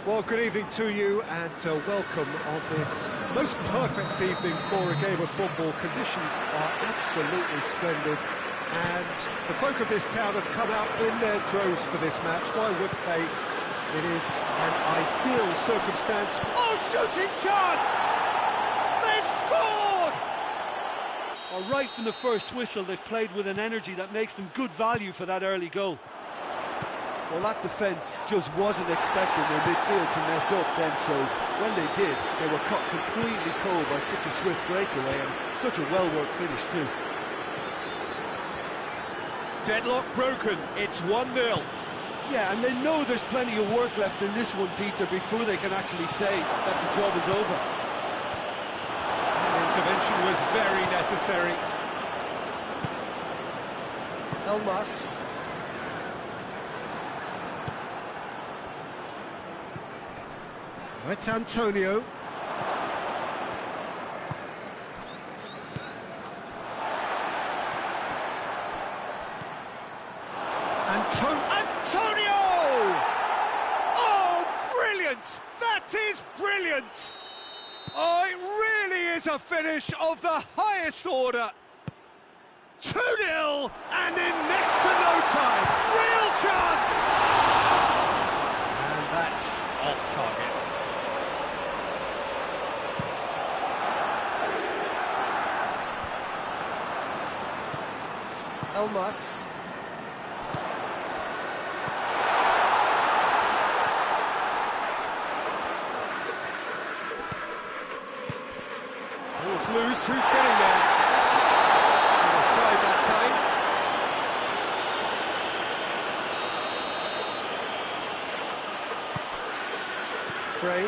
Well, good evening to you and welcome on this most perfect evening for a game of football. Conditions are absolutely splendid and the folk of this town have come out in their droves for this match. Why wouldn't they? It is an ideal circumstance. Oh, shooting chance! They've scored! Well, right from the first whistle, they've played with an energy that makes them good value for that early goal. Well, that defence just wasn't expecting their midfield to mess up then, so when they did, they were caught completely cold by such a swift breakaway and such a well-worked finish too. Deadlock broken, it's 1-0. Yeah, and they know there's plenty of work left in this one, Peter, before they can actually say that the job is over. That intervention was very necessary. Elmas. It's Antonio. Antonio! Oh, brilliant! That is brilliant! Oh, it really is a finish of the highest order. 2-0, and in next to no time, real chance! And that's off target. Elmas. Ball's loose, who's getting there? Offside that time. Frey.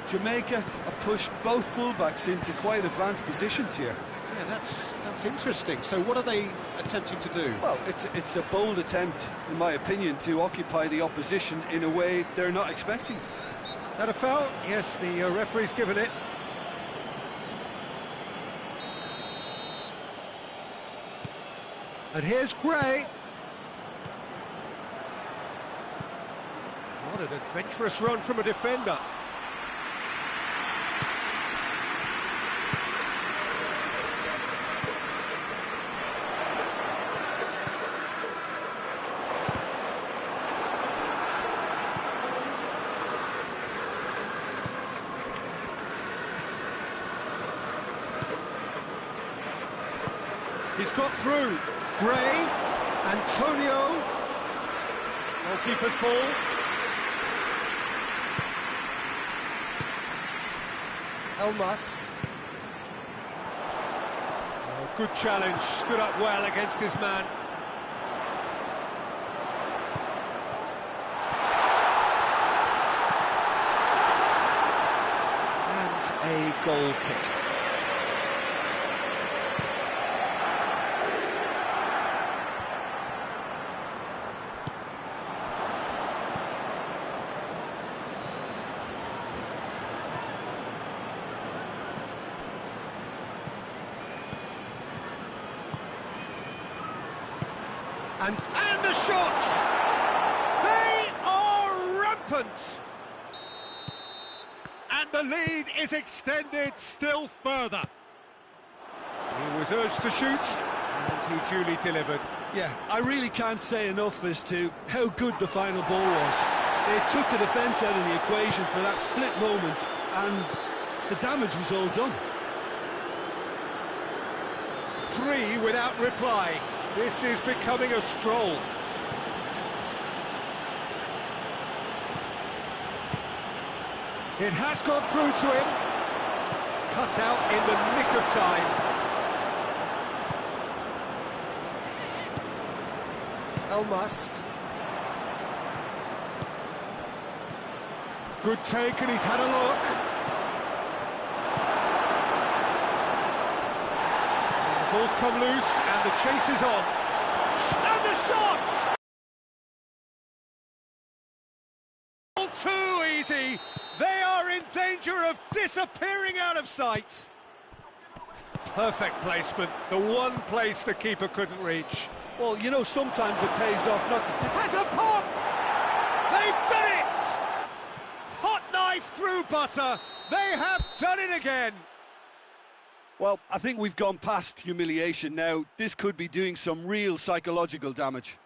Jamaica have pushed both fullbacks into quite advanced positions here. Yeah, that's interesting. So what are they attempting to do? Well, it's a bold attempt, in my opinion, to occupy the opposition in a way they're not expecting. That a foul? Yes, the referee's given it. And here's Gray. What an adventurous run from a defender. He's got through. Gray, Antonio. Goalkeeper's ball. Elmas. Oh, good challenge. Stood up well against his man. And a goal kick. And the shots! They are rampant! And the lead is extended still further. He was urged to shoot, and he duly delivered. Yeah, I really can't say enough as to how good the final ball was. They took the defence out of the equation for that split moment, and the damage was all done. 3 without reply. This is becoming a stroll. It has got through to him. Cut out in the nick of time. Elmas. Good take, and he's had a look. The ball's come loose, and the chase is on. And the shot! All too easy. They are in danger of disappearing out of sight. Perfect placement, the one place the keeper couldn't reach. Well, you know, sometimes it pays off not to... Has a pop! They've done it! Hot knife through butter. They have done it again. Well, I think we've gone past humiliation now. This could be doing some real psychological damage.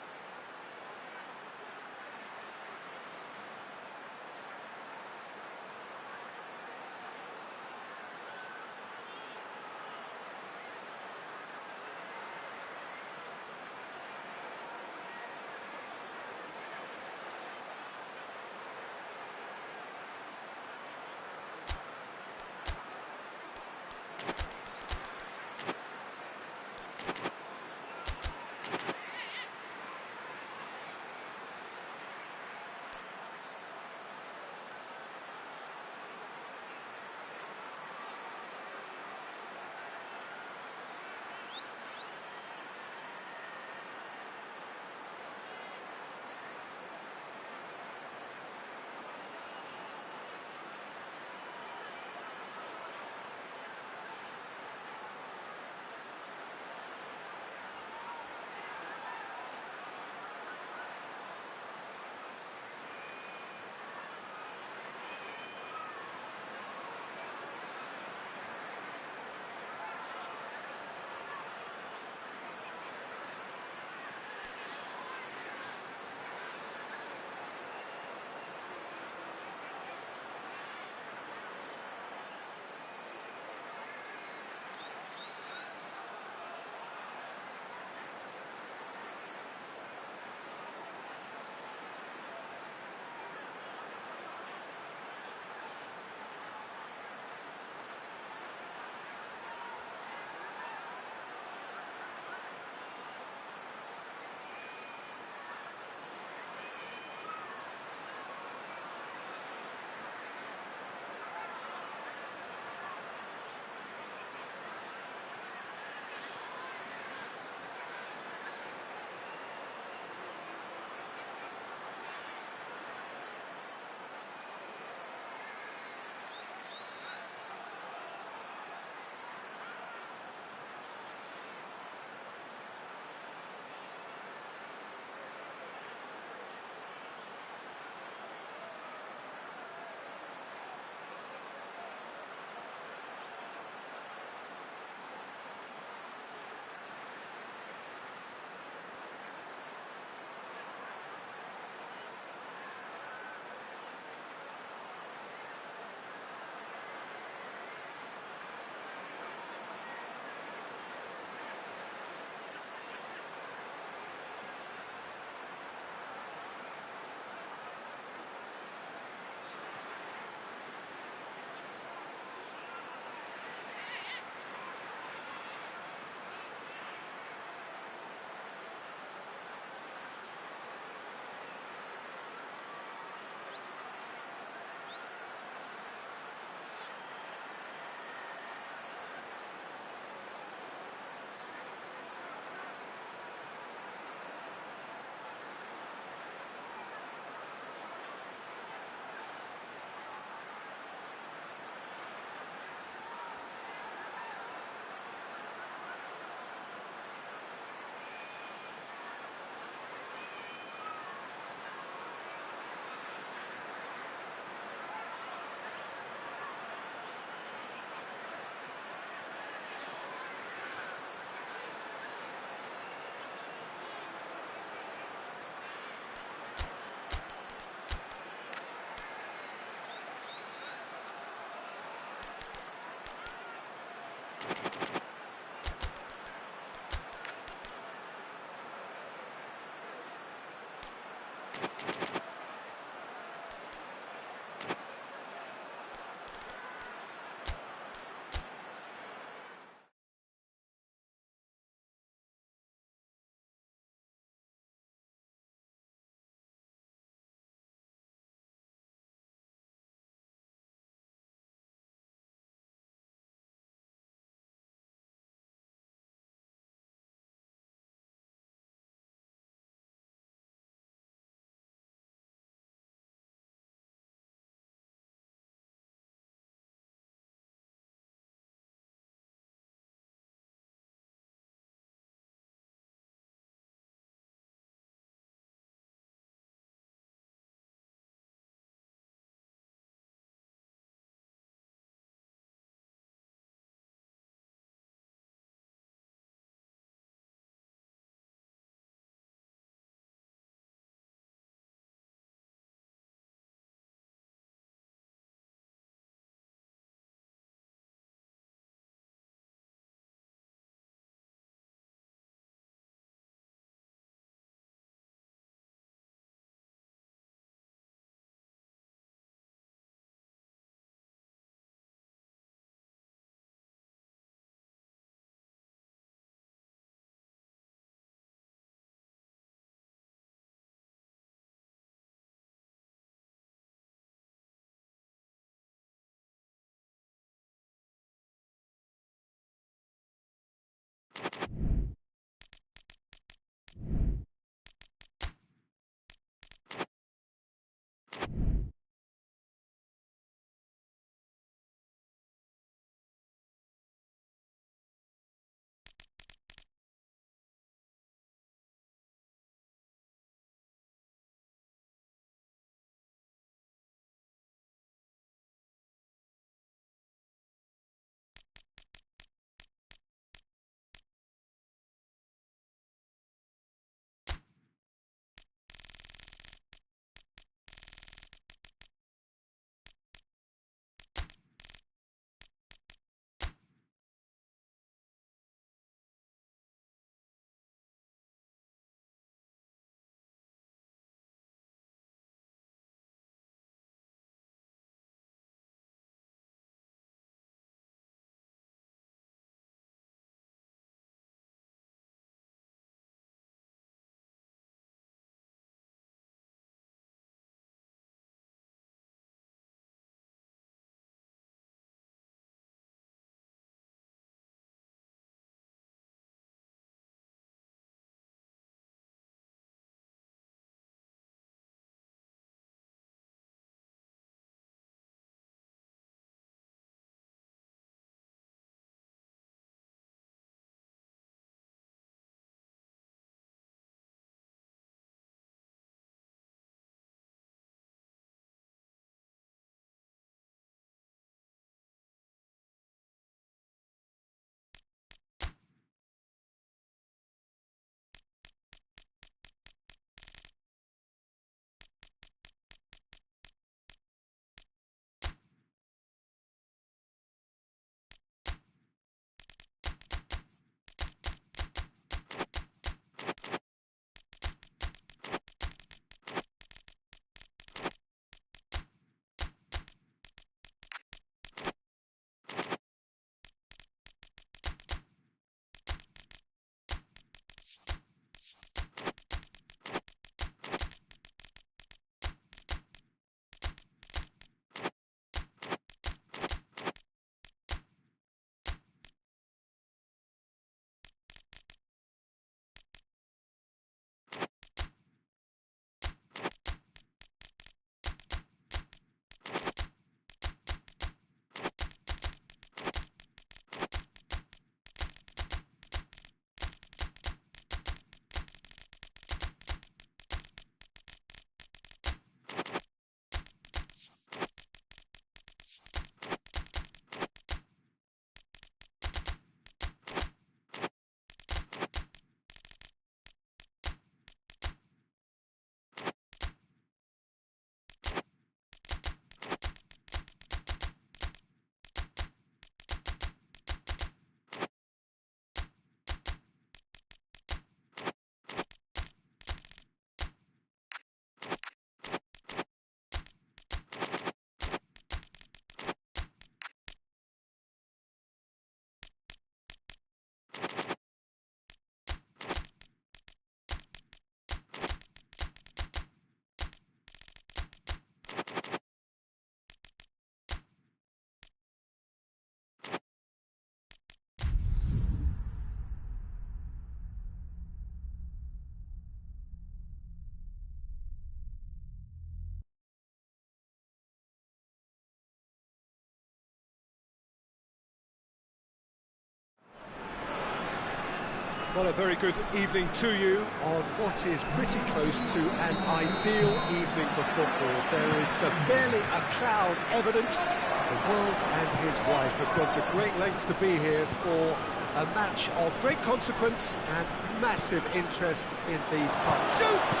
Well, a very good evening to you on what is pretty close to an ideal evening for football. There is barely a cloud evident. The world and his wife have gone to great lengths to be here for a match of great consequence and massive interest in these parts. Shoots!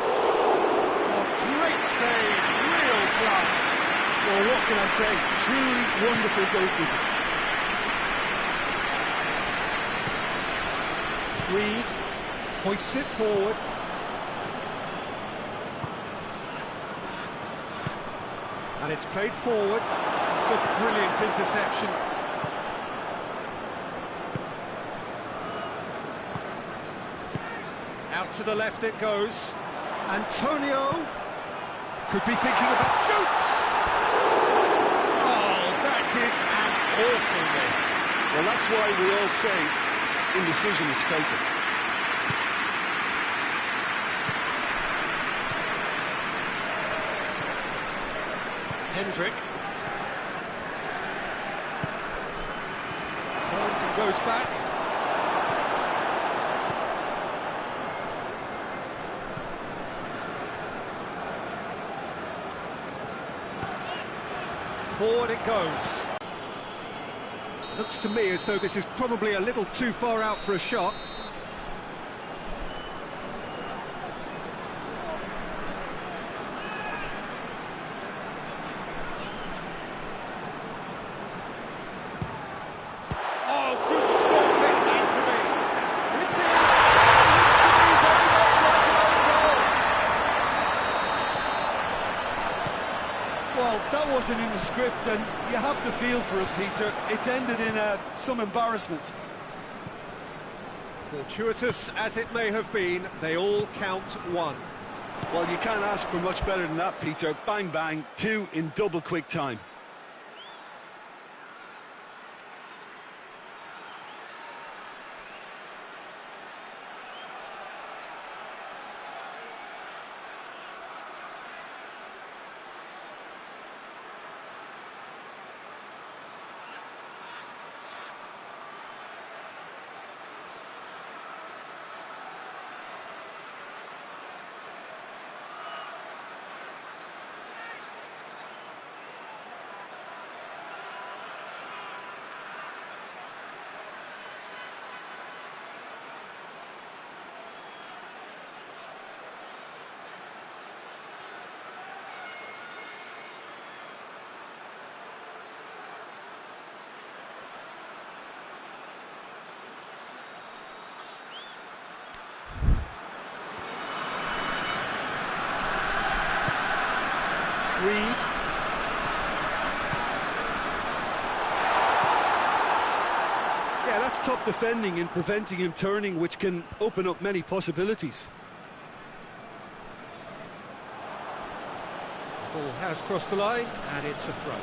Oh, great save, real class. Well, what can I say? Truly wonderful goalkeeping. Reed hoists it forward. And it's played forward. It's a brilliant interception. Out to the left it goes. Antonio could be thinking about shoots. Oh, that is an awful miss. Well, that's why we all say indecision is fatal. Hendrick turns and goes back. Forward it goes. Looks to me as though this is probably a little too far out for a shot. Oh, good stop, Anthony. It's in. Looks to me very much like an own goal. Well, that wasn't in the script, and you have to feel for it, Peter. It's ended in some embarrassment. Fortuitous as it may have been, they all count one. Well, you can't ask for much better than that, Peter. Bang, bang, two in double quick time. Reed. Yeah, that's top defending and preventing him turning, which can open up many possibilities. Ball has crossed the line, and it's a throw.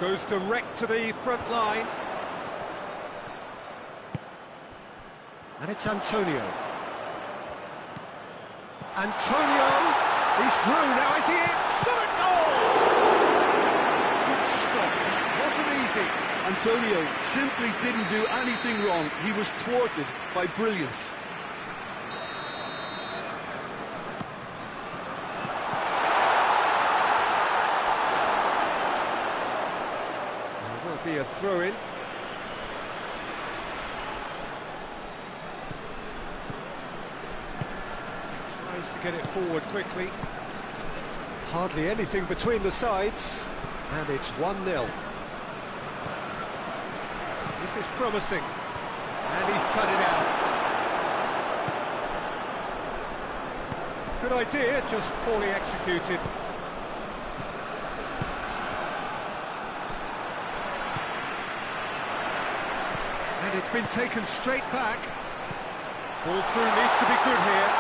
Goes direct to the front line. And it's Antonio. Antonio, he's through, now is he in? Shot a goal! Good stop, wasn't easy. Antonio simply didn't do anything wrong. He was thwarted by brilliance. Be a throw-in. Tries to get it forward quickly. Hardly anything between the sides, and it's 1-0. This is promising, and he's cut it out. Good idea, just poorly executed. And it's been taken straight back. Ball through needs to be good here.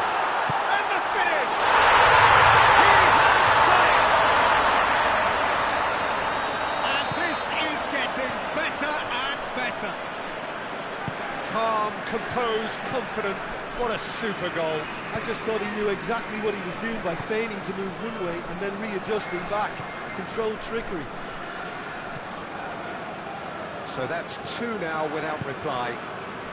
And the finish! He has done it! And this is getting better and better. Calm, composed, confident. What a super goal. I just thought he knew exactly what he was doing by feigning to move one way and then readjusting back. Controlled trickery. So that's 2 now without reply.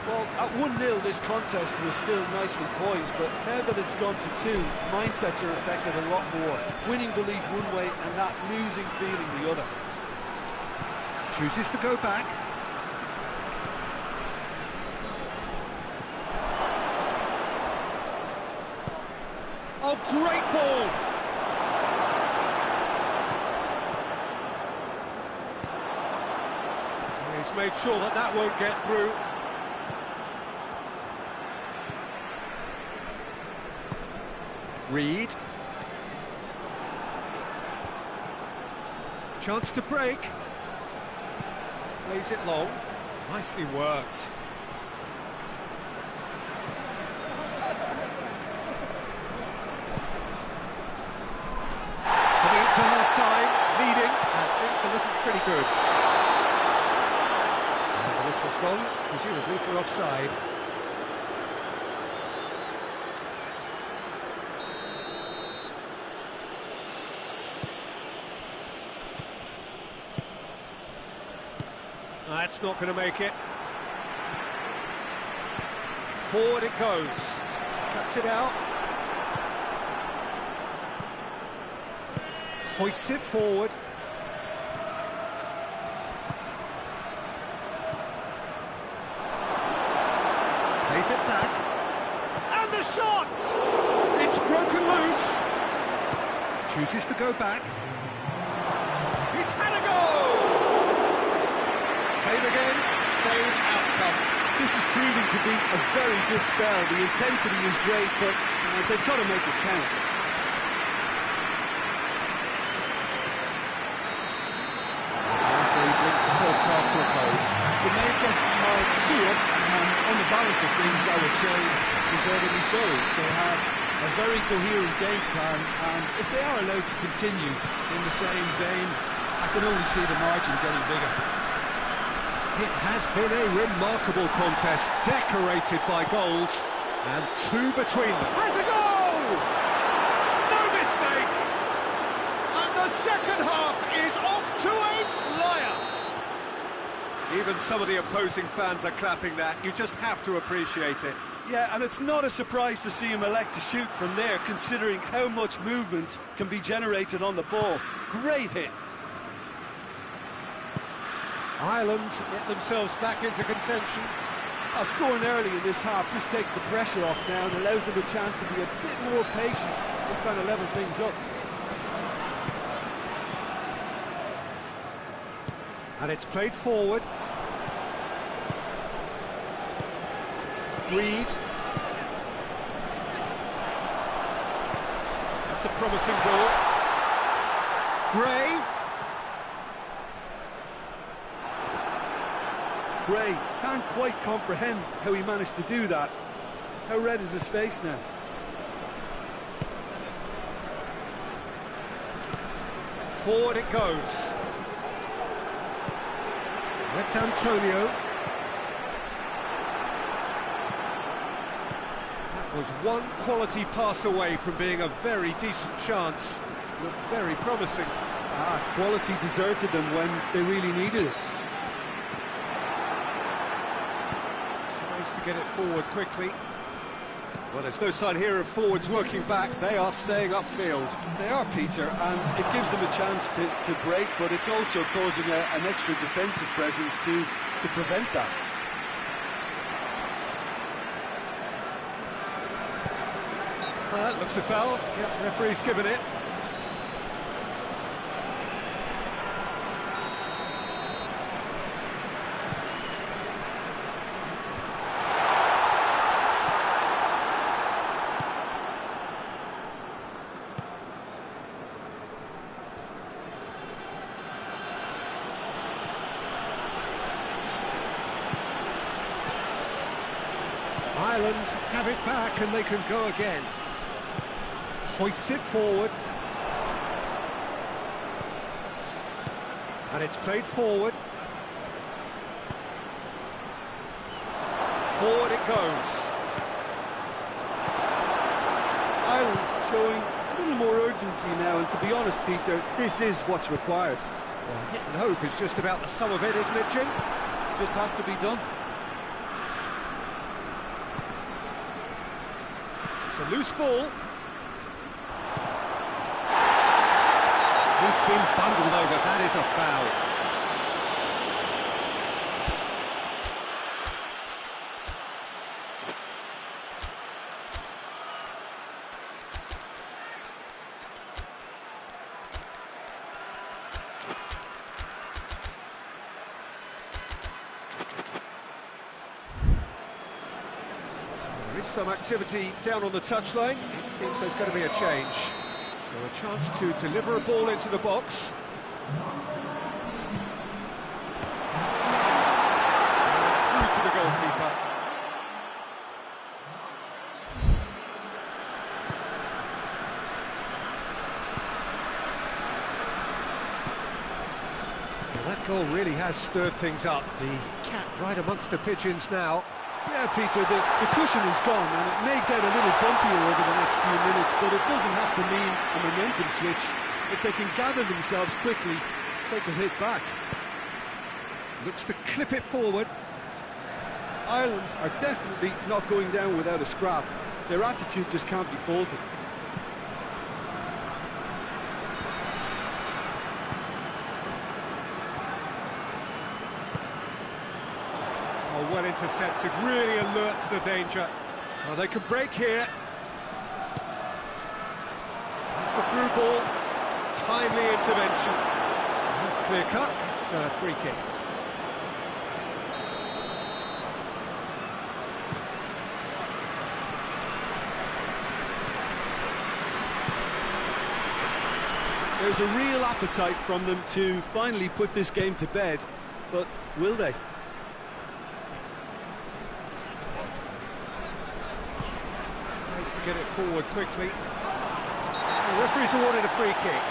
Well, at 1-0 this contest was still nicely poised, but now that it's gone to 2, mindsets are affected a lot more. Winning belief one way and that losing feeling the other. Chooses to go back. Oh, great ball! He's made sure that that won't get through. Reed. Chance to break. Plays it long. Nicely worked. Coming into half-time, leading, and things are looking pretty good. And the whistle's gone, presumably for offside. That's not going to make it. Forward it goes. Cuts it out. Hoists it forward. Plays it back. And the shot! It's broken loose. Chooses to go back. He's had a goal! Same again, same outcome. This is proving to be a very good spell. The intensity is great, but they've got to make it count. Referee brings the first half to a close. Jamaica are 2 up, and on the balance of things, I would say, deservedly so. They have a very coherent game plan, and if they are allowed to continue in the same vein, I can only see the margin getting bigger. It has been a remarkable contest, decorated by goals, and 2 between them. Has a goal! No mistake! And the second half is off to a flyer! Even some of the opposing fans are clapping that. You just have to appreciate it. Yeah, and it's not a surprise to see him elect to shoot from there, considering how much movement can be generated on the ball. Great hit. Ireland get themselves back into contention. Scoring early in this half just takes the pressure off now and allows them a chance to be a bit more patient in trying to level things up. And it's played forward. Reed. That's a promising ball. Gray. Gray can't quite comprehend how he managed to do that. How red is his face now? Forward it goes. That's Antonio. That was one quality pass away from being a very decent chance. Looked very promising. Quality deserted them when they really needed it. Tries to get it forward quickly. Well, there's no sign here of forwards working back. They are staying upfield. They are, Peter, and it gives them a chance to break, but it's also causing an extra defensive presence to prevent that. That looks a foul. Yep, referee's given it. Ireland have it back and they can go again. Hoists it forward. And it's played forward. Forward it goes. showing a little more urgency now, and to be honest, Peter, this is what's required. Well, hit and hope is just about the sum of it, isn't it, Jim? Just has to be done. It's a loose ball. He's been bundled over, that is a foul. There is some activity down on the touchline. It seems there's going to be a change. So a chance to deliver a ball into the box. Through to the goalkeeper. Well, that goal really has stirred things up. The cat right amongst the pigeons now. Yeah, Peter, the cushion is gone, and it may get a little bumpier over the next few minutes, but it doesn't have to mean a momentum switch. If they can gather themselves quickly, they could hit back. Looks to clip it forward. Ireland are definitely not going down without a scrap. Their attitude just can't be faulted. Oh, well intercepted, really alert to the danger. Well, they can break here. It's the through ball. Timely intervention. That's clear cut. It's a free kick. There's a real appetite from them to finally put this game to bed, but will they? Tries to get it forward quickly. The referee's awarded a free kick.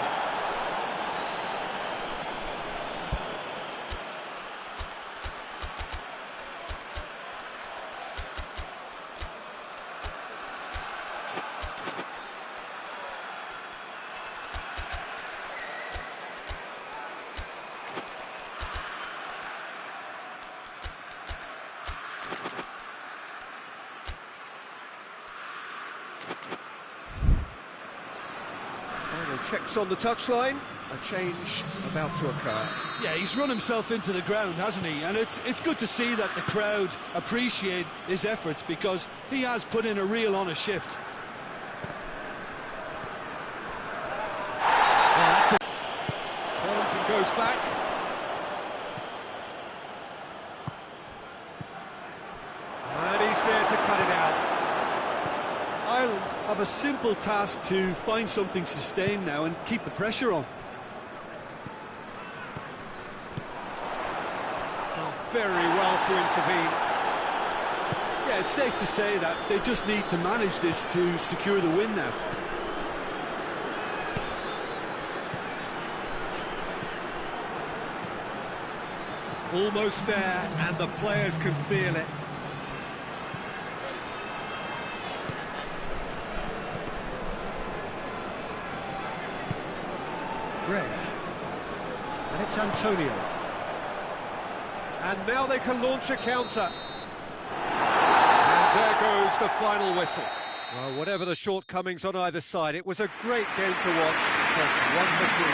Final checks on the touchline. A change about to occur. Yeah, he's run himself into the ground, hasn't he? And it's good to see that the crowd appreciate his efforts, because he has put in a real honest shift. Turns and goes back. And he's there to cut it out. Ireland have a simple task to find something sustained now and keep the pressure on. Done very well to intervene. Yeah, it's safe to say that they just need to manage this to secure the win now. Almost there, and the players can feel it. Gray. And it's Antonio. And now they can launch a counter. And there goes the final whistle. Well, whatever the shortcomings on either side, it was a great game to watch. Just one between.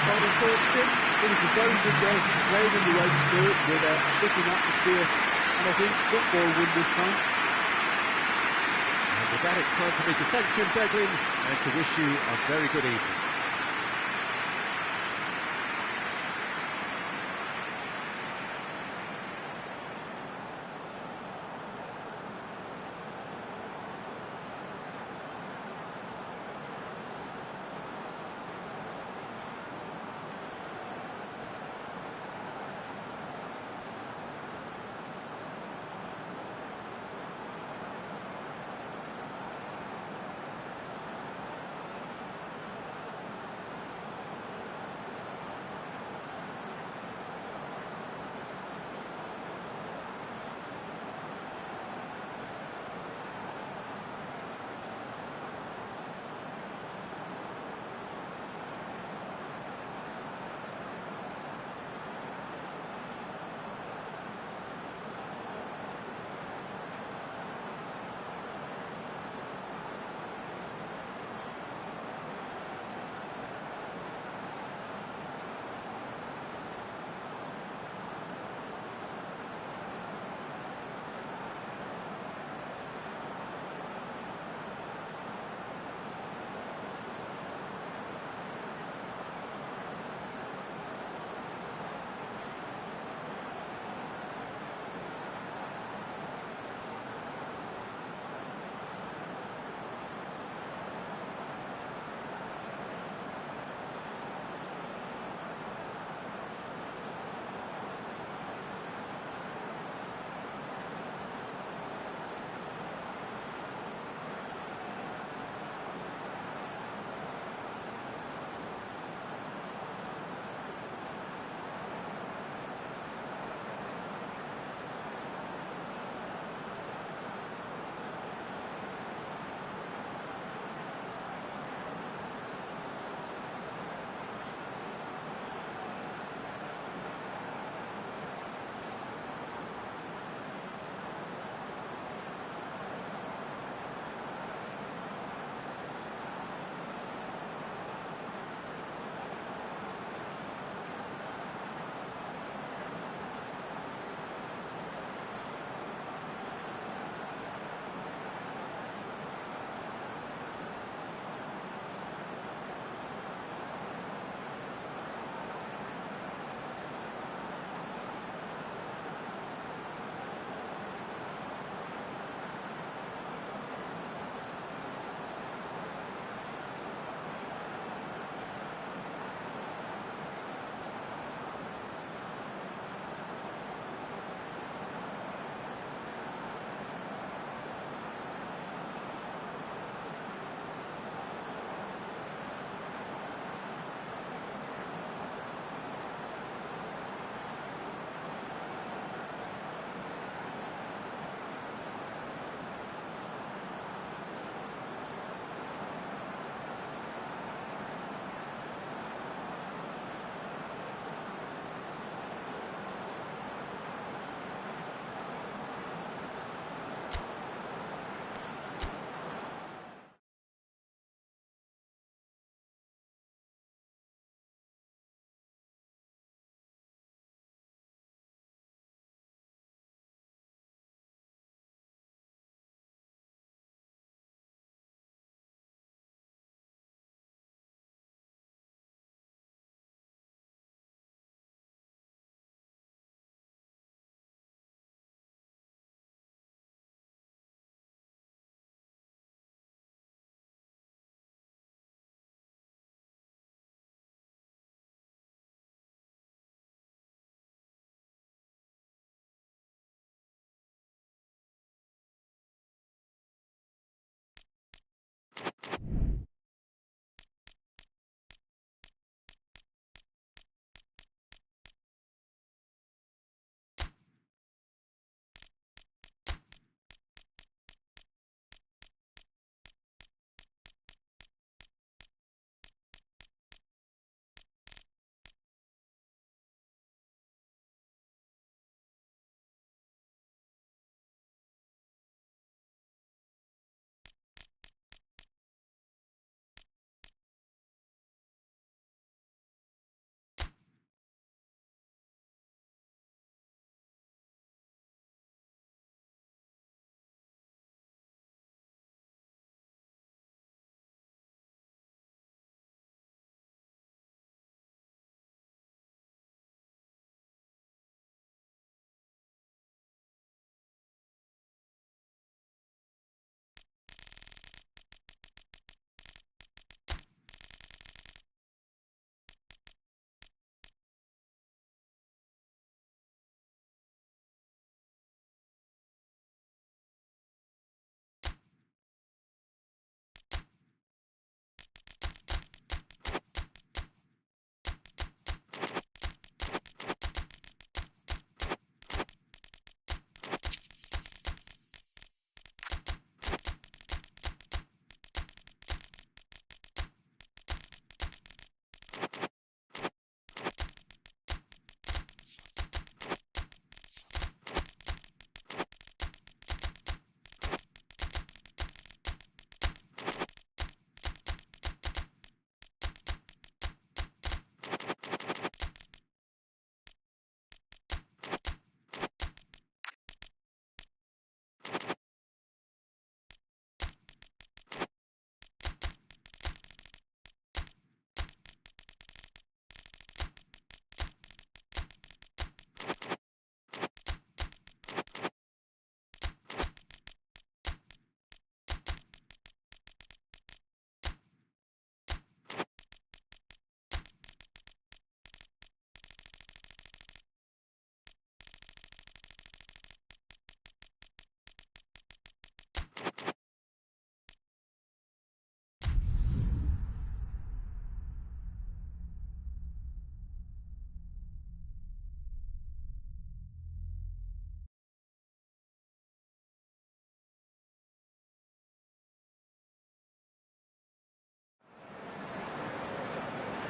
Final thoughts, Jim? It was a very good game, played in the right spirit with a fitting atmosphere, and I think football won this time. And with that, it's time for me to thank Jim Beglin and to wish you a very good evening.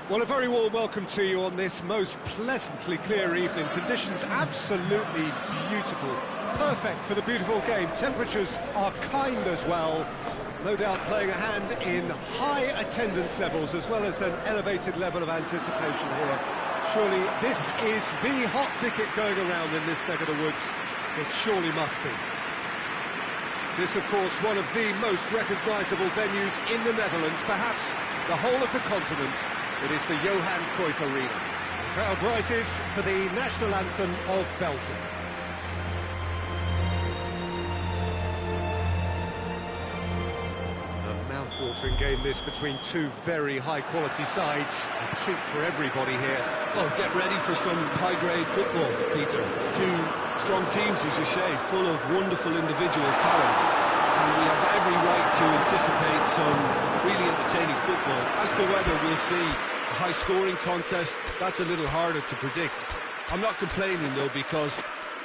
Well, a very warm welcome to you on this most pleasantly clear evening. Conditions absolutely beautiful. Perfect for the beautiful game. Temperatures are kind as well. No doubt playing a hand in high attendance levels as well as an elevated level of anticipation here. Surely this is the hot ticket going around in this neck of the woods. It surely must be. This, of course, one of the most recognisable venues in the Netherlands, perhaps the whole of the continent. It is the Johan Cruyff Arena. The crowd rises for the national anthem of Belgium. A mouth-watering game this between two very high-quality sides. A treat for everybody here. Oh, get ready for some high-grade football, Peter. Two strong teams, as you say, full of wonderful individual talent. And we have every right to anticipate some really entertaining football. As to whether we'll see a high-scoring contest, that's a little harder to predict. I'm not complaining, though, because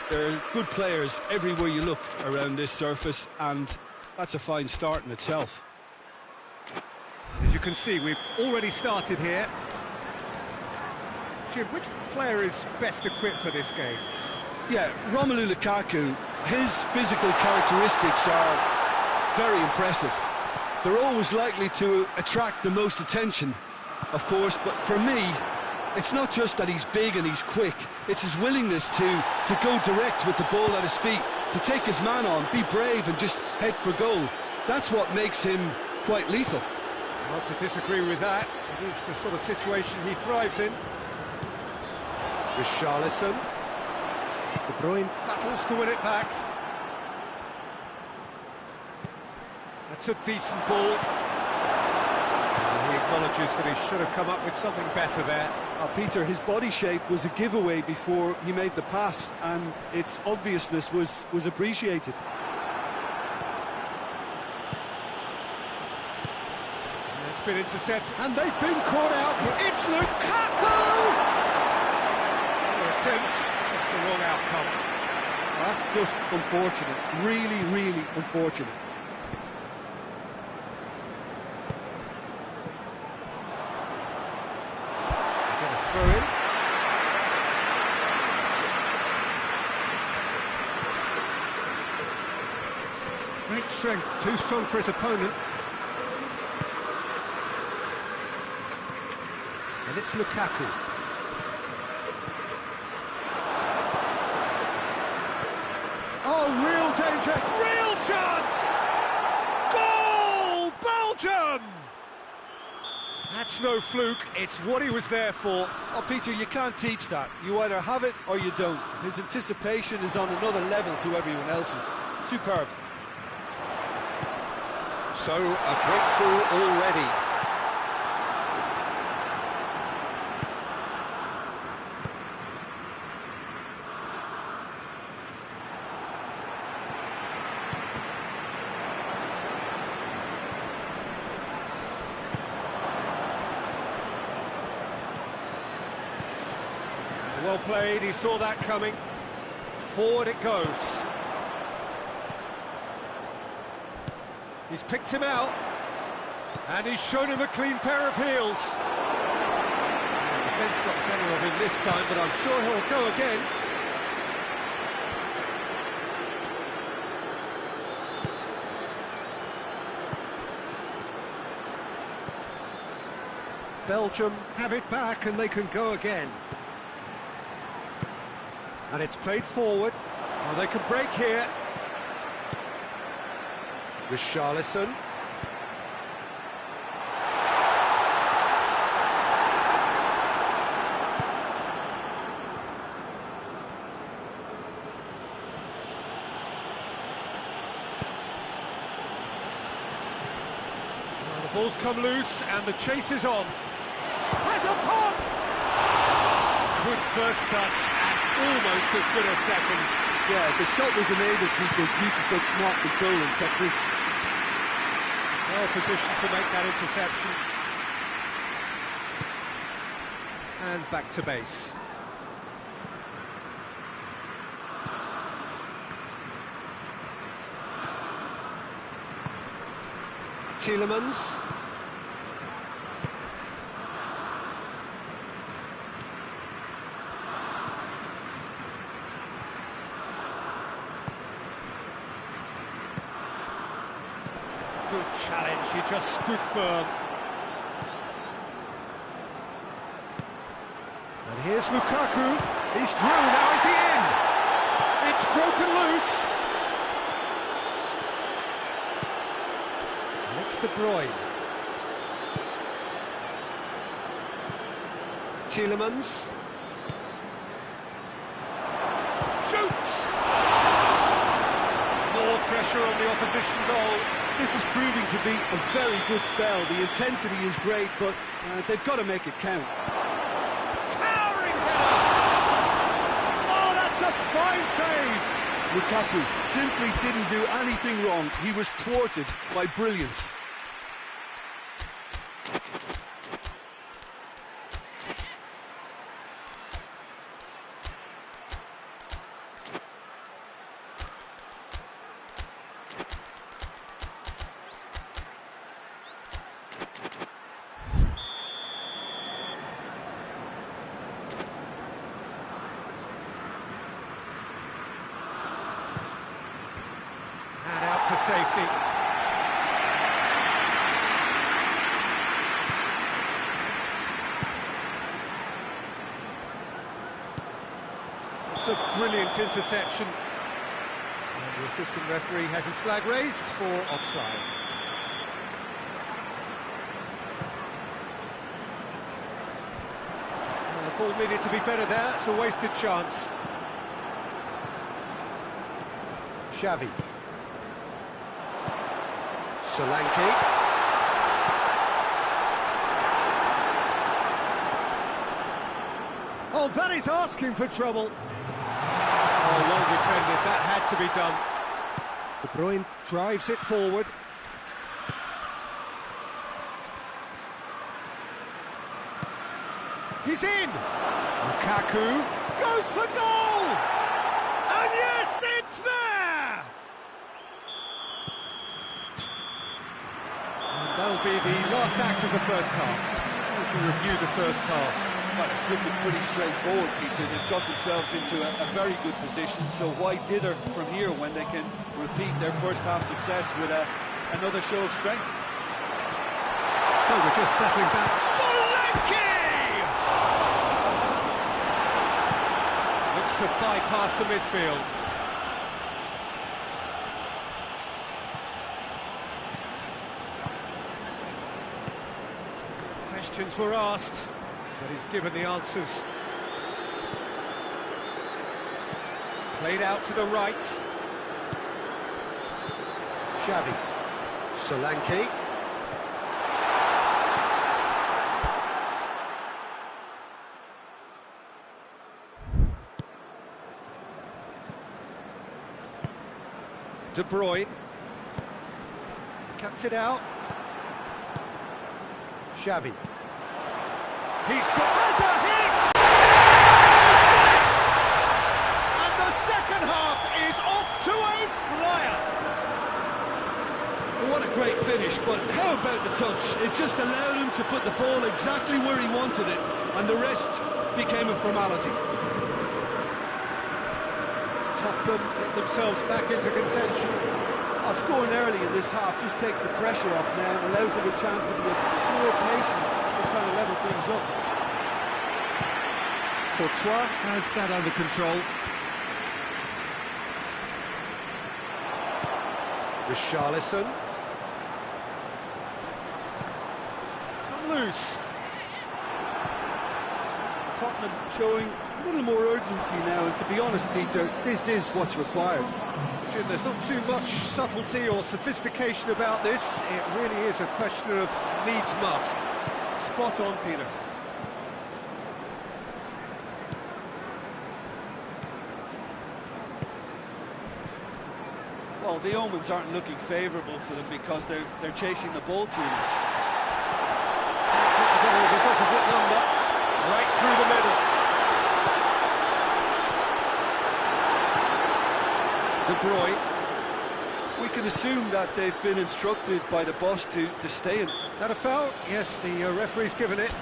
there are good players everywhere you look around this surface, and that's a fine start in itself. As you can see, we've already started here. Jim, which player is best equipped for this game? Yeah, Romelu Lukaku, his physical characteristics are very impressive. They're always likely to attract the most attention, of course, but for me, it's not just that he's big and he's quick, it's his willingness to go direct with the ball at his feet, to take his man on, be brave and just head for goal. That's what makes him quite lethal. Not to disagree with that. It is the sort of situation he thrives in. Richarlison. De Bruyne battles to win it back. That's a decent ball. And he acknowledges that he should have come up with something better there. Peter, his body shape was a giveaway before he made the pass, and its obviousness was appreciated. It's been intercepted, and they've been caught out. It's Lukaku! Attempts, that's the wrong outcome. That's just unfortunate, really, really unfortunate. Get a throw in. Great strength, too strong for his opponent. And it's Lukaku. Oh, real danger, real chance! Goal! Belgium! That's no fluke, it's what he was there for. Oh, Peter, you can't teach that. You either have it or you don't. His anticipation is on another level to everyone else's. Superb. So, a breakthrough already. Well played, he saw that coming. Forward it goes. He's picked him out. And he's shown him a clean pair of heels. The defence got the better of him this time, but I'm sure he'll go again. Belgium have it back and they can go again. And it's played forward. Oh, they can break here. Richarlison. Well, the ball's come loose and the chase is on. Has a pop! Good first touch. Almost as good a second. Yeah, the shot was enabled, Peter, due to such smart control and technique. Well positioned to make that interception. And back to base. Tielemans. Good challenge, he just stood firm. And here's Lukaku. He's through, now is he in? It's broken loose. And it's De Bruyne. Tielemans. Shoots! More pressure on the opposition goal. This is proving to be a very good spell. The intensity is great, but they've got to make it count. Towering header! Oh, that's a fine save! Lukaku simply didn't do anything wrong. He was thwarted by brilliance. And out to safety. It's a brilliant interception. And the assistant referee has his flag raised for offside. Well, the ball needed to be better there, it's a wasted chance. Xavi. Solanke. Oh, that is asking for trouble. Oh, well defended, that had to be done. De Bruyne drives it forward. He's in! Lukaku goes for goal! And yes, it's there! And that'll be the last act of the first half. How would you review the first half? Well, it's looking pretty straightforward, Peter. They've got themselves into a very good position, so why dither from here when they can repeat their first half success with another show of strength? So we're just settling back. Solanke! Looks to bypass the midfield. Questions were asked, but he's given the answers. Played out to the right. Xavi. Solanke. De Bruyne. Cuts it out. Xavi. He's has a hit! And the second half is off to a flyer! What a great finish, but how about the touch? It just allowed him to put the ball exactly where he wanted it, and the rest became a formality. Tottenham get themselves back into contention. Scoring early in this half just takes the pressure off now and allows them a chance to be a bit more patient in trying to level things up. Courtois has that under control. Richarlison. It's come loose. Tottenham showing a little more urgency now, and to be honest, Peter, this is what's required. Jim, there's not too much subtlety or sophistication about this. It really is a question of needs must. Spot on, Peter. Well, the omens aren't looking favourable for them because they're chasing the ball too much. Can't put together with his opposite number. Right through the middle. De Bruyne. We can assume that they've been instructed by the boss to stay in. That a foul? Yes, the referee's given it.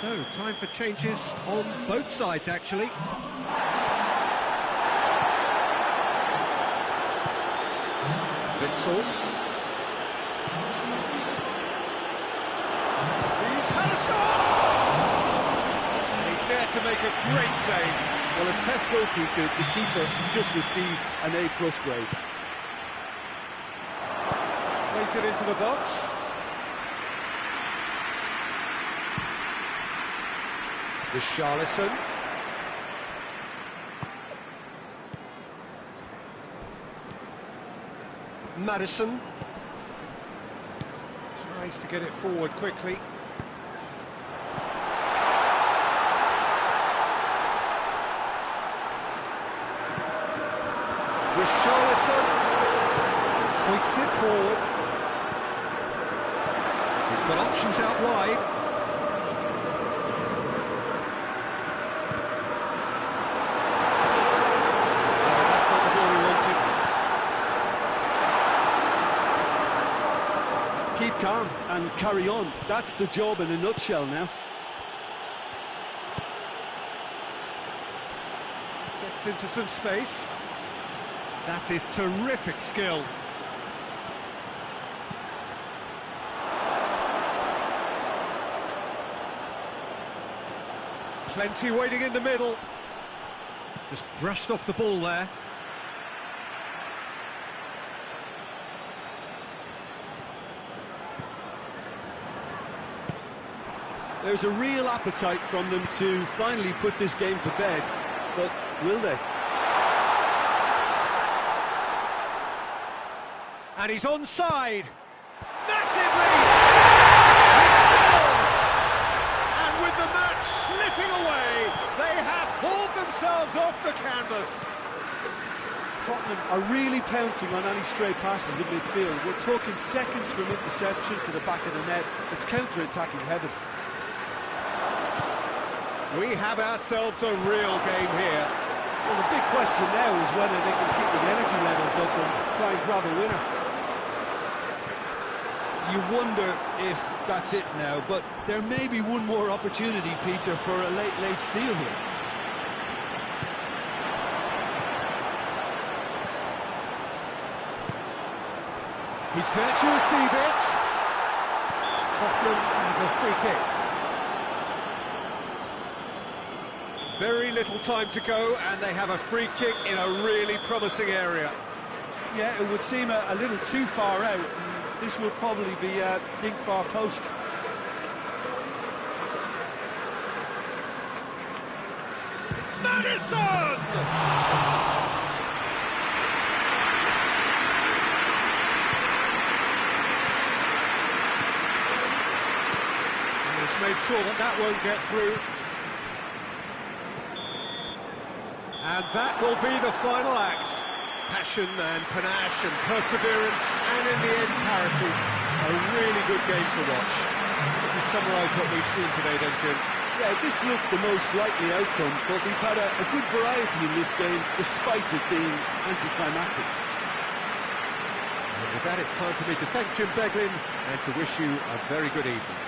So, time for changes on both sides, actually. Witsel. He's had a shot! He's there to make a great save. Well, as test goalkeeper, the keeper just received an A+ grade. Place it into the box. Richarlison. Maddison. Tries to get it forward quickly. Richarlison hoists it forward. He's got options out wide. Oh, that's not the ball he wanted. Keep calm and carry on. That's the job in a nutshell now. Gets into some space. That is terrific skill. Plenty waiting in the middle. Just brushed off the ball there. There's a real appetite from them to finally put this game to bed, but will they? And he's onside. Massively! And with the match slipping away, they have hauled themselves off the canvas. Tottenham are really pouncing on any stray passes in midfield. We're talking seconds from interception to the back of the net. It's counter-attacking heaven. We have ourselves a real game here. Well, the big question now is whether they can keep the energy levels up and try and grab a winner. You wonder if that's it now, but there may be one more opportunity, Peter, for a late steal here. He's there to receive it. Tottenham have a free kick. Very little time to go, and they have a free kick in a really promising area. Yeah, it would seem a little too far out. This will probably be a dink far post. Maddison! And he's made sure that that won't get through. And that will be the final act. Passion and panache and perseverance, and in the end, parity. A really good game to watch. Would you summarise what we've seen today then, Jim? Yeah, this looked the most likely outcome, but we've had a good variety in this game, despite it being anticlimactic. And with that, it's time for me to thank Jim Beglin and to wish you a very good evening.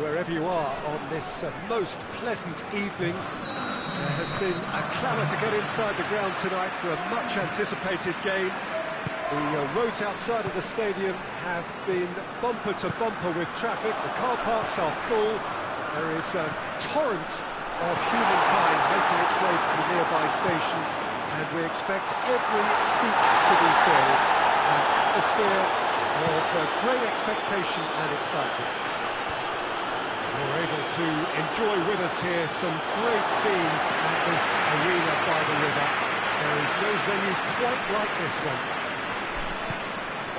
wherever you are on this most pleasant evening. There has been a clamour to get inside the ground tonight for a much-anticipated game. The roads outside of the stadium have been bumper to bumper with traffic. The car parks are full. There is a torrent of humankind making its way from the nearby station, and we expect every seat to be filled. An atmosphere of great expectation and excitement. We're able to enjoy with us here some great scenes at this arena by the river. There is no venue quite like this one.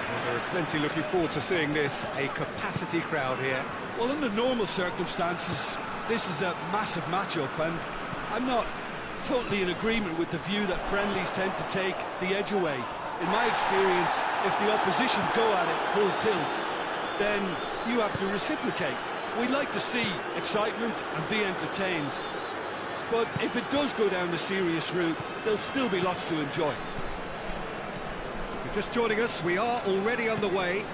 And there are plenty looking forward to seeing this, a capacity crowd here. Well, under normal circumstances, this is a massive matchup, and I'm not totally in agreement with the view that friendlies tend to take the edge away. In my experience, if the opposition go at it full tilt, then you have to reciprocate. We'd like to see excitement and be entertained, but if it does go down the serious route, there'll still be lots to enjoy. If you're just joining us, we are already underway.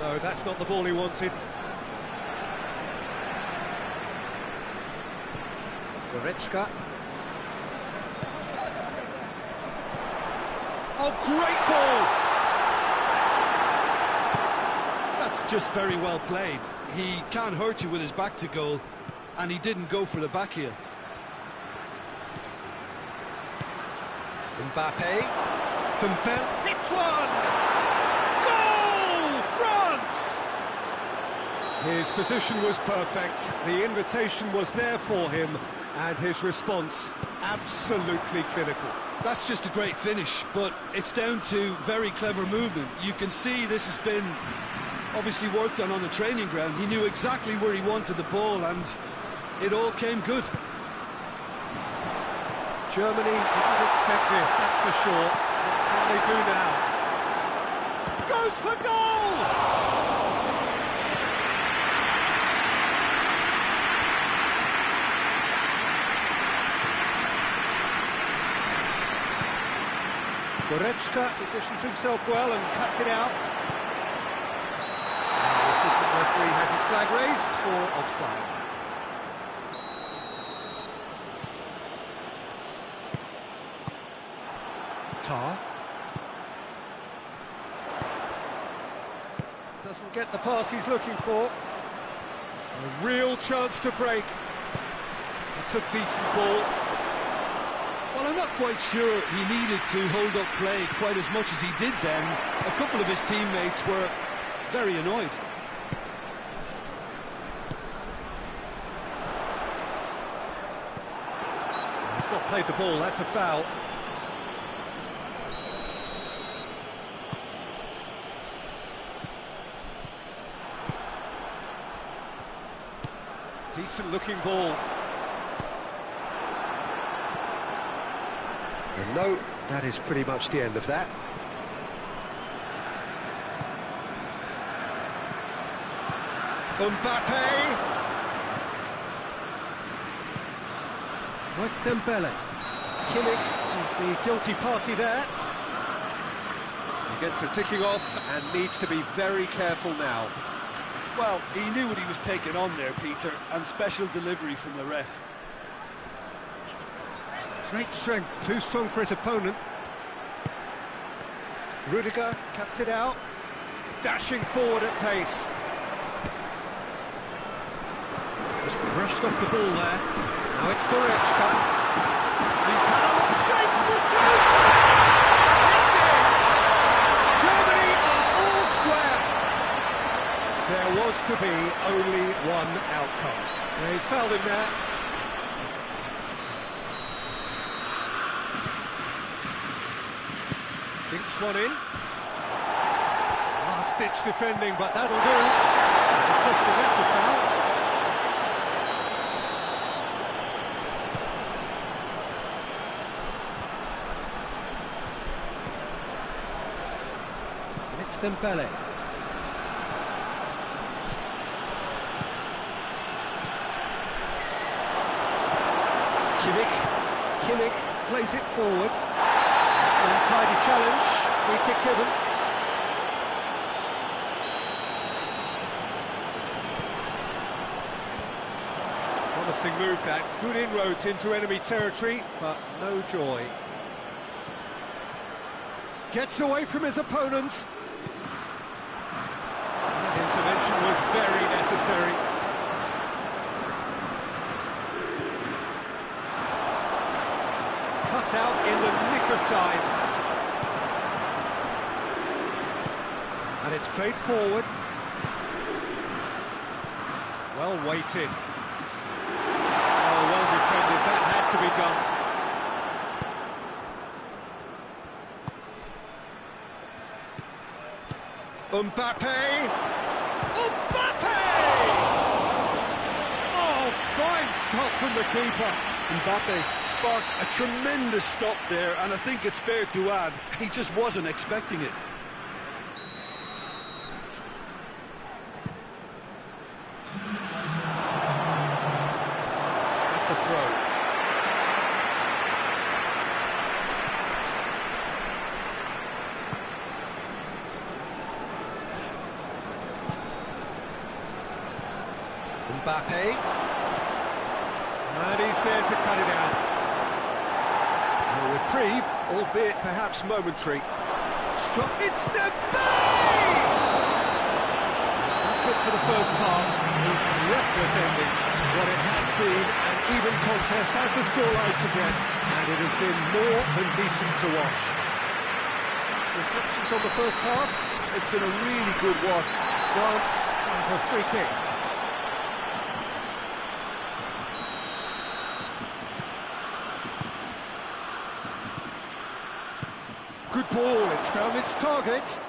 No, that's not the ball he wanted. Goretzka. Oh, great ball! That's just very well played. He can't hurt you with his back to goal, and he didn't go for the back heel. Mbappe. Dembele hits one! Goal! France! His position was perfect, the invitation was there for him, and his response absolutely clinical. That's just a great finish, but it's down to very clever movement. You can see this has been obviously worked on the training ground. He knew exactly where he wanted the ball, and it all came good. Germany didn't expect this, that's for sure. What can they do now? Goes for goal! Goretzka positions himself well and cuts it out. And the assistant referee has his flag raised for offside. Tar. Doesn't get the pass he's looking for. A real chance to break. That's a decent ball. Well, I'm not quite sure he needed to hold up play quite as much as he did then. A couple of his teammates were very annoyed. He's not played the ball, that's a foul. Decent looking ball. And no, that is pretty much the end of that. Mbappe! Oh, it's Dembele. Kimmich is the guilty party there. He gets the ticking off and needs to be very careful now. Well, he knew what he was taking on there, Peter, and special delivery from the ref. Great strength, too strong for his opponent. Rudiger cuts it out, dashing forward at pace. Just brushed off the ball there. Now it's Goretzka. He's had a shapes to shoot! That's it! Germany are all square. There was to be only one outcome. Yeah, he's fouled him there. Dinks one in. Last-ditch defending, but that'll do. No question, that's a foul. And it's Dembele. Kimmich plays it forward. An untidy challenge, free kick given. Promising move that, good inroads into enemy territory, but no joy. Gets away from his opponent. That intervention was very necessary. Cut out in the nick of time. And it's played forward. Well weighted. Oh, well defended. That had to be done. Mbappe! Mbappe! Oh, fine stop from the keeper. Mbappe sparked a tremendous stop there, and I think it's fair to add, he just wasn't expecting it. That's a throw. Mbappe. And he's there to cut it out. A reprieve, albeit perhaps momentary. Struck, it's the bay! That's it for the first half. A breathless ending. What it has been an even contest, as the scoreline suggests, and it has been more than decent to watch. Reflections on the first half? It's been a really good watch. France have a free kick. Good ball, it's found its target.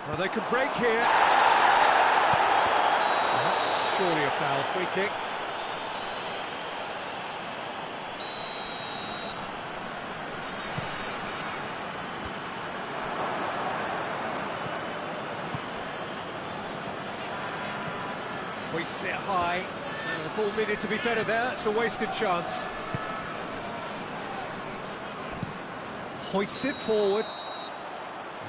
Well, they could break here. That's surely a foul, free kick. Hoists it high. The ball needed to be better there. It's a wasted chance. Hoists it forward.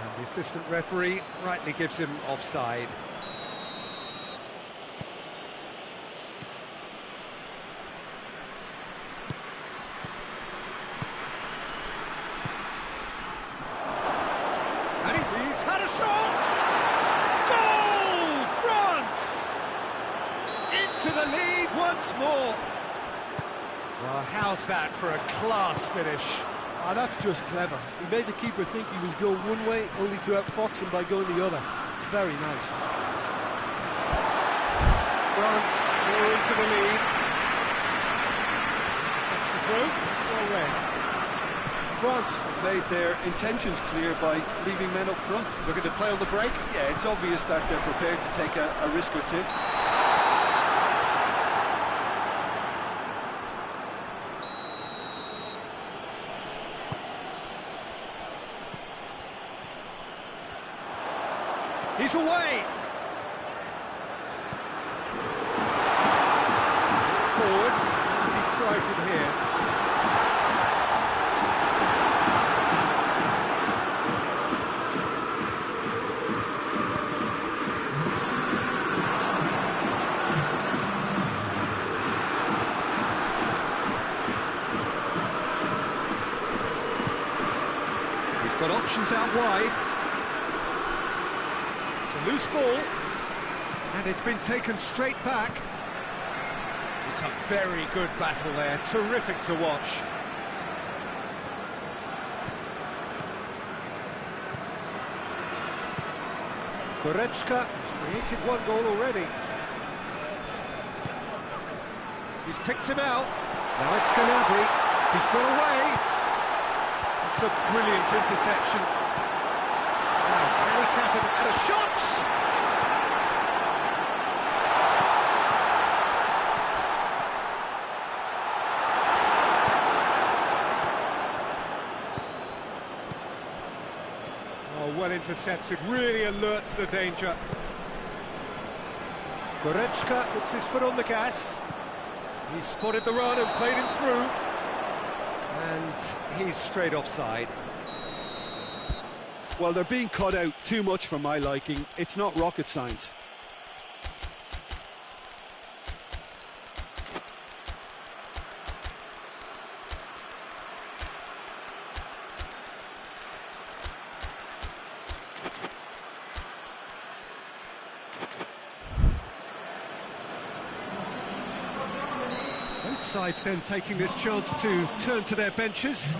And the assistant referee rightly gives him offside. And he's had a shot! Goal! France! Into the lead once more. Well, how's that for a class finish? Ah, that's just clever. He made the keeper think he was going one way, only to outfox him by going the other. Very nice. France go into the lead. Sets the throw. It's well read. France made their intentions clear by leaving men up front. Looking to play on the break. Yeah, it's obvious that they're prepared to take a risk or two. He's away. Forward. Does he try from here? He's got options out wide. Loose ball, and it's been taken straight back. It's a very good battle there, terrific to watch. Goretzka has created one goal already. He's picked him out. Now it's Gnabry. He's got away. It's a brilliant interception. And a shot! Oh, well intercepted, really alert to the danger. Goretzka puts his foot on the gas. He spotted the run and played him through. And And he's straight offside. Well, they're being cut out too much for my liking. It's not rocket science. Both sides then taking this chance to turn to their benches.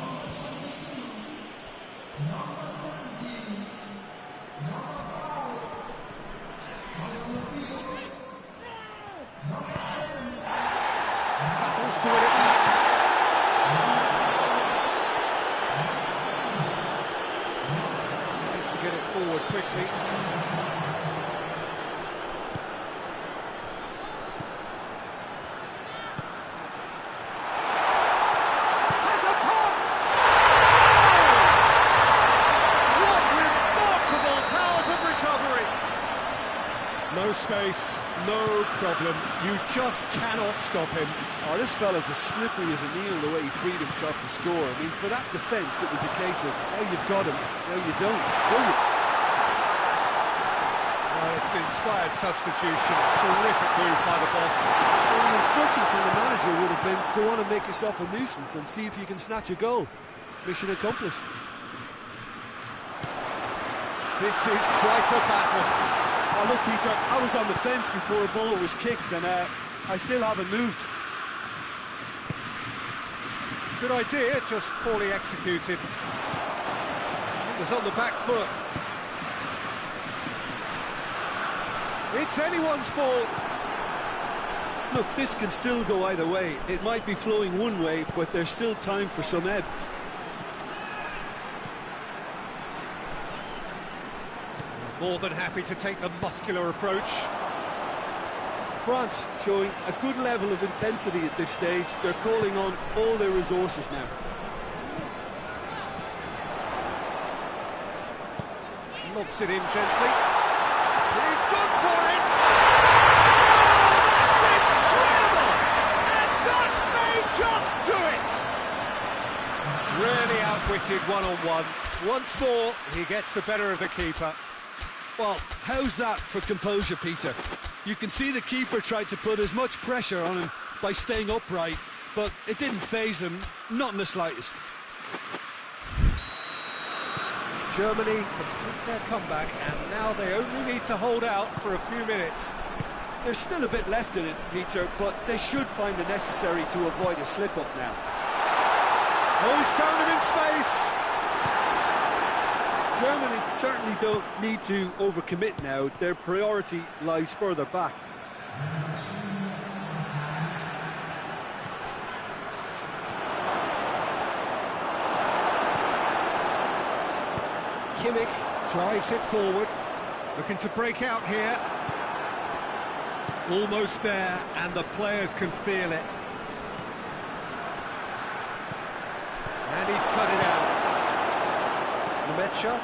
Battles to win it back. Needs to get it forward quickly. No space, no problem. You just cannot stop him. Oh, this fella's as slippery as a needle the way he freed himself to score. I mean, for that defence, it was a case of, now you've got him, now you don't. Brilliant. Well, it's an inspired substitution. Terrific move by the boss. Well, the instruction from the manager would have been, go on and make yourself a nuisance and see if you can snatch a goal. Mission accomplished. This is quite a battle. Oh, look, Peter, I was on the fence before a ball was kicked, and I still haven't moved. Good idea, just poorly executed. It was on the back foot. It's anyone's ball. Look, this can still go either way. It might be flowing one way, but there's still time for some ebb. More than happy to take the muscular approach. France showing a good level of intensity at this stage. They're calling on all their resources now. Lobs it in gently. He's gone for it! Oh, that's incredible! And that may just do it! Really outwitted one-on-one. Once more, he gets the better of the keeper. Well, how's that for composure, Peter? You can see the keeper tried to put as much pressure on him by staying upright, but it didn't faze him, not in the slightest. Germany complete their comeback, and now they only need to hold out for a few minutes. There's still a bit left in it, Peter, but they should find the necessary to avoid a slip-up now. Oh, he's found him in space! Germany certainly don't need to overcommit now. Their priority lies further back. Kimmich drives it forward, looking to break out here. Almost there, and the players can feel it. And he's cut it out. Nemecha.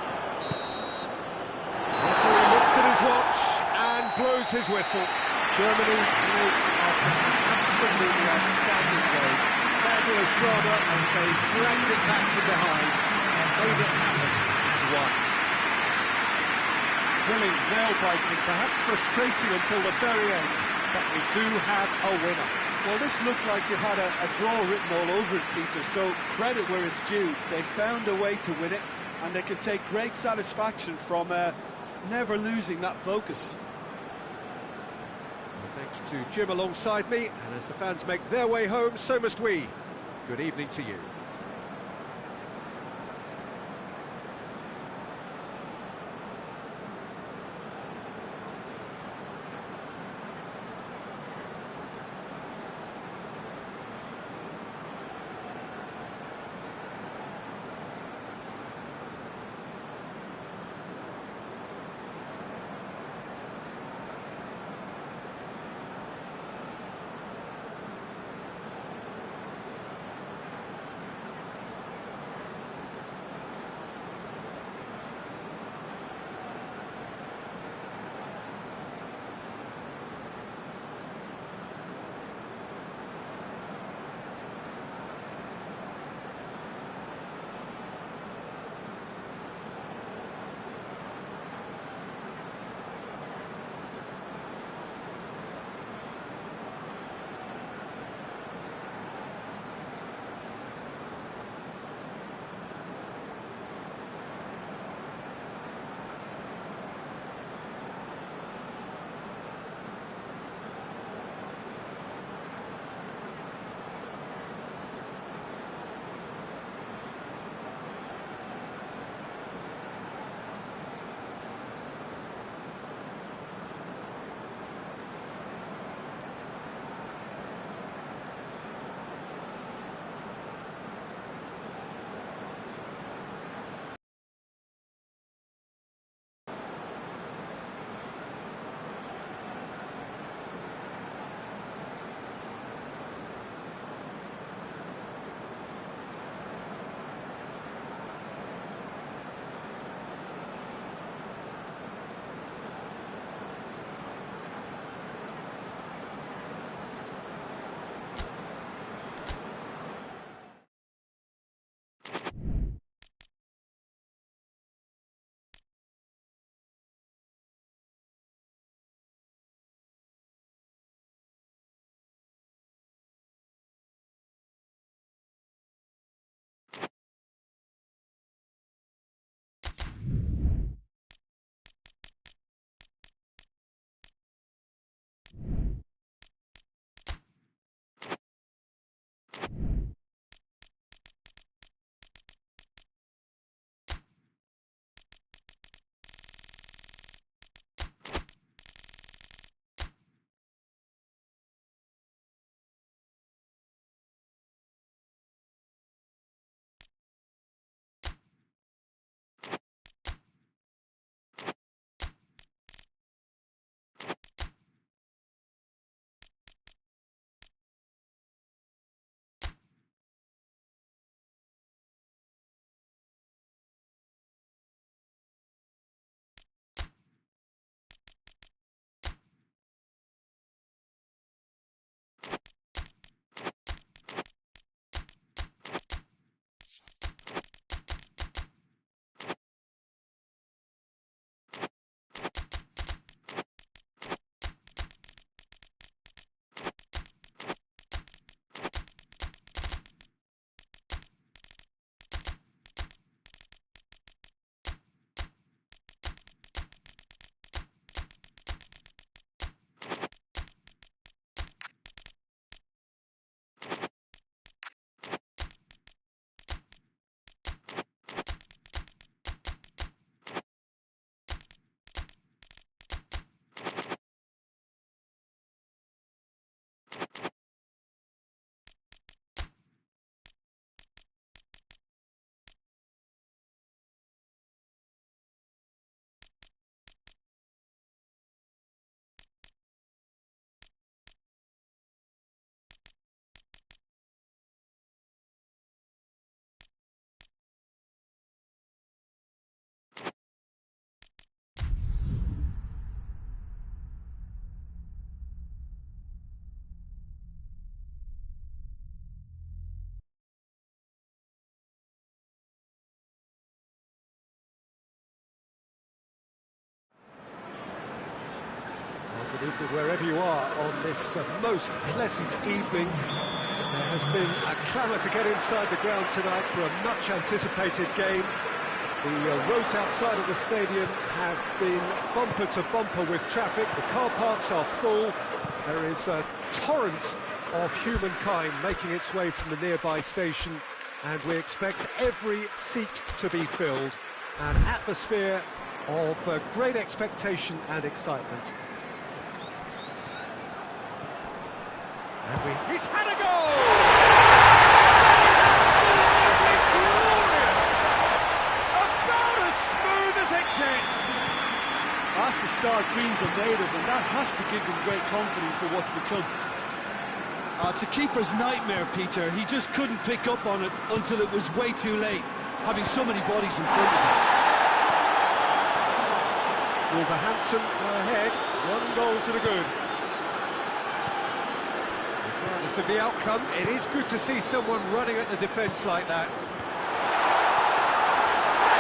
Referee looks at his watch and blows his whistle. Germany is after an absolutely outstanding game. Fabulous drama as they dragged it back from behind and made it happen. One. Thrilling, nail-biting, perhaps frustrating until the very end, but we do have a winner. Well, this looked like it had a draw written all over it, Peter, so credit where it's due. They found a way to win it, and they can take great satisfaction from never losing that focus. Well, thanks to Jim alongside me, and as the fans make their way home, so must we. Good evening to you. Wherever you are on this most pleasant evening, there has been a clamour to get inside the ground tonight for a much-anticipated game. The roads outside of the stadium have been bumper to bumper with traffic. The car parks are full. There is a torrent of humankind making its way from the nearby station, and we expect every seat to be filled. An atmosphere of great expectation and excitement. And he's had a goal! That's the start dreams are made of, and that has to give them great confidence for what's to come. It's a keeper's nightmare, Peter. He just couldn't pick up on it until it was way too late, having so many bodies in front of him. Wolverhampton are ahead, 1 goal to the good. Regardless of the outcome, it is good to see someone running at the defence like that.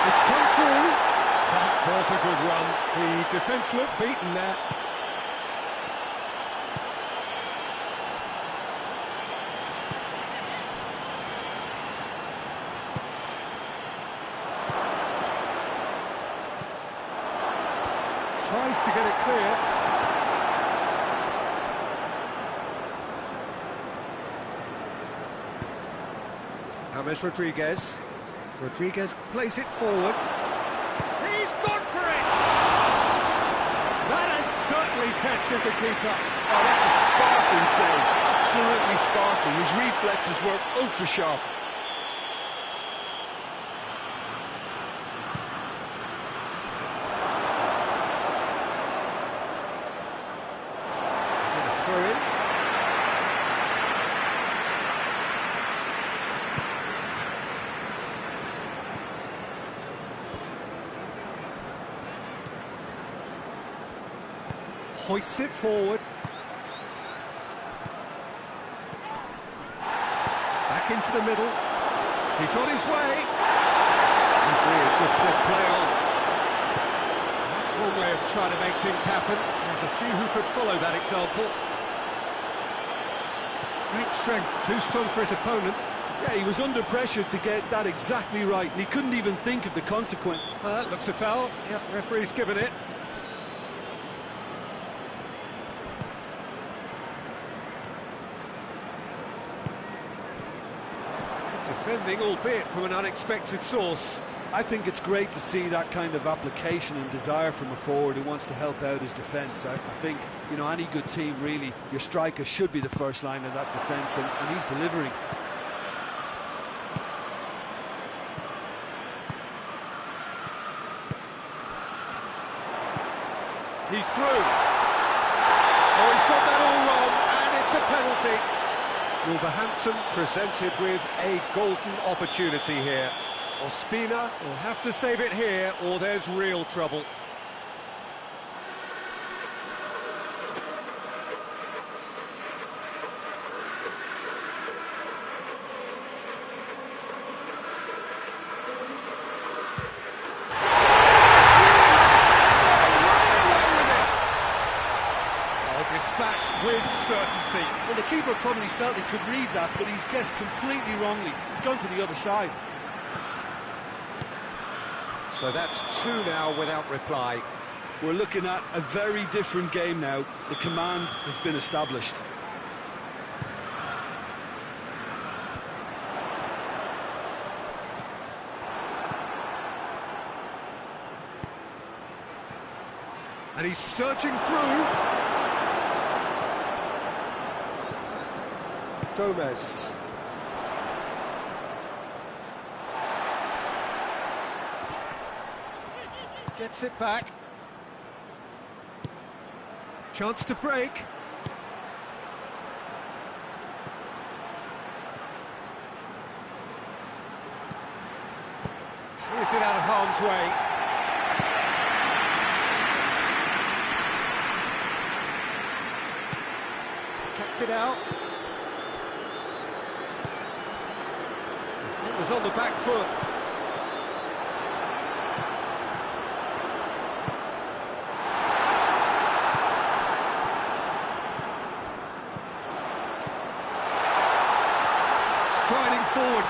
It's come through. That was a good run. The defence looked beaten there. Tries to get it clear. James Rodriguez. Rodriguez plays it forward. He's gone for it! That has certainly tested the keeper. Oh, that's a sparkling save. Absolutely sparkling. His reflexes were ultra sharp. Throw in. Hoists it forward. Back into the middle. He's on his way. The referee has just said play on. That's one way of trying to make things happen. There's a few who could follow that example. Great strength, too strong for his opponent. Yeah, he was under pressure to get that exactly right, and he couldn't even think of the consequence. That looks a foul. Yep, referee's given it. Defending, albeit from an unexpected source. I think it's great to see that kind of application and desire from a forward who wants to help out his defence. I think, you know, any good team, really, your striker should be the first line of that defence, and he's delivering. He's through. Oh, he's got that all wrong, and it's a penalty. Wolverhampton presented with a golden opportunity here. Ospina will have to save it here, or there's real trouble. Dispatched with certainty. Well, the keeper probably felt he could read that, but he's guessed completely wrongly. He's gone to the other side. So that's 2 now without reply. We're looking at a very different game now. The command has been established. And he's surging through. Gomez. Gets it back. Chance to break. Clears it out of harm's way. Cuts it out. It was on the back foot.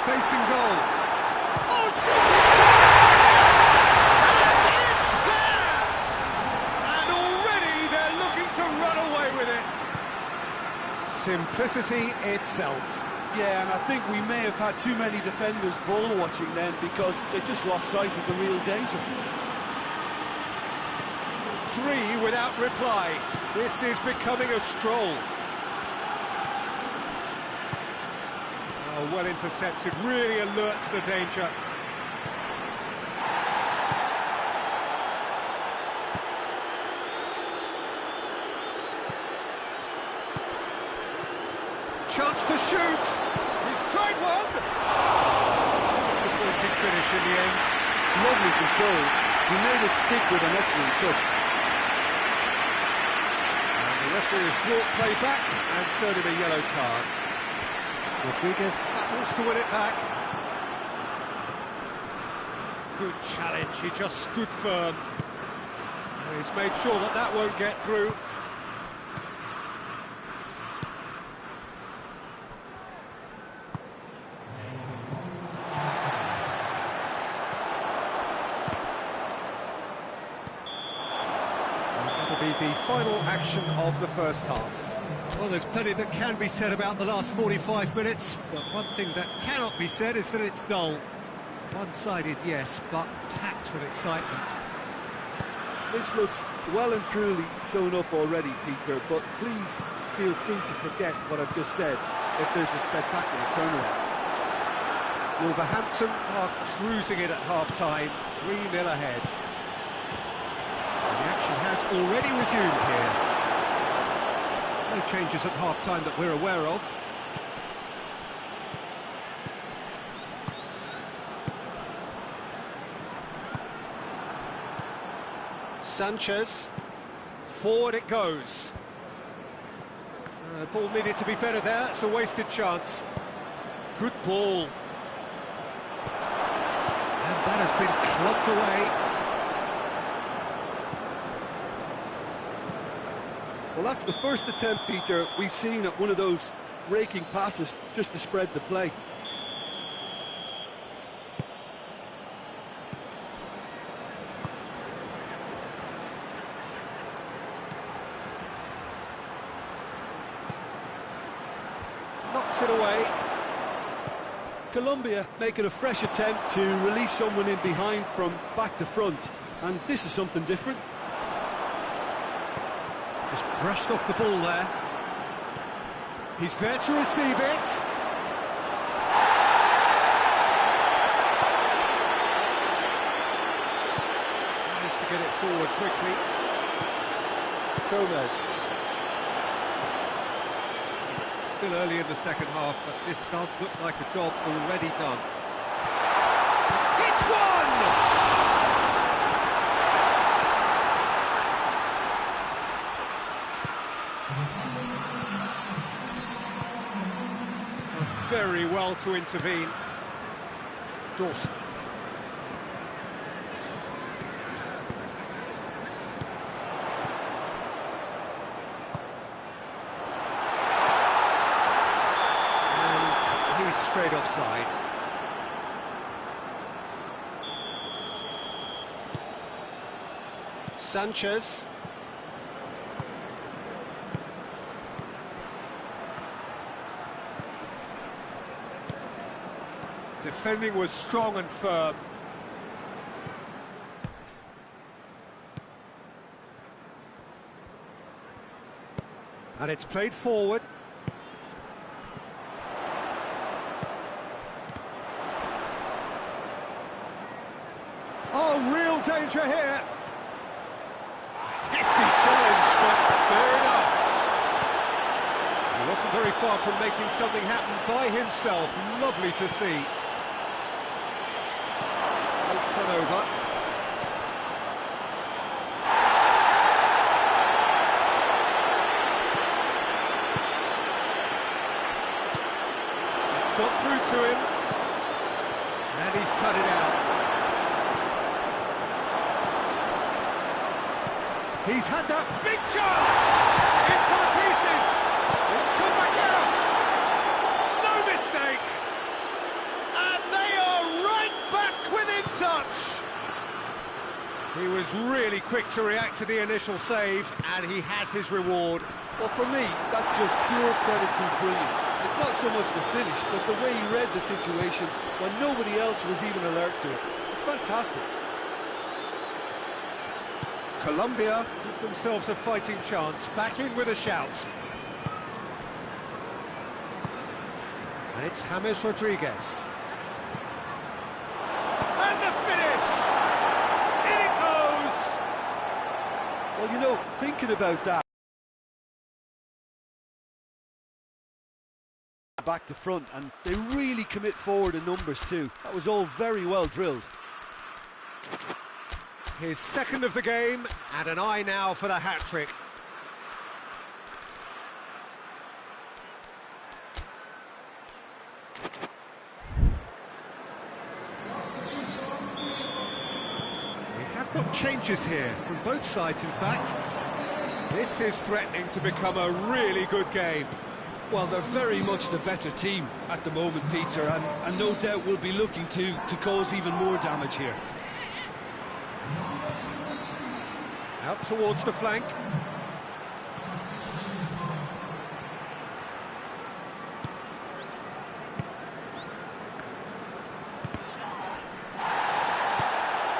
facing goal. Oh, shooting chance! And it's there! And already they're looking to run away with it. Simplicity itself. Yeah, and I think we may have had too many defenders ball watching then because they just lost sight of the real danger. 3 without reply. This is becoming a stroll. Oh, well intercepted, really alert to the danger. Chance to shoot. He's tried one. Disappointing finish in the end. Lovely control. He made it stick with an excellent touch. And the referee has brought play back and shown him a yellow card. Rodriguez battles to win it back. Good challenge, he just stood firm. And he's made sure that that won't get through. That'll be the final action of the first half. Well, there's plenty that can be said about the last 45 minutes, but one thing that cannot be said is that it's dull. One-sided, yes, but packed with excitement. This looks well and truly sewn up already, Peter, but please feel free to forget what I've just said if there's a spectacular turnaround. Wolverhampton are cruising it at half-time, 3-0 ahead. And the action has already resumed here. No changes at half-time that we're aware of. Sanchez, forward it goes. Ball needed to be better there, it's a wasted chance. Good ball. And that has been clubbed away. Well, that's the first attempt, Peter, we've seen at one of those raking passes just to spread the play. Knocks it away. Colombia making a fresh attempt to release someone in behind from back to front, and this is something different. Just brushed off the ball there. He's there to receive it. Tries to get it forward quickly. Gomez. Still early in the second half, but this does look like a job already done. Hits one! Very well to intervene. Dawson. And he's straight offside. Sanchez. Defending was strong and firm. And it's played forward. Oh, real danger here. Hefty challenge, but fair enough. He wasn't very far from making something happen by himself. Lovely to see. Floats one over. It's got through to him. And he's cut it out. He's had that big chance! In for the pieces! It's come back out! No mistake! touch! He was really quick to react to the initial save, and he has his reward. Well, for me, that's just pure predatory brilliance. It's not so much the finish, but the way he read the situation when nobody else was even alert to it. It's fantastic. Colombia give themselves a fighting chance, back in with a shout. And it's James Rodriguez. And the finish! In it goes! Well, you know, thinking about that, back to front, and they really commit forward in numbers too. That was all very well drilled. His second of the game, and an eye now for the hat-trick. We have got changes here, from both sides in fact. This is threatening to become a really good game. Well, they're very much the better team at the moment, Peter, and no doubt will be looking to cause even more damage here. Out towards the flank.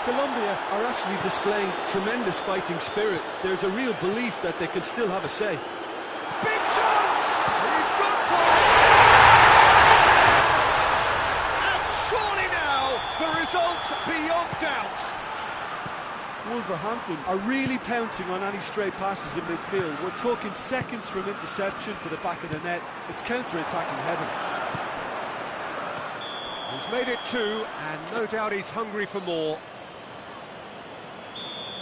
Colombia are actually displaying tremendous fighting spirit. There's a real belief that they can still have a say. Big chance! He's good for it! And surely now, the result's beyond doubt. Wolverhampton are really pouncing on any stray passes in midfield. We're talking seconds from interception to the back of the net. It's counter-attacking heaven. He's made it 2, and no doubt he's hungry for more.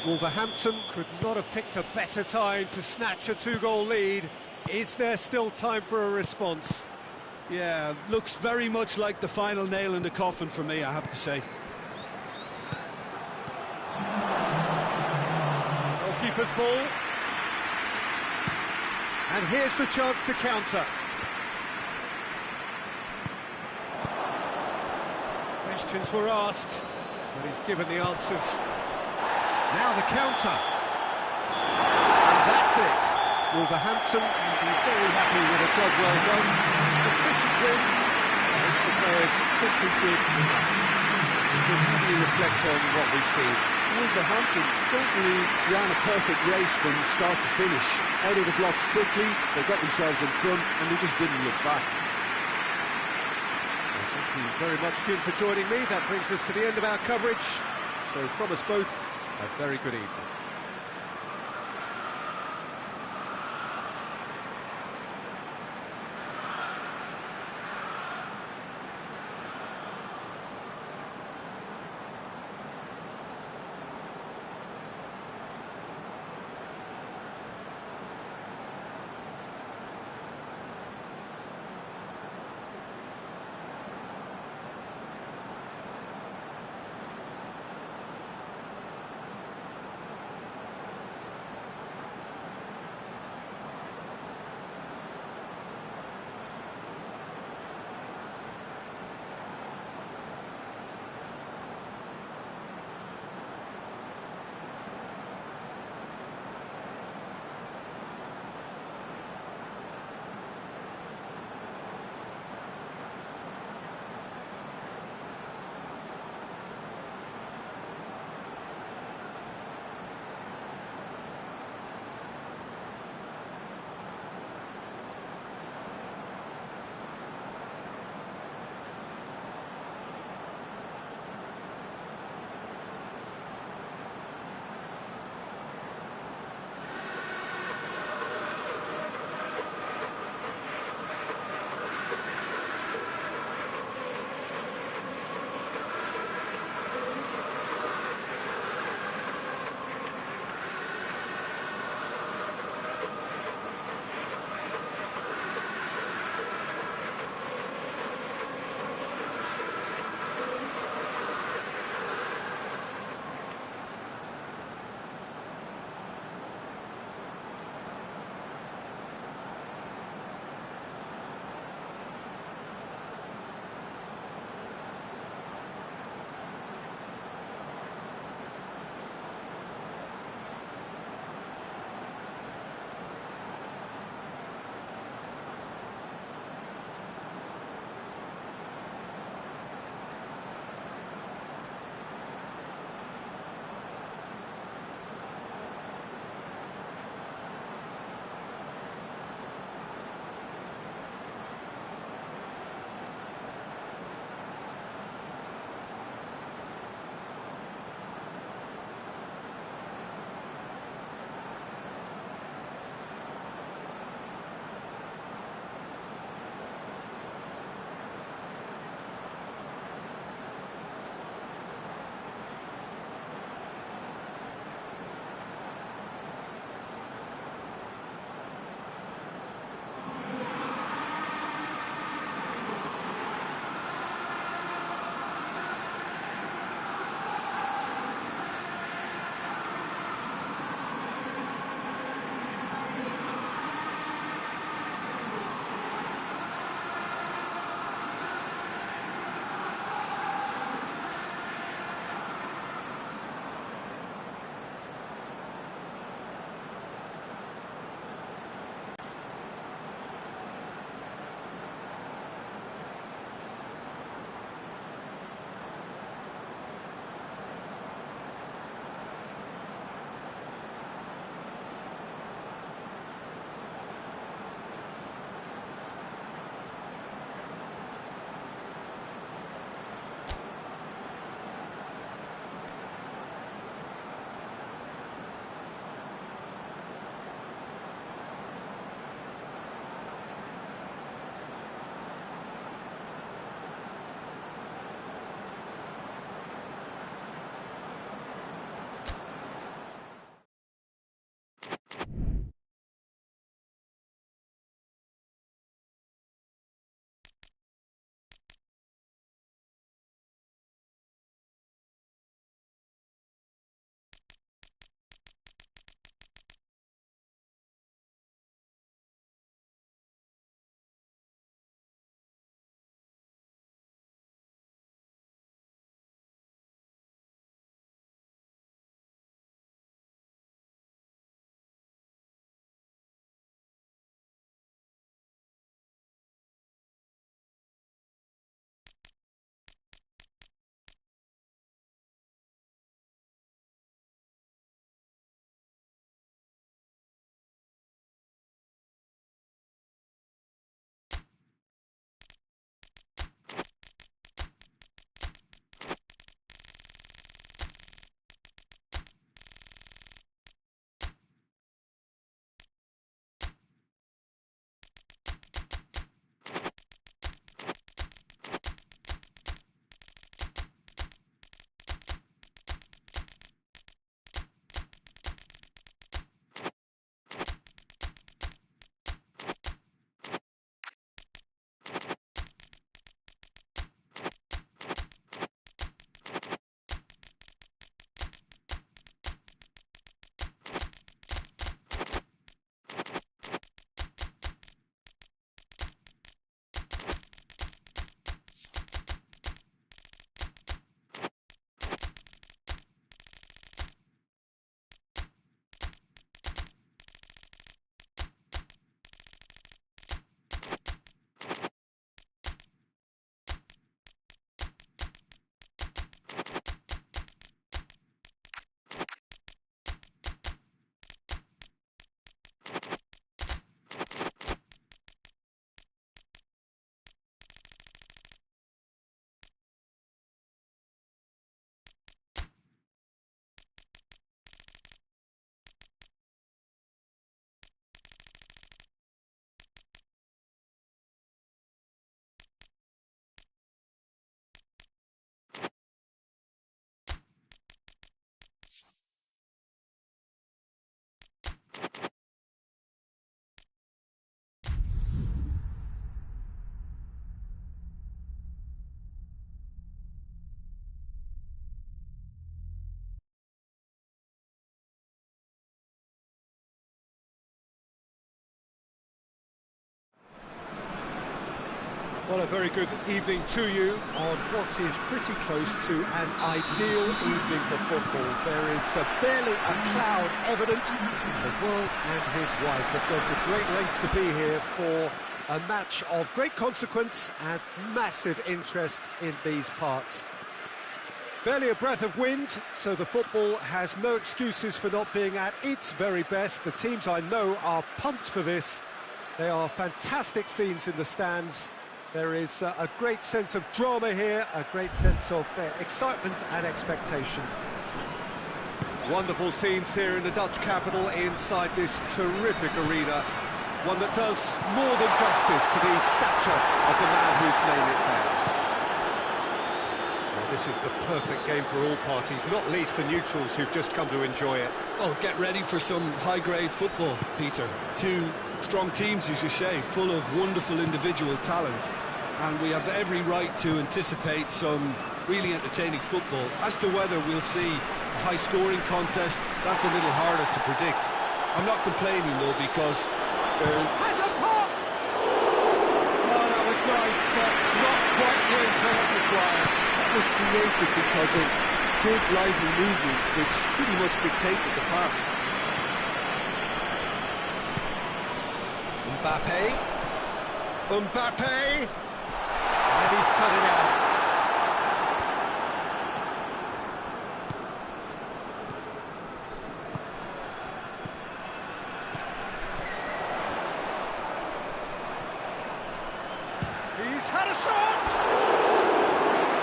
Wolverhampton could not have picked a better time to snatch a 2-goal lead. Is there still time for a response? Yeah, looks very much like the final nail in the coffin for me, I have to say. Keeper's ball. And here's the chance to counter. Questions were asked, but he's given the answers. Now the counter. And that's it. Wolverhampton will be very happy with a job well done. Efficient win. Makes the players simply did enough. How do you reflect on what we've seen? Wolverhampton certainly ran a perfect race from start to finish. Out of the blocks quickly, they got themselves in front, and they just didn't look back. Thank you very much, Jim, for joining me. That brings us to the end of our coverage. So from us both, a very good evening. Well, a very good evening to you on what is pretty close to an ideal evening for football. There is barely a cloud evident. The world and his wife have gone to great lengths to be here for a match of great consequence and massive interest in these parts. Barely a breath of wind, so the football has no excuses for not being at its very best. The teams I know are pumped for this. They are fantastic scenes in the stands. There is a great sense of drama here, a great sense of excitement and expectation. Wonderful scenes here in the Dutch capital inside this terrific arena. One that does more than justice to the stature of the man whose name it bears. Well, this is the perfect game for all parties, not least the neutrals who've just come to enjoy it. Oh, get ready for some high-grade football, Peter. Two strong teams, as you say, full of wonderful individual talent. And we have every right to anticipate some really entertaining football. As to whether we'll see a high-scoring contest, that's a little harder to predict. I'm not complaining, though, because... Has a pop! Oh, that was nice, but not quite the impact required. That was created because of good, lively movement, which pretty much dictated the pass. Mbappe! And he's cut it out. He's had a shot!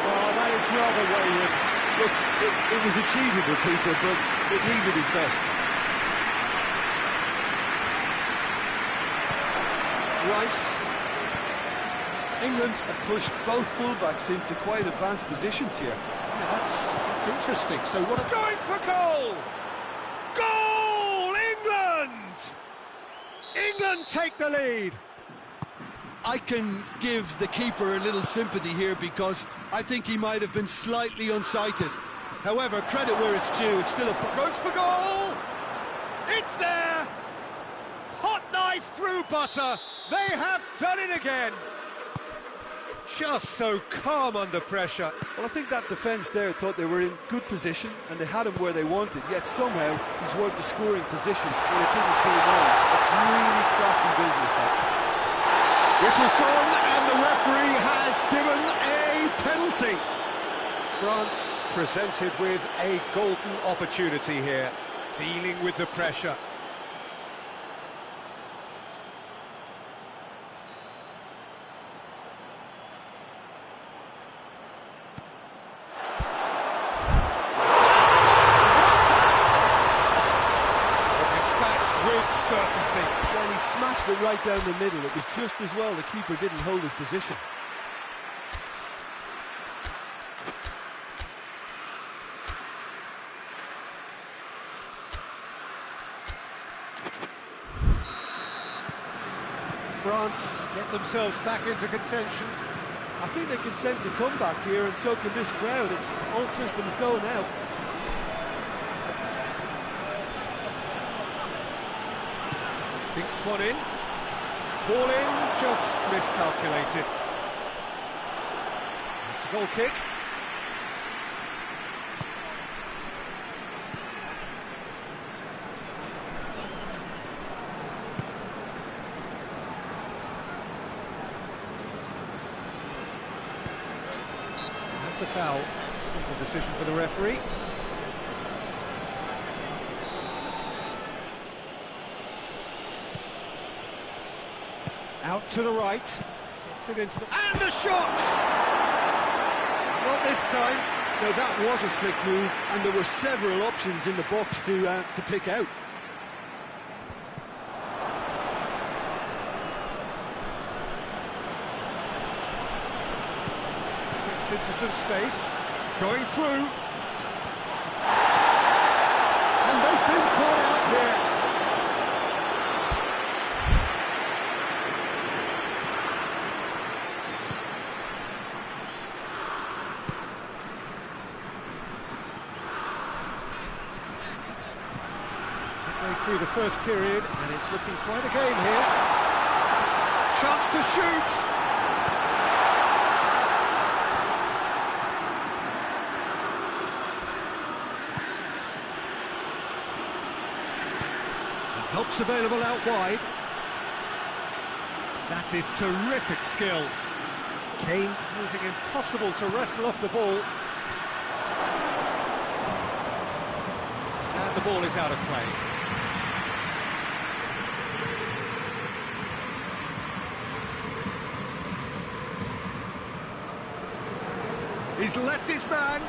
Oh, that is rather wayward. Look, it was achievable, Peter, but it needed his best. Rice. England have pushed both fullbacks into quite advanced positions here. Yeah, that's interesting. So what a... Going for goal! Goal! England! England take the lead. I can give the keeper a little sympathy here because I think he might have been slightly unsighted. However, credit where it's due, it's still a... Goes for goal! It's there! Hot knife through butter! They have done it again! Just so calm under pressure. Well, I think that defence there thought they were in good position and they had him where they wanted, yet somehow he's worked the scoring position where it didn't seem on. It's really crafty business, that. Whistle's gone and the referee has given a penalty. France presented with a golden opportunity here, dealing with the pressure. Certainty. Well, he smashed it right down the middle. It was just as well the keeper didn't hold his position. France get themselves back into contention. I think they can sense a comeback here, and so can this crowd. It's all systems go now. Dinks one in. Ball in, just miscalculated. It's a goal kick. That's a foul. Simple decision for the referee. Out to the right. Gets it into the... And a shot! Not this time. No, that was a slick move, and there were several options in the box to pick out. Gets into some space. Going through. And they've been caught out here. Through the first period, and it's looking quite a game here. Chance to shoot! Help's available out wide. That is terrific skill. Kane proving impossible to wrestle off the ball. And the ball is out of play. He's left his man.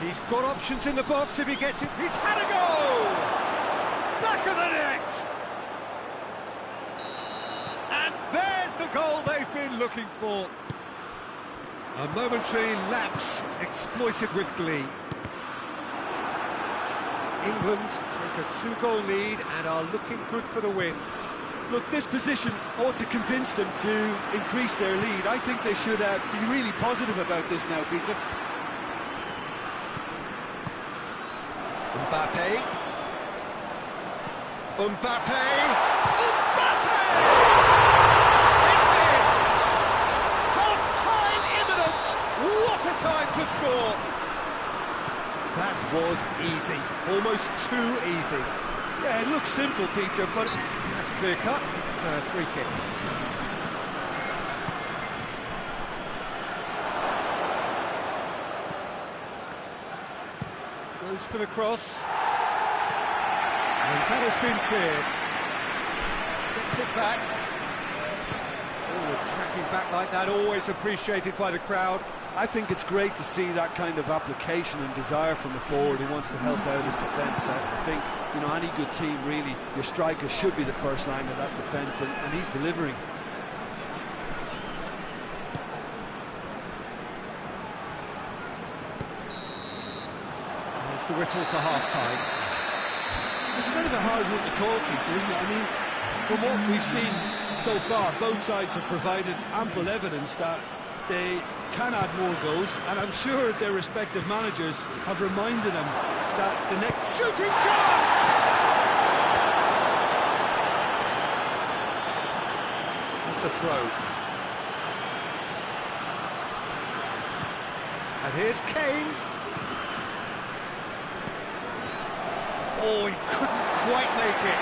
He's got options in the box if he gets it. He's had a go! Back of the net! And there's the goal they've been looking for. A momentary lapse exploited with glee. England take a 2-goal lead and are looking good for the win. Look, this position ought to convince them to increase their lead. I think they should be really positive about this now, Peter. Mbappe. Mbappe! Mbappe! It's in! Half-time imminent! What a time to score! That was easy, almost too easy. Yeah, it looks simple, Peter, but that's clear cut. It's a free kick. Goes for the cross. And that has been cleared. Gets it back. Forward tracking back like that, always appreciated by the crowd. I think it's great to see that kind of application and desire from a forward who wants to help out his defence. I think, you know, any good team, really, your striker should be the first line of that defence, and he's delivering. There's the whistle for half-time. It's kind of a hard one to call, Peter, isn't it? I mean, from what we've seen so far, both sides have provided ample evidence that they can add more goals, and I'm sure their respective managers have reminded them that the next shooting chance! That's a throw. And here's Kane. Oh, he couldn't quite make it.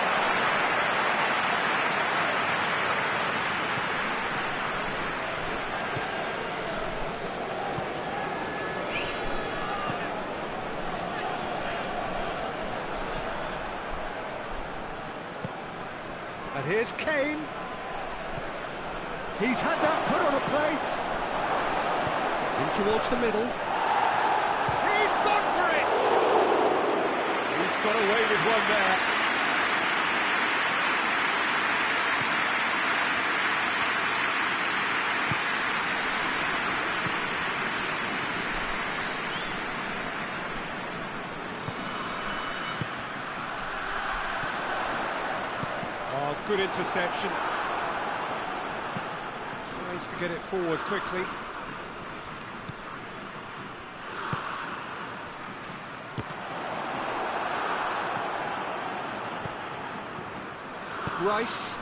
And here's Kane. He's had that put on a plate. In towards the middle. He's gone for it! He's got away with one there. Oh, good interception. Tries to get it forward quickly. Rice.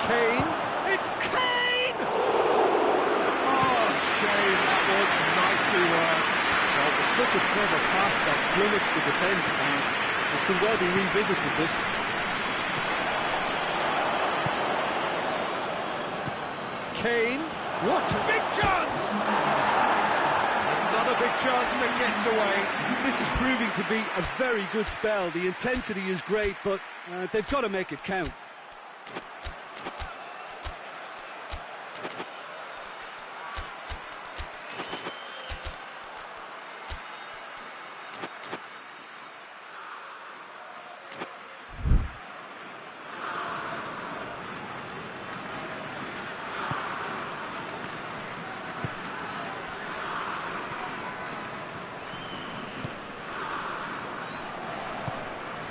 Kane. It's Kane! Oh, shame. That was nicely worked. Well, it was such a clever pass that flummoxed the defence, and it could well be revisited, this. Kane. What a big chance! Another big chance that gets away. This is proving to be a very good spell. The intensity is great, but they've got to make it count.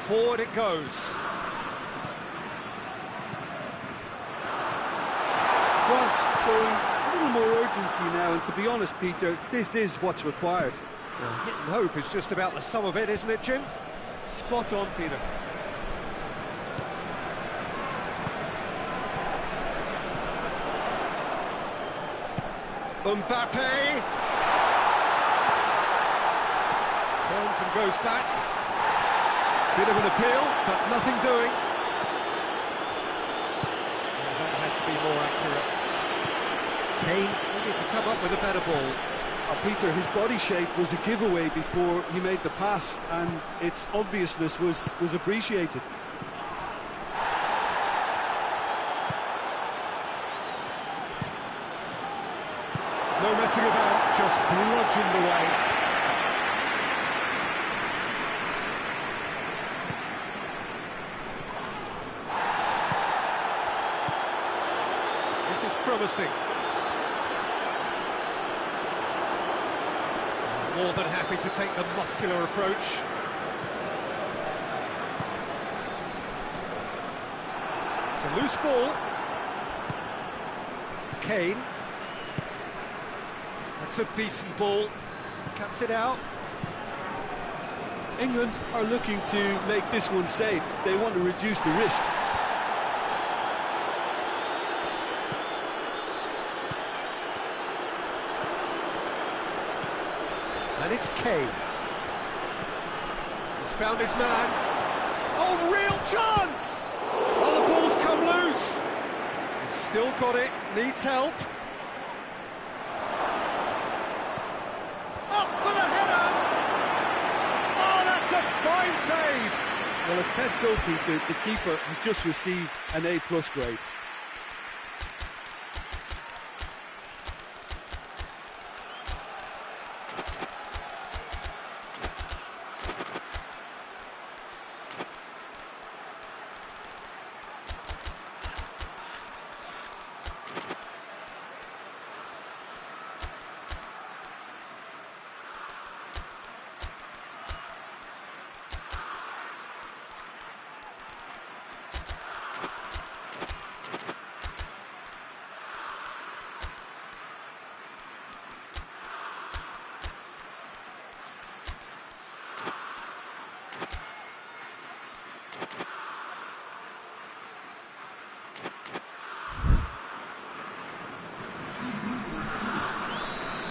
Forward it goes. France showing a little more urgency now, and to be honest, Peter, this is what's required. Well, hit and hope is just about the sum of it, isn't it, Jim? Spot on, Peter. Mbappe! Turns and goes back. Bit of an appeal, but nothing doing. That had to be more accurate. Kane needed to come up with a better ball. Peter, his body shape was a giveaway before he made the pass, and its obviousness was appreciated. No messing about, just bludgeoned away. This is promising. More than happy to take the muscular approach. It's a loose ball. Kane. That's a decent ball. Cuts it out. England are looking to make this one safe. They want to reduce the risk. And it's Kane. He's found his man. Oh, real chance! Well, the ball's come loose. He's still got it, needs help. Up for the header! Oh, that's a fine save! Well, as tests go, Peter, the keeper has just received an A+ grade.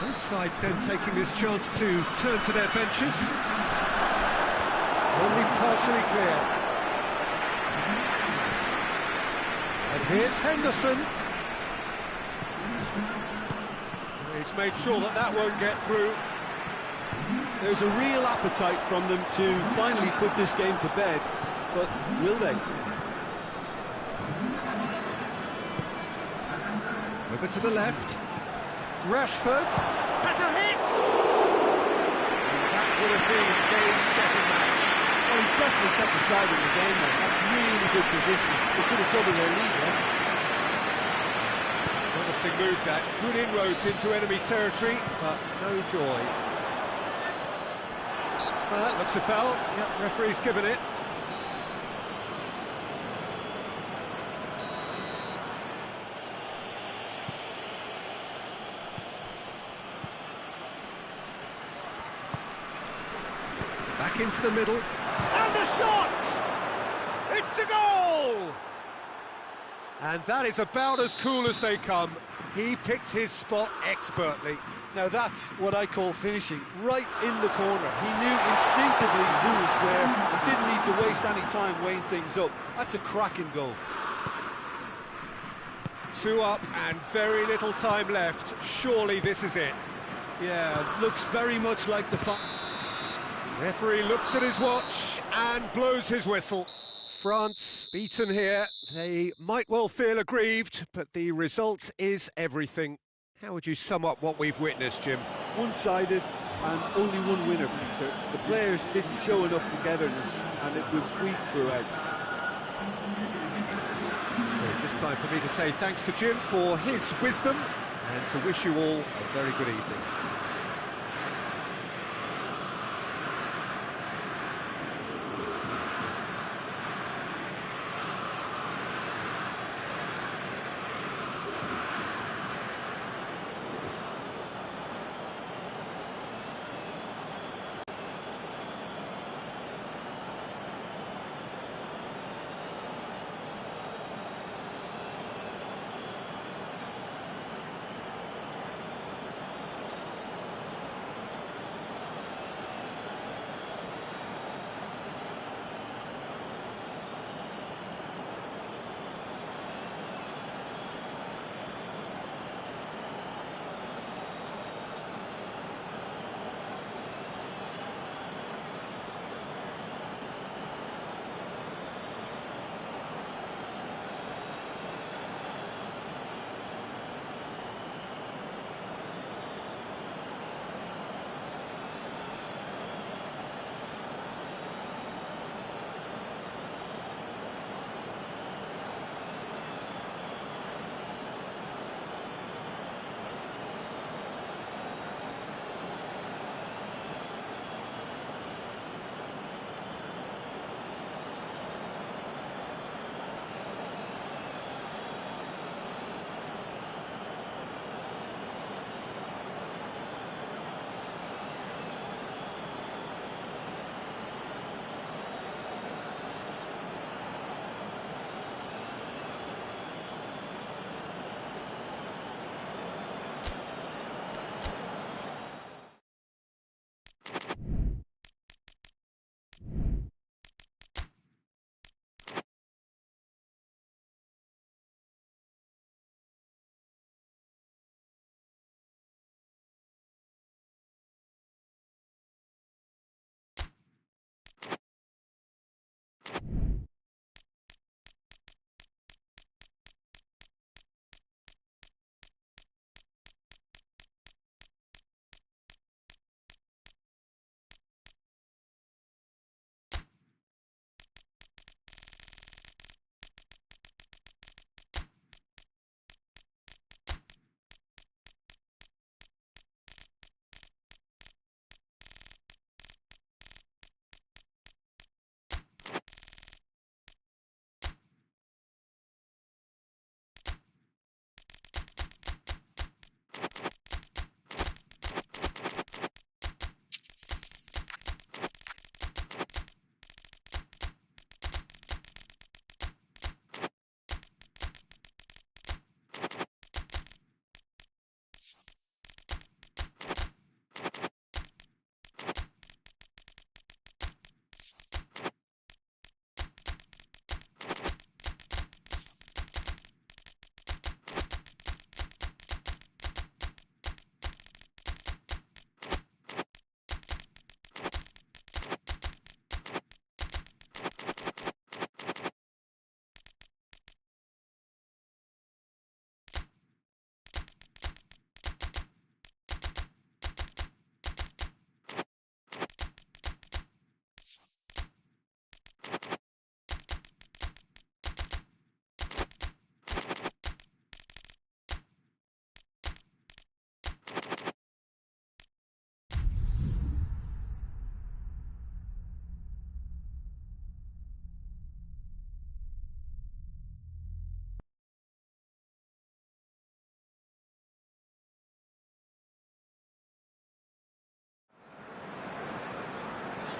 Both sides then taking this chance to turn to their benches. Only partially clear. And here's Henderson. He's made sure that that won't get through. There's a real appetite from them to finally put this game to bed, but will they? Over to the left. Rashford has a hit! That would have been game, set and match. Well, he's definitely kept the side in the game there. That's really good position. They could have doubled their lead there. Promising move that. Good inroads into enemy territory, but no joy. Well, that looks a foul. Yep, referee's given it. Back into the middle. And the shot! It's a goal! And that is about as cool as they come. He picked his spot expertly. Now that's what I call finishing, right in the corner. He knew instinctively who was where and didn't need to waste any time weighing things up. That's a cracking goal. 2 up and very little time left. Surely this is it. Yeah, looks very much like the Referee looks at his watch and blows his whistle. France beaten here. They might well feel aggrieved, but the result is everything. How would you sum up what we've witnessed, Jim? One-sided and only one winner, Peter. The players didn't show enough togetherness and it was weak throughout. So just time for me to say thanks to Jim for his wisdom and to wish you all a very good evening.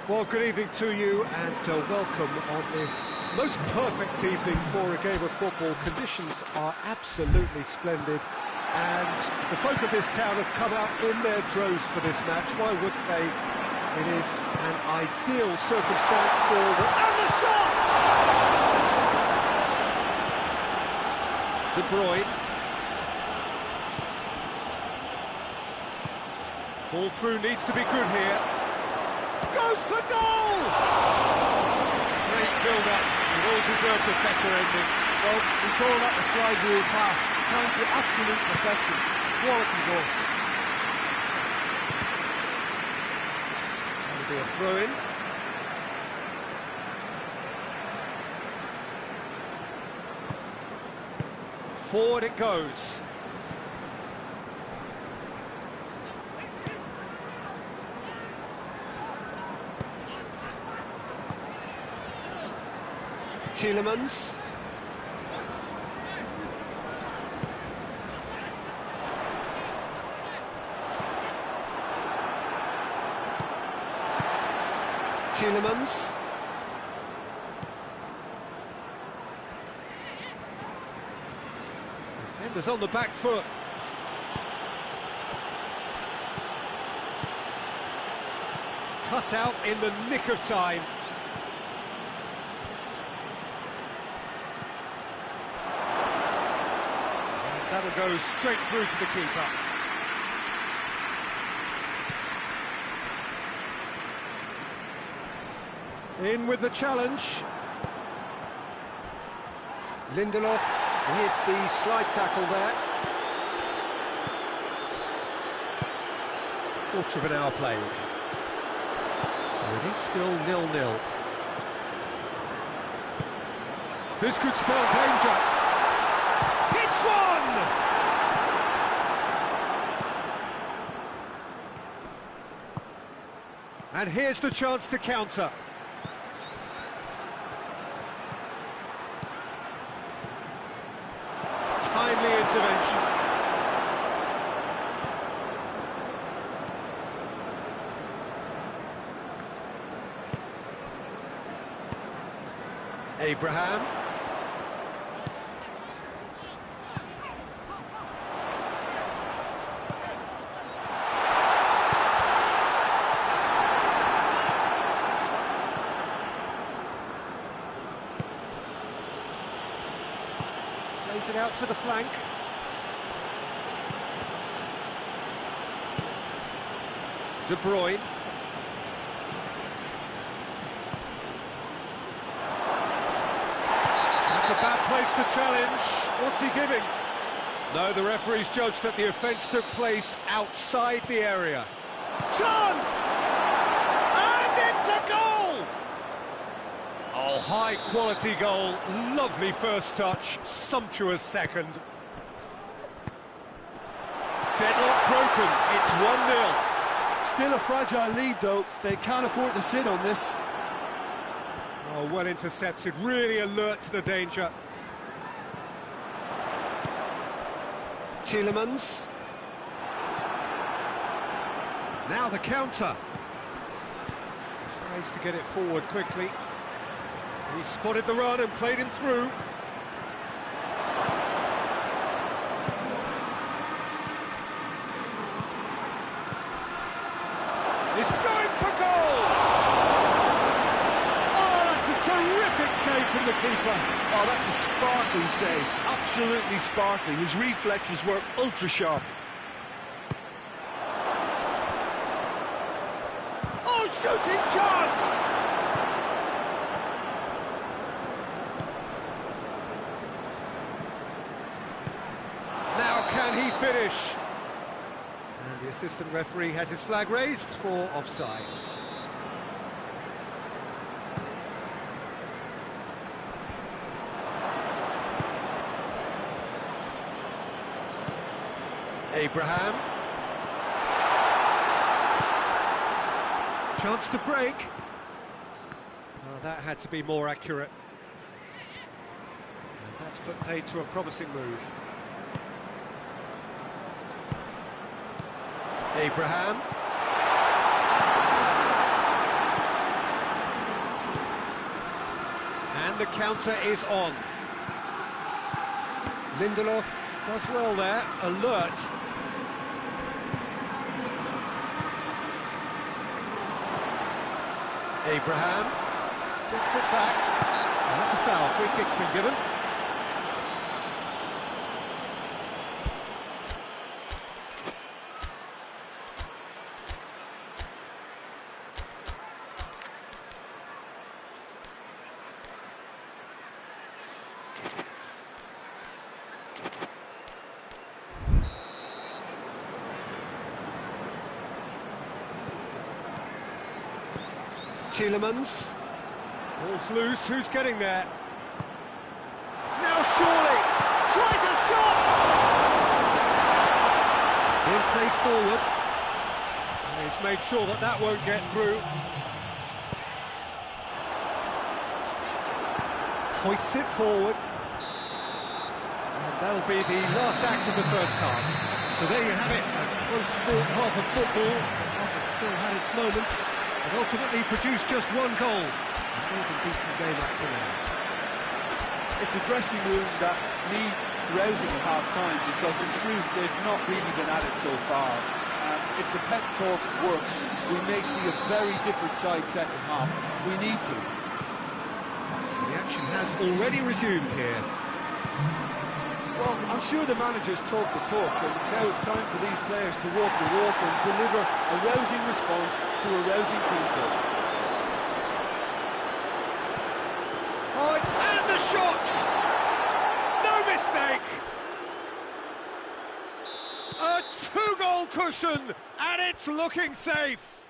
Well, good evening to you and welcome on this most perfect evening for a game of football. Conditions are absolutely splendid and the folk of this town have come out in their droves for this match. Why wouldn't they? It is an ideal circumstance for... And the shots! De Bruyne. Ball through needs to be good here. Goes for goal! Great build-up. It all deserved a better ending. Well, we call that the slide rule pass. Time to absolute perfection. Quality goal. That'll be a throw-in. Forward it goes. Tielemans. Tielemans. Defenders on the back foot. Cut out in the nick of time. That'll go straight through to the keeper. In with the challenge. Lindelof with the slide tackle there. Quarter of an hour played. So it is still 0-0. This could spell danger. Hits one! And here's the chance to counter. Timely intervention. Abraham. Plays it out to the flank. De Bruyne. That's a bad place to challenge. What's he giving? No, the referee's judged that the offence took place outside the area. Chance! And it's a goal! Oh, high-quality goal. Lovely first touch. Sumptuous second. Deadlock broken. It's 1-0. Still a fragile lead, though. They can't afford to sit on this. Oh, well intercepted. Really alert to the danger. Tielemans. Now the counter. Tries to get it forward quickly. He spotted the run and played him through. He's going for goal! Oh, that's a terrific save from the keeper. Oh, that's a sparkling save. Absolutely sparkling. His reflexes were ultra-sharp. Oh, shooting chance! Now can he finish? And the assistant referee has his flag raised for offside. Abraham. Chance to break. Well, that had to be more accurate. And that's put paid to a promising move. Abraham. the counter is on. Lindelof does well there, alert. Abraham gets it back. And that's a foul, free kick's been given. Tielemans, ball's loose, who's getting there? Now surely, tries a shot! Being played forward, and he's made sure that that won't get through. Hoists it forward, and that'll be the last act of the first half. So there you have it, a close fought half of football, still had its moments. And ultimately produced just one goal. A decent game up to now. It's a dressing room that needs rousing at half-time because in truth they've not really been at it so far. If the pep talk works, we may see a very different side second half. We need to. The action has already resumed here. Well, I'm sure the manager's talked the talk, and now it's time for these players to walk the walk and deliver a rousing response to a rousing team talk. Oh, and the shot! No mistake! A two-goal cushion, and it's looking safe.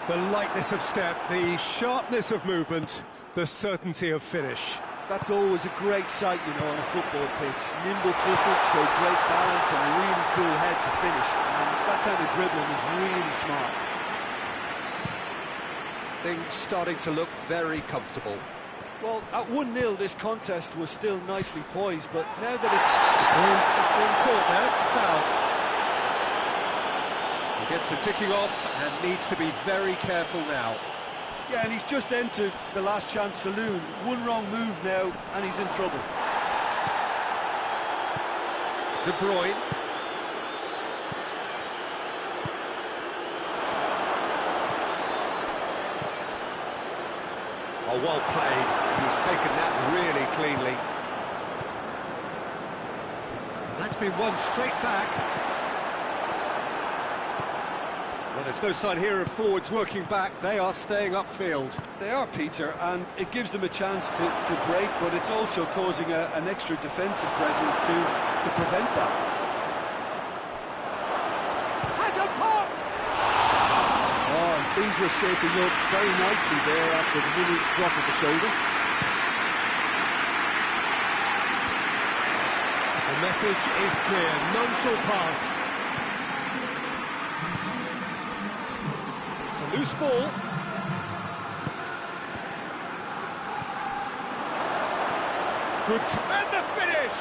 The lightness of step, the sharpness of movement, the certainty of finish. That's always a great sight, you know, on a football pitch. Nimble-footed, show great balance and a really cool head to finish. And that kind of dribbling is really smart. Things starting to look very comfortable. Well, at 1-0, this contest was still nicely poised, but now that it's been caught there, it's a foul. He gets the ticking off and needs to be very careful now. Yeah, and he's just entered the last chance saloon. One wrong move now, and he's in trouble. De Bruyne. Oh, well played. He's taken that really cleanly. That's been won straight back. Well, there's no sign here of forwards working back. They are staying upfield. They are, Peter, and it gives them a chance to break, but it's also causing an extra defensive presence to prevent that. Has a pop! Oh, and things were shaping up very nicely there after the mini drop of the shoulder. The message is clear. None shall pass. Loose ball. Good, and the finish!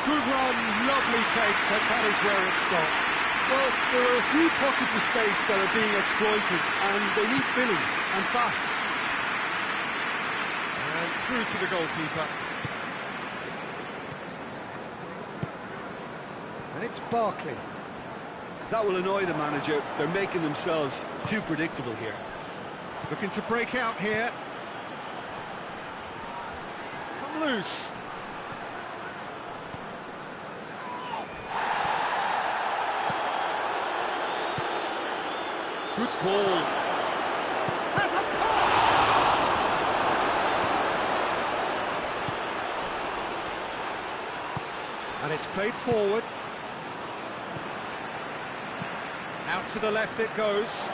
Good run, lovely take, but that is where it stopped. Well, there are a few pockets of space that are being exploited, and they need filling, and fast. And through to the goalkeeper. And it's Barkley. That will annoy the manager. They're making themselves too predictable here. Looking to break out here. It's come loose. Good ball. Has a pop! And it's played forward. Out to the left it goes.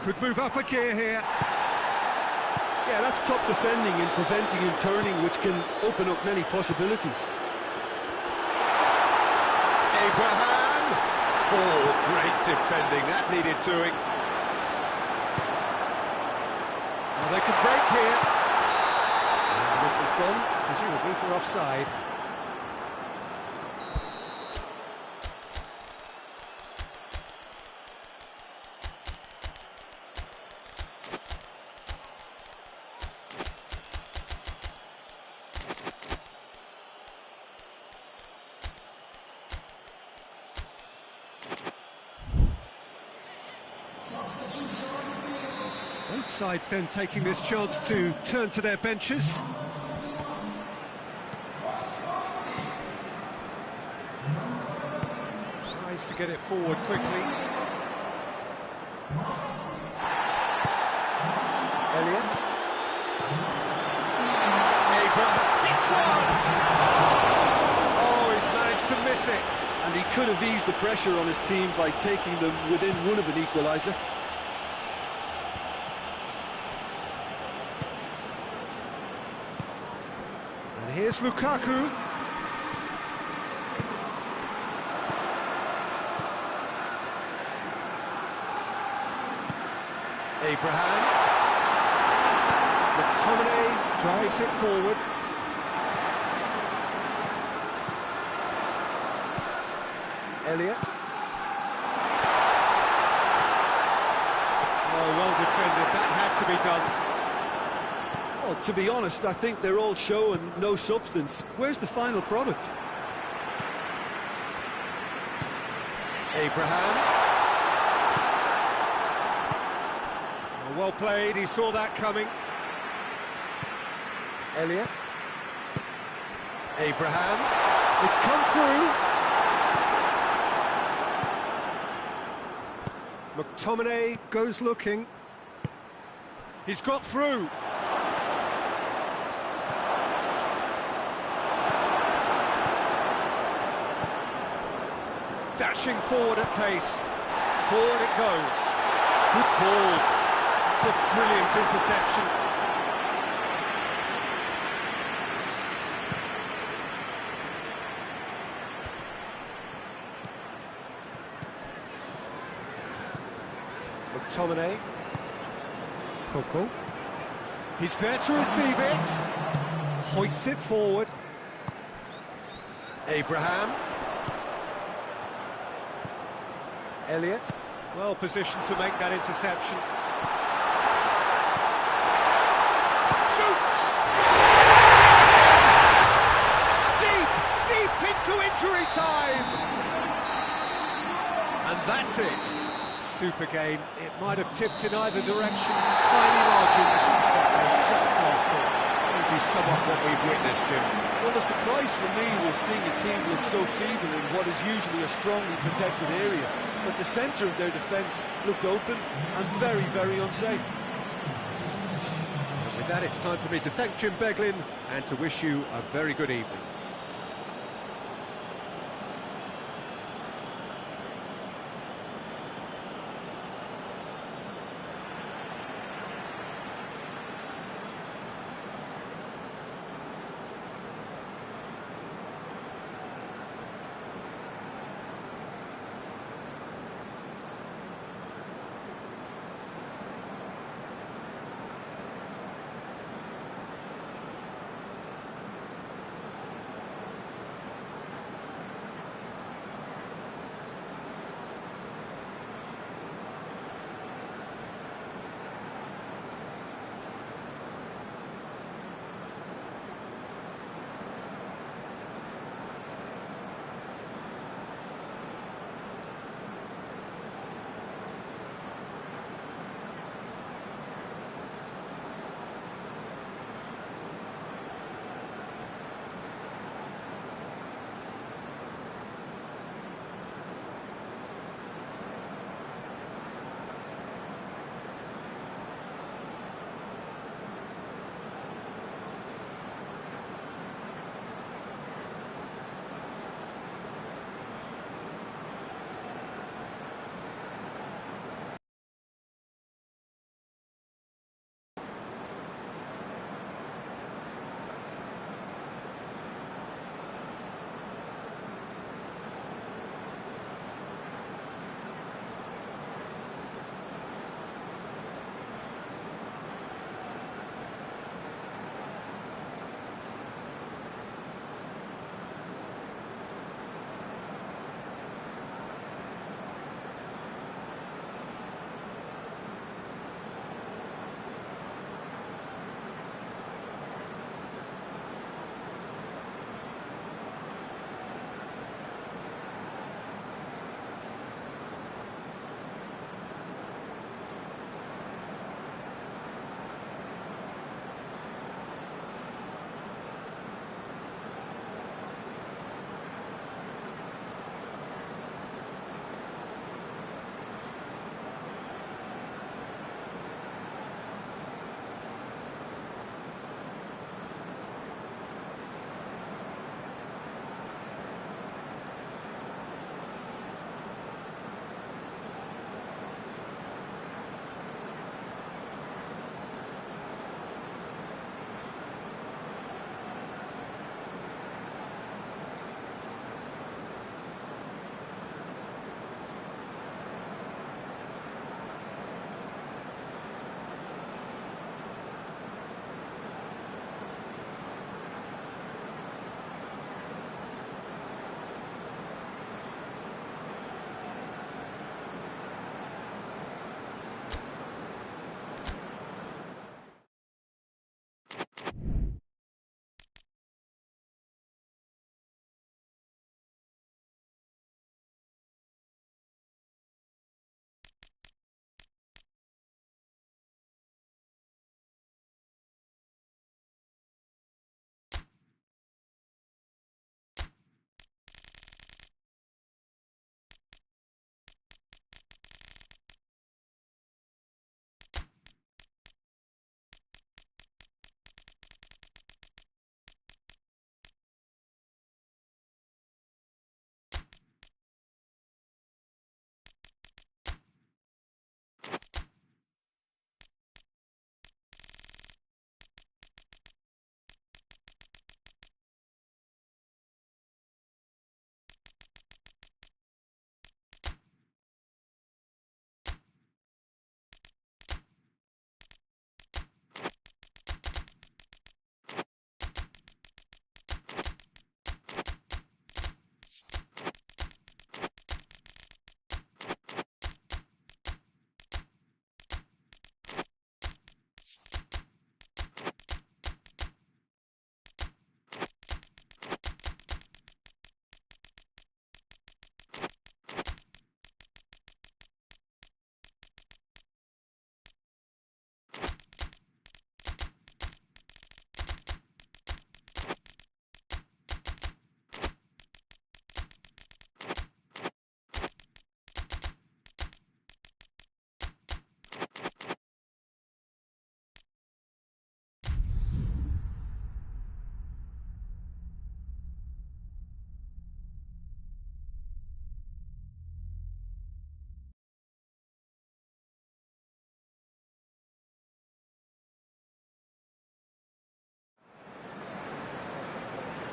Could move up a gear here. Yeah, that's top defending and preventing him turning, which can open up many possibilities. Abraham! Oh, great defending. That needed doing. Well, they could break here. And this is gone, presumably for offside. sides then taking this chance to turn to their benches. Tries to get it forward quickly. Elliott. Oh, he's managed to miss it. And he could have eased the pressure on his team by taking them within one of an equaliser. And here's Lukaku. Abraham. McTominay drives it forward. Elliott. Oh, well defended. That had to be done. Well, to be honest, I think they're all show and no substance. Where's the final product? Abraham. Oh, well played. He saw that coming. Elliott. Abraham. It's come through. McTominay goes looking. He's got through. Dashing forward at pace. Forward it goes. Good ball. It's a brilliant interception. McTominay. Coco. He's there to receive it. Hoists it forward. Abraham. Elliott. Well positioned to make that interception. Shoots! Deep into injury time! And that's it. Super game. It might have tipped in either direction. Tiny margins, but they just lost it. How would you sum up what we've witnessed, Jim? Well, the surprise for me was seeing a team look so feeble in what is usually a strongly protected area. But the centre of their defence looked open and very, very unsafe. And with that, it's time for me to thank Jim Beglin and to wish you a very good evening.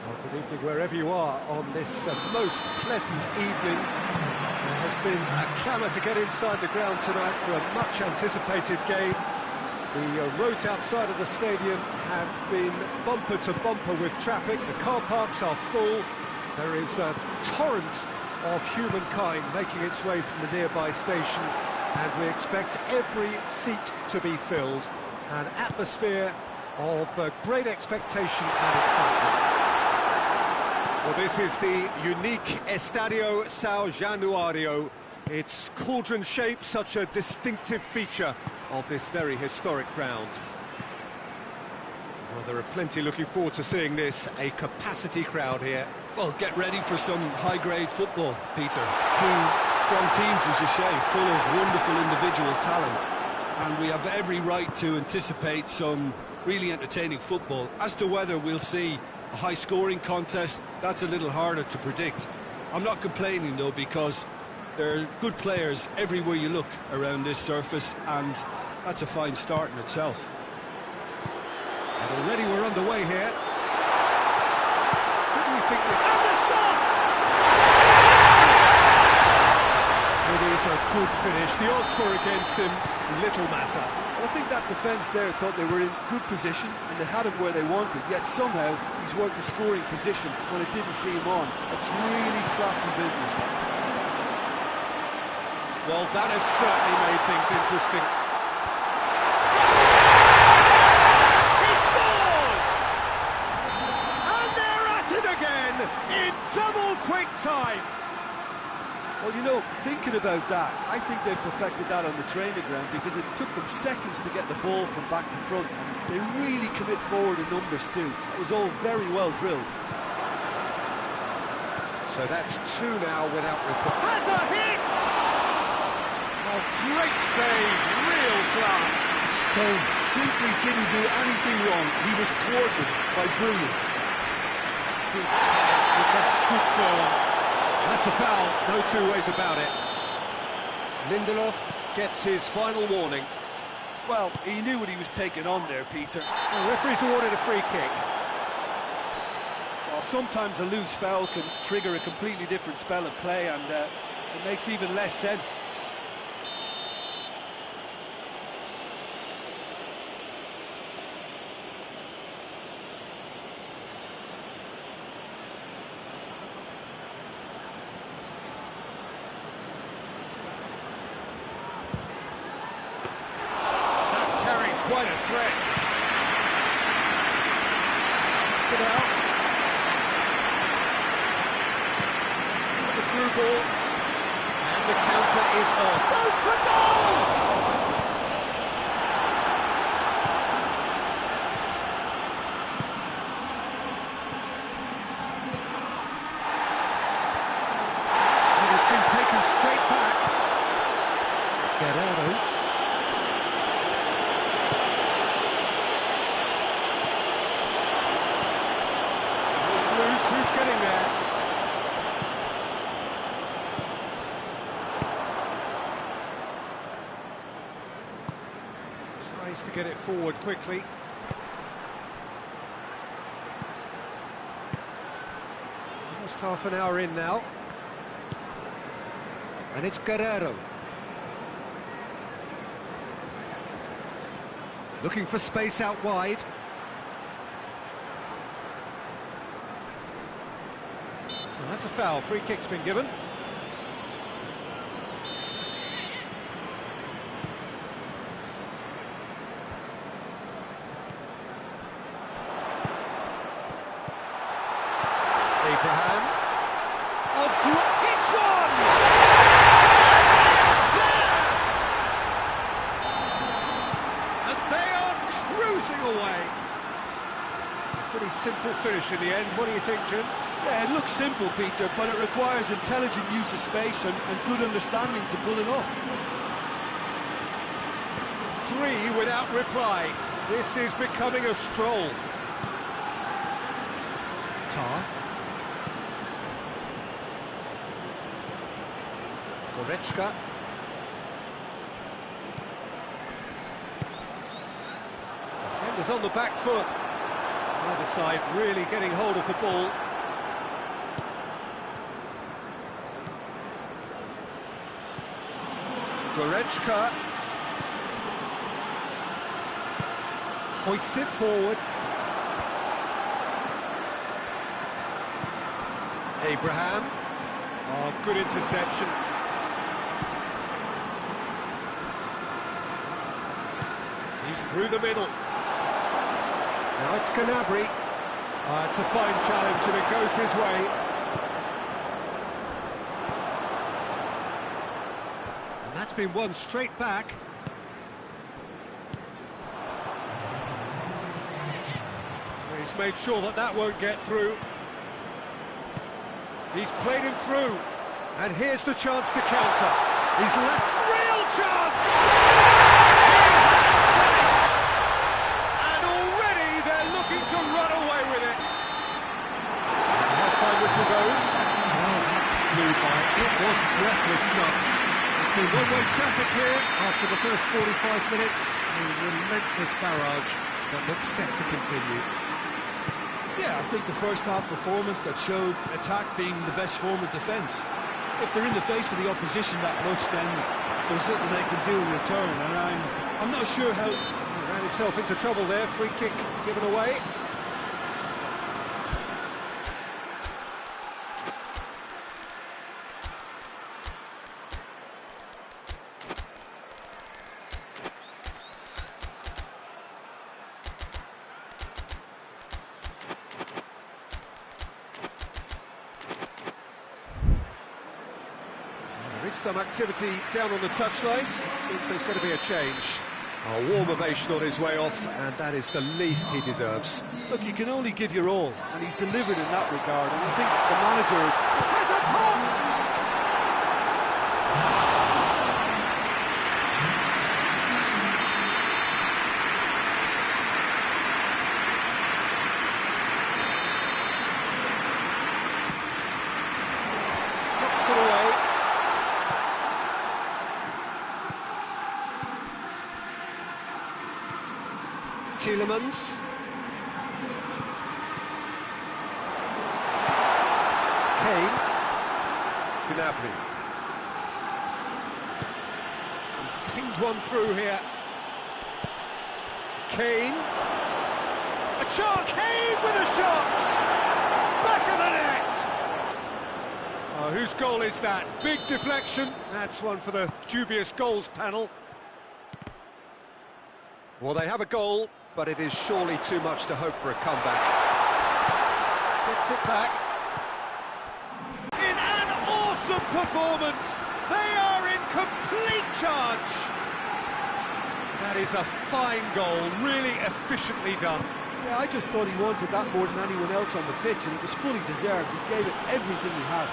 Well, good evening wherever you are on this most pleasant evening. There has been a clamour to get inside the ground tonight for a much anticipated game. The roads outside of the stadium have been bumper to bumper with traffic. The car parks are full. There is a torrent of humankind making its way from the nearby station, and we expect every seat to be filled. An atmosphere of great expectation and excitement. Well, this is the unique Estadio São Januário. Its cauldron shape, such a distinctive feature of this very historic ground. Well, there are plenty looking forward to seeing this, a capacity crowd here. Well, get ready for some high-grade football, Peter. Two strong teams, as you say, full of wonderful individual talent. And we have every right to anticipate some really entertaining football. As to whether we'll see a high-scoring contest, that's a little harder to predict. I'm not complaining, though, because there are good players everywhere you look around this surface, and that's a fine start in itself. And already we're underway here. Who do you think? And the shot! It is a good finish. The odds were against him, little matter. I think that defence there thought they were in good position and they had him where they wanted, yet somehow he's worked the scoring position when it didn't see him on. It's really crafty business there. Well, that has certainly made things interesting. He scores! And they're at it again in double quick time. Well, you know, thinking about that, I think they've perfected that on the training ground because it took them seconds to get the ball from back to front, and they really commit forward in numbers too. It was all very well drilled. So that's two now without reply. Has a hit! Oh, great save, real class. Kane simply didn't do anything wrong. He was thwarted by brilliance. Good challenge, he just stood firm. That's a foul, no two ways about it. Lindelof gets his final warning. Well, he knew what he was taking on there, Peter. The referee's awarded a free kick. Well, sometimes a loose foul can trigger a completely different spell of play, and it makes even less sense. Quite a threat. Gets it out. It's the through ball. And the counter is on. Goes for goal! And it's been taken straight back. Guerrero. Who's getting there? Tries to get it forward quickly. Almost half an hour in now. And it's Guerrero. Looking for space out wide. Well, that's a foul. Free kick's been given. Abraham. Oh, it's one! It's there! And they are cruising away. A pretty simple finish in the end. What do you think, Jim? Yeah, it looks simple, Peter, but it requires intelligent use of space and good understanding to pull it off. 3 without reply. This is becoming a stroll. Tar. Goretzka. Defenders on the back foot. Either side really getting hold of the ball. Goretzka hoists it forward. Abraham. Oh, good interception. He's through the middle. Now it's Gnabry. It's a fine challenge and it goes his way. And that's been won straight back. He's made sure that that won't get through. He's played him through. And here's the chance to counter. He's left. Real chance! And already they're looking to run away with it. The half-time whistle goes. Oh, that flew by. It was breathless stuff. It's been one-way traffic here after the first 45 minutes. A relentless barrage that looks set to continue. Yeah, I think the first half performance that showed attack being the best form of defence. If they're in the face of the opposition that much, then there's little they can do in return, and I'm not sure how... He ran himself into trouble there, free kick given away. Some activity down on the touchline. Seems there's going to be a change. A warm ovation on his way off, and that is the least he deserves. Look, you can only give your all, and he's delivered in that regard, and I think the manager has a pop! Knocks it away. Tielemans. Kane. Gnabry. He's pinged one through here. Kane. A chance. Kane with a shot! Back of the net! Oh, whose goal is that? Big deflection. That's one for the dubious goals panel. Well, they have a goal, but it is surely too much to hope for a comeback. Gets it back. In an awesome performance, they are in complete charge. That is a fine goal, really efficiently done. Yeah, I just thought he wanted that more than anyone else on the pitch, and it was fully deserved. He gave it everything he had.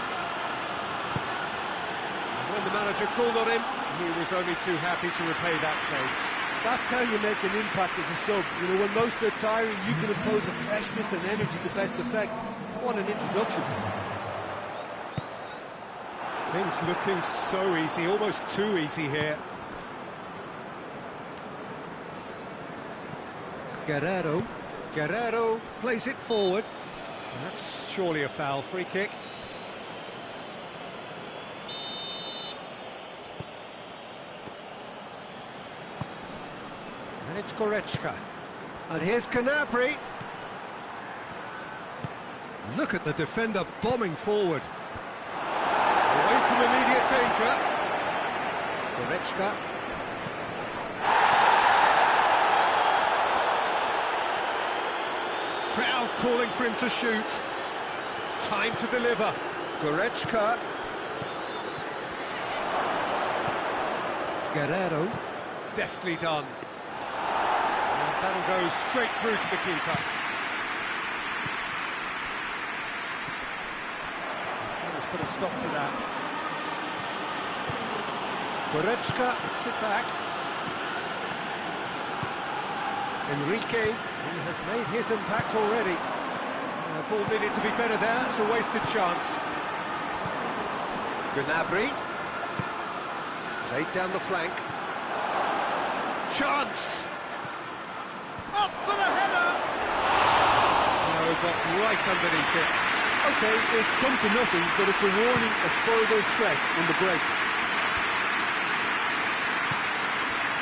And when the manager called on him, he was only too happy to repay that favour. That's how you make an impact as a sub. You know, when most are tiring, you can impose a freshness and energy to best effect. What an introduction. Things looking so easy, almost too easy here. Guerrero plays it forward. And that's surely a foul, free kick. And it's Goretzka. And here's Gnabry. Look at the defender bombing forward. Away from immediate danger. Goretzka. Crowd calling for him to shoot. Time to deliver. Goretzka. Guerrero. Deftly done. And that'll go straight through to the keeper. Let's put a stop to that. Goretzka puts it back. Enrique, who has made his impact already. The ball needed to be better there, it's a wasted chance. Gnabry. Laid down the flank. Chance! Up for the header! got right underneath it. OK, it's come to nothing, but it's a warning of further threat on the break.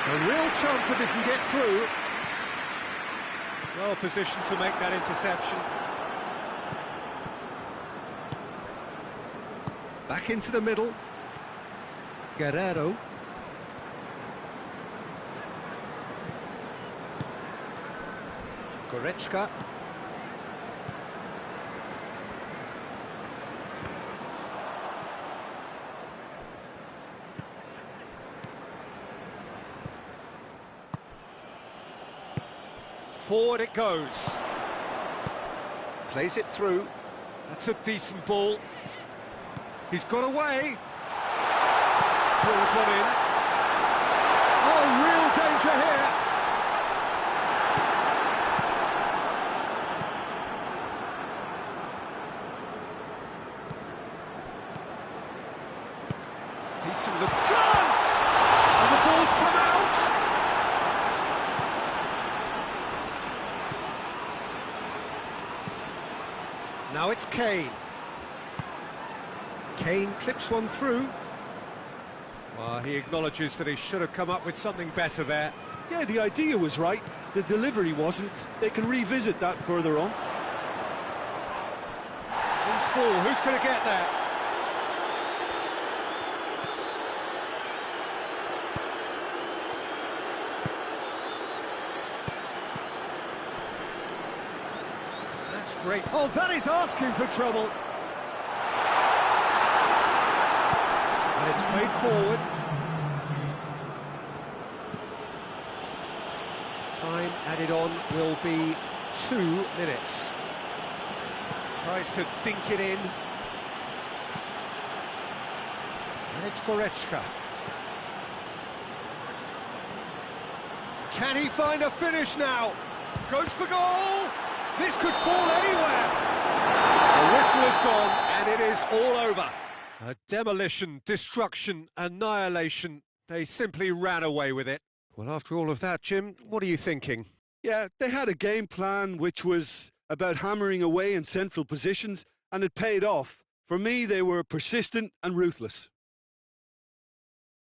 A real chance that he can get through. Well positioned to make that interception. Back into the middle. Guerrero. Goretzka. Forward it goes. Plays it through. That's a decent ball. He's got away. Drills one in. Oh, real danger here. Decent look. Chance! And the ball's come out. Now it's Kane. Kane clips one through. Well, he acknowledges that he should have come up with something better there. Yeah, the idea was right. The delivery wasn't. They can revisit that further on. Loose ball, who's going to get there? That's great. Oh, that is asking for trouble. And it's played forward. Time added on will be 2 minutes. Tries to dink it in. And it's Goretzka. Can he find a finish now? Goes for goal! This could fall anywhere! The whistle is gone and it is all over. A demolition, destruction, annihilation. They simply ran away with it. Well, after all of that, Jim, what are you thinking? Yeah, they had a game plan which was about hammering away in central positions, and it paid off. For me, they were persistent and ruthless.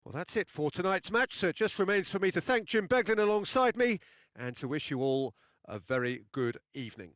Well, that's it for tonight's match, so it just remains for me to thank Jim Beglin alongside me and to wish you all a very good evening.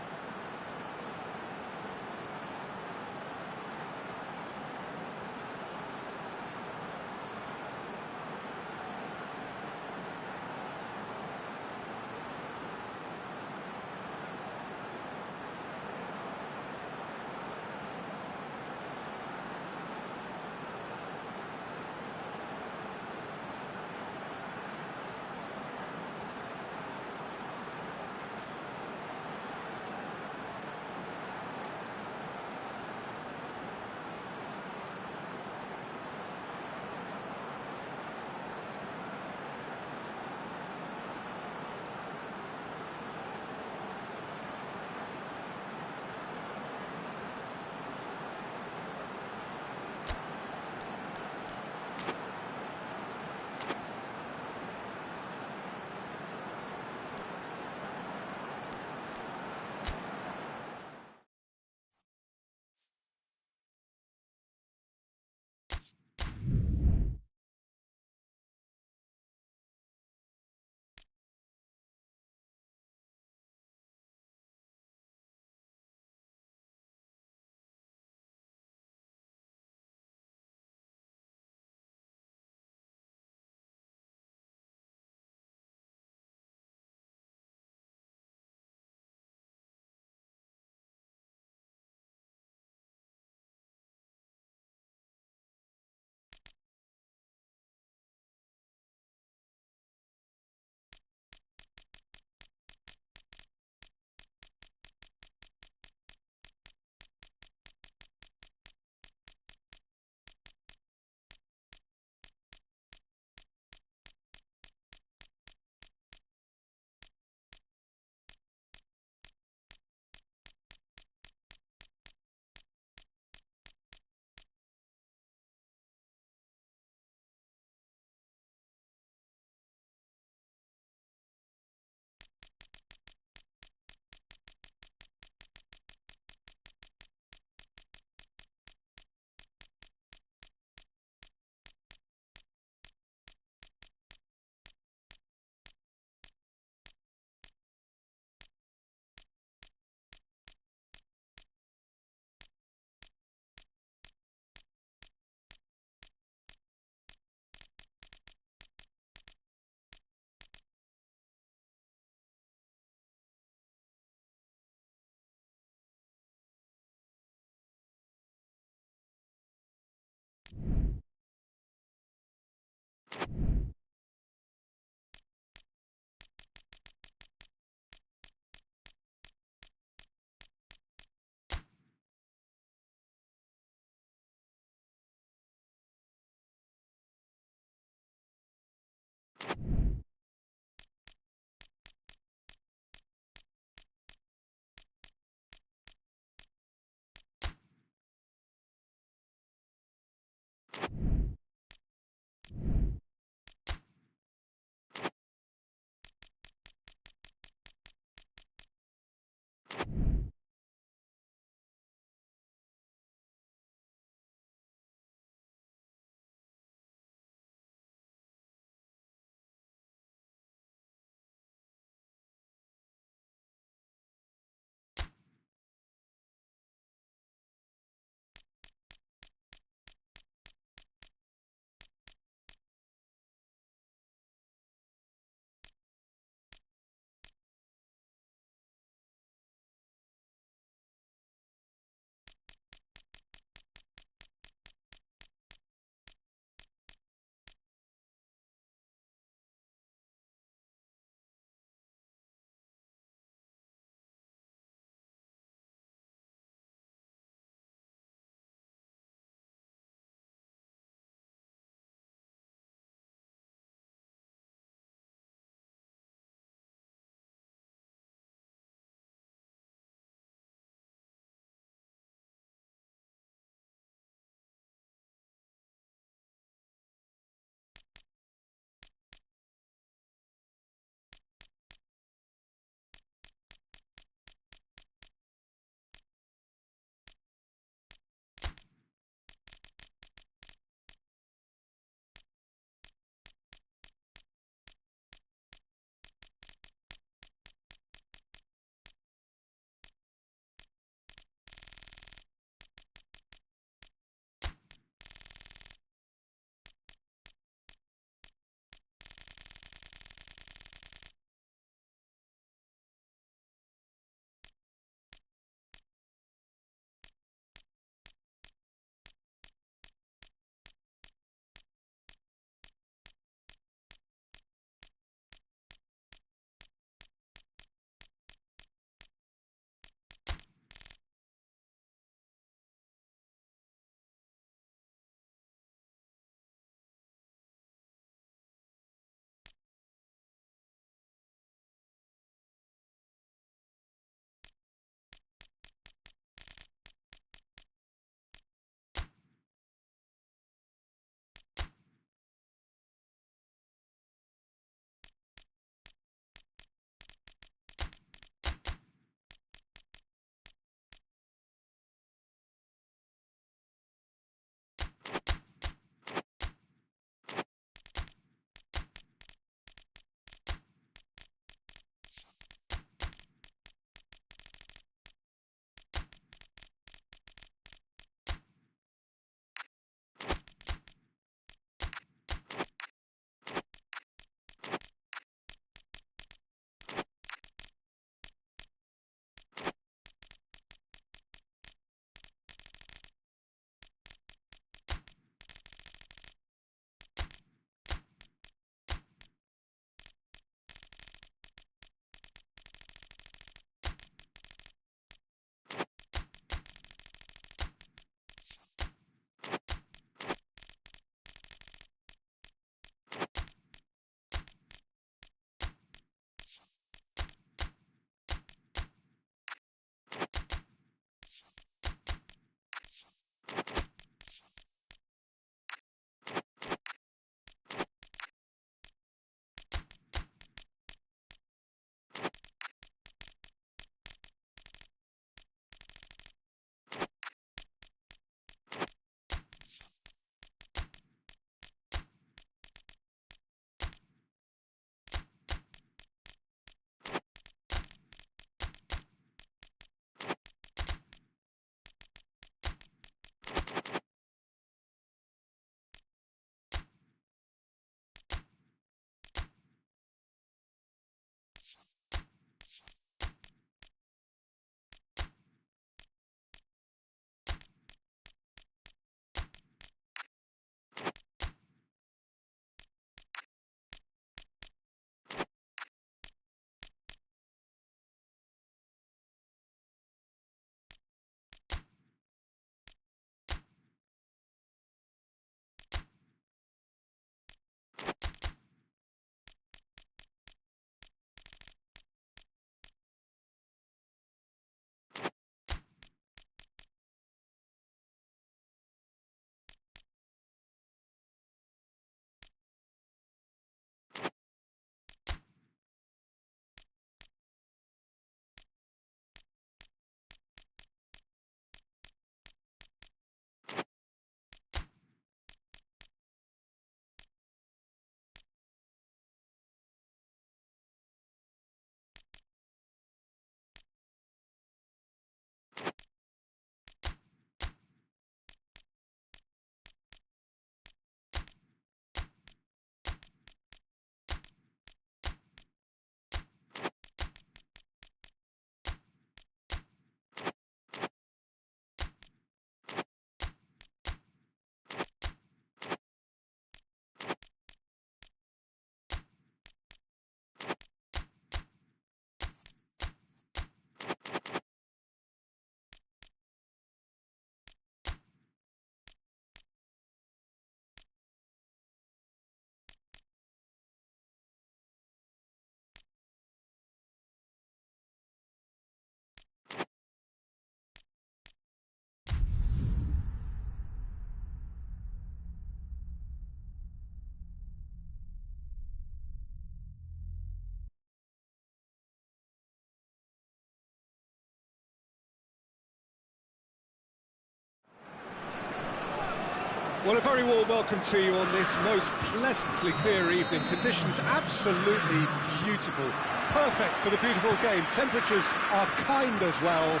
Well, a very warm welcome to you on this most pleasantly clear evening. Conditions absolutely beautiful. Perfect for the beautiful game. Temperatures are kind as well.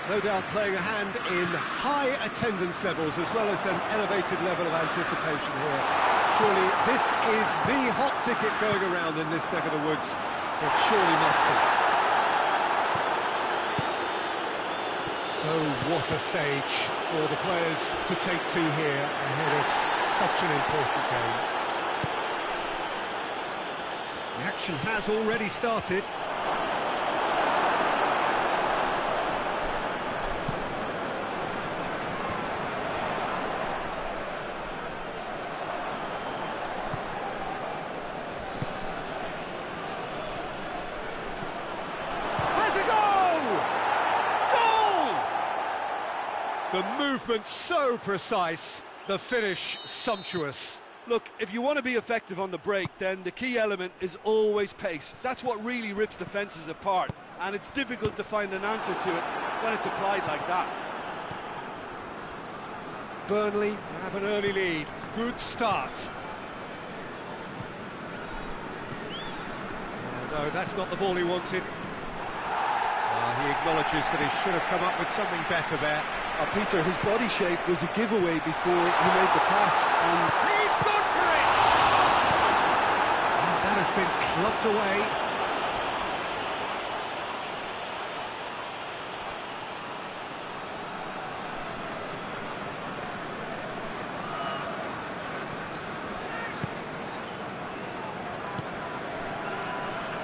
No doubt playing a hand in high attendance levels as well as an elevated level of anticipation here. Surely this is the hot ticket going around in this neck of the woods. It surely must be. So what a stage for the players to take to here ahead of such an important game. The action has already started. The movement so precise, the finish sumptuous. Look, if you want to be effective on the break, then the key element is always pace. That's what really rips defences apart, and it's difficult to find an answer to it when it's applied like that. Burnley have an early lead. Good start. Oh, no, that's not the ball he wanted. He acknowledges that he should have come up with something better there. Peter, his body shape was a giveaway before he made the pass, and he's gone for it! And that has been clubbed away.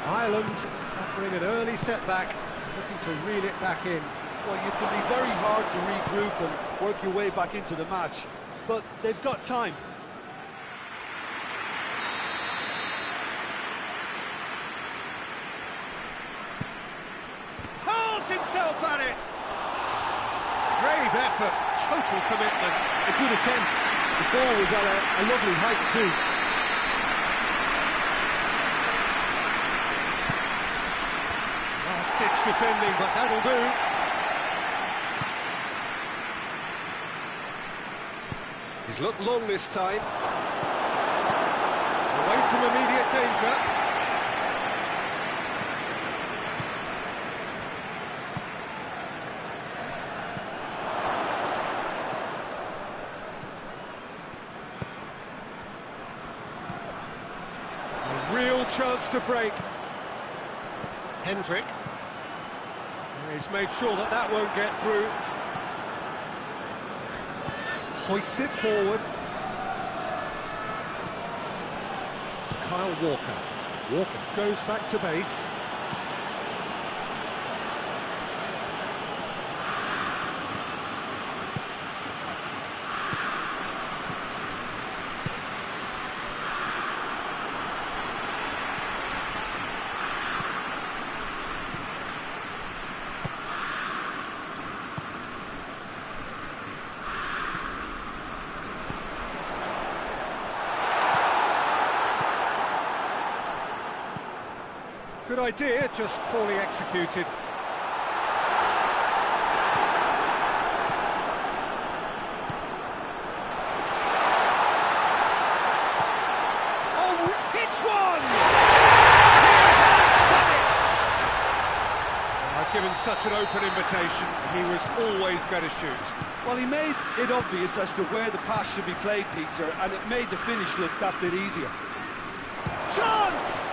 Ireland suffering an early setback, looking to reel it back in. Well, you can be very hard to regroup and work your way back into the match, but they've got time. Hurls himself at it! Brave effort, total commitment. A good attempt. The ball was at a lovely height too. Last-ditch defending, but that'll do. He's looked long this time. Away from immediate danger. A real chance to break. Hendrick. He's made sure that that won't get through. Hoists it forward. Kyle Walker. Walker goes back to base. Good idea, just poorly executed. Oh, hits one! I've given such an open invitation, he was always going to shoot. Well, he made it obvious as to where the pass should be played, Peter, and it made the finish look that bit easier. Chance!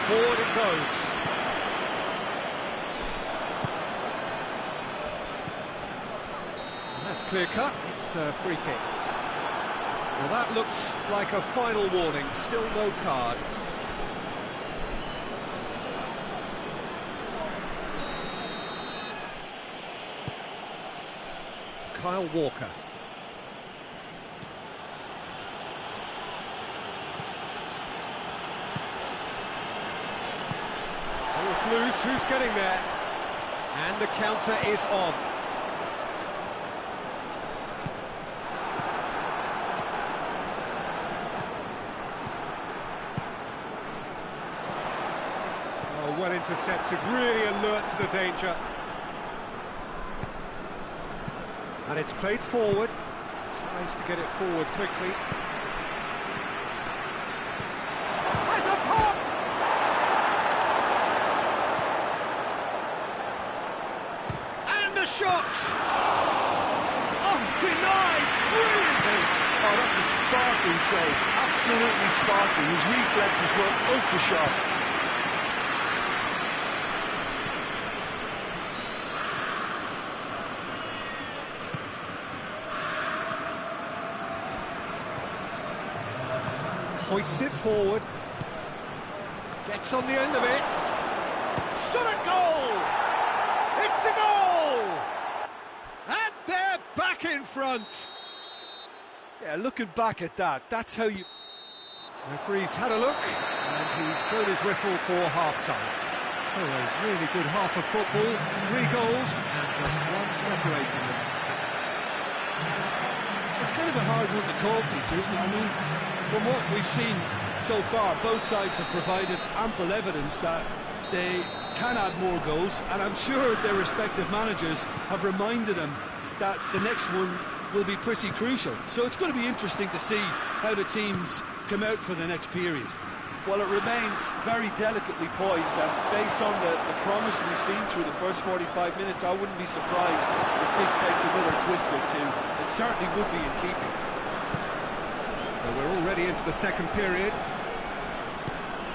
Forward it goes. And that's clear cut. It's a free kick. Well, that looks like a final warning. Still no card. Kyle Walker. Ball's loose, who's getting there? And the counter is on. intercepted, really alert to the danger. And it's played forward, tries to get it forward quickly. Has a pop! And the shot! Oh, denied! Brilliantly! Oh, that's a sparkling save, absolutely sparkling. His reflexes were ultra sharp. Hoists it forward, gets on the end of it, shot at goal! It's a goal! And they're back in front! Yeah, looking back at that, that's how you... Referee's had a look, and he's blown his whistle for half-time. So a really good half of football, 3 goals, and just one separating them. It's kind of a hard one to call, Peter, isn't it? I mean, from what we've seen so far, both sides have provided ample evidence that they can add more goals, and I'm sure their respective managers have reminded them that the next one will be pretty crucial. So it's going to be interesting to see how the teams come out for the next period. Well, it remains very delicately poised, and based on the promise we've seen through the first 45 minutes, I wouldn't be surprised if this takes another twist or two. It certainly would be in keeping. Well, we're already into the second period.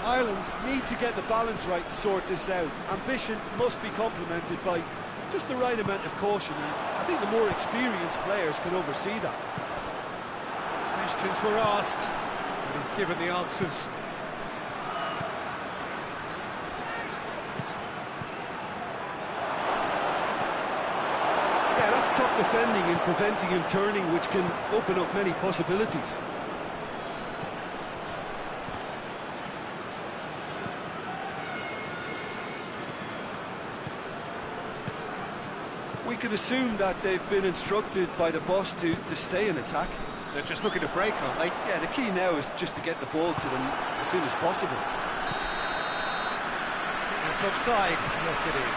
Ireland need to get the balance right to sort this out. Ambition must be complemented by just the right amount of caution, and I think the more experienced players can oversee that. Questions were asked, and he's given the answers. Yeah, that's top defending and preventing him turning, which can open up many possibilities. We can assume that they've been instructed by the boss to stay in attack. They're just looking to break, aren't they? Yeah, the key now is just to get the ball to them as soon as possible. It's offside. Yes, it is.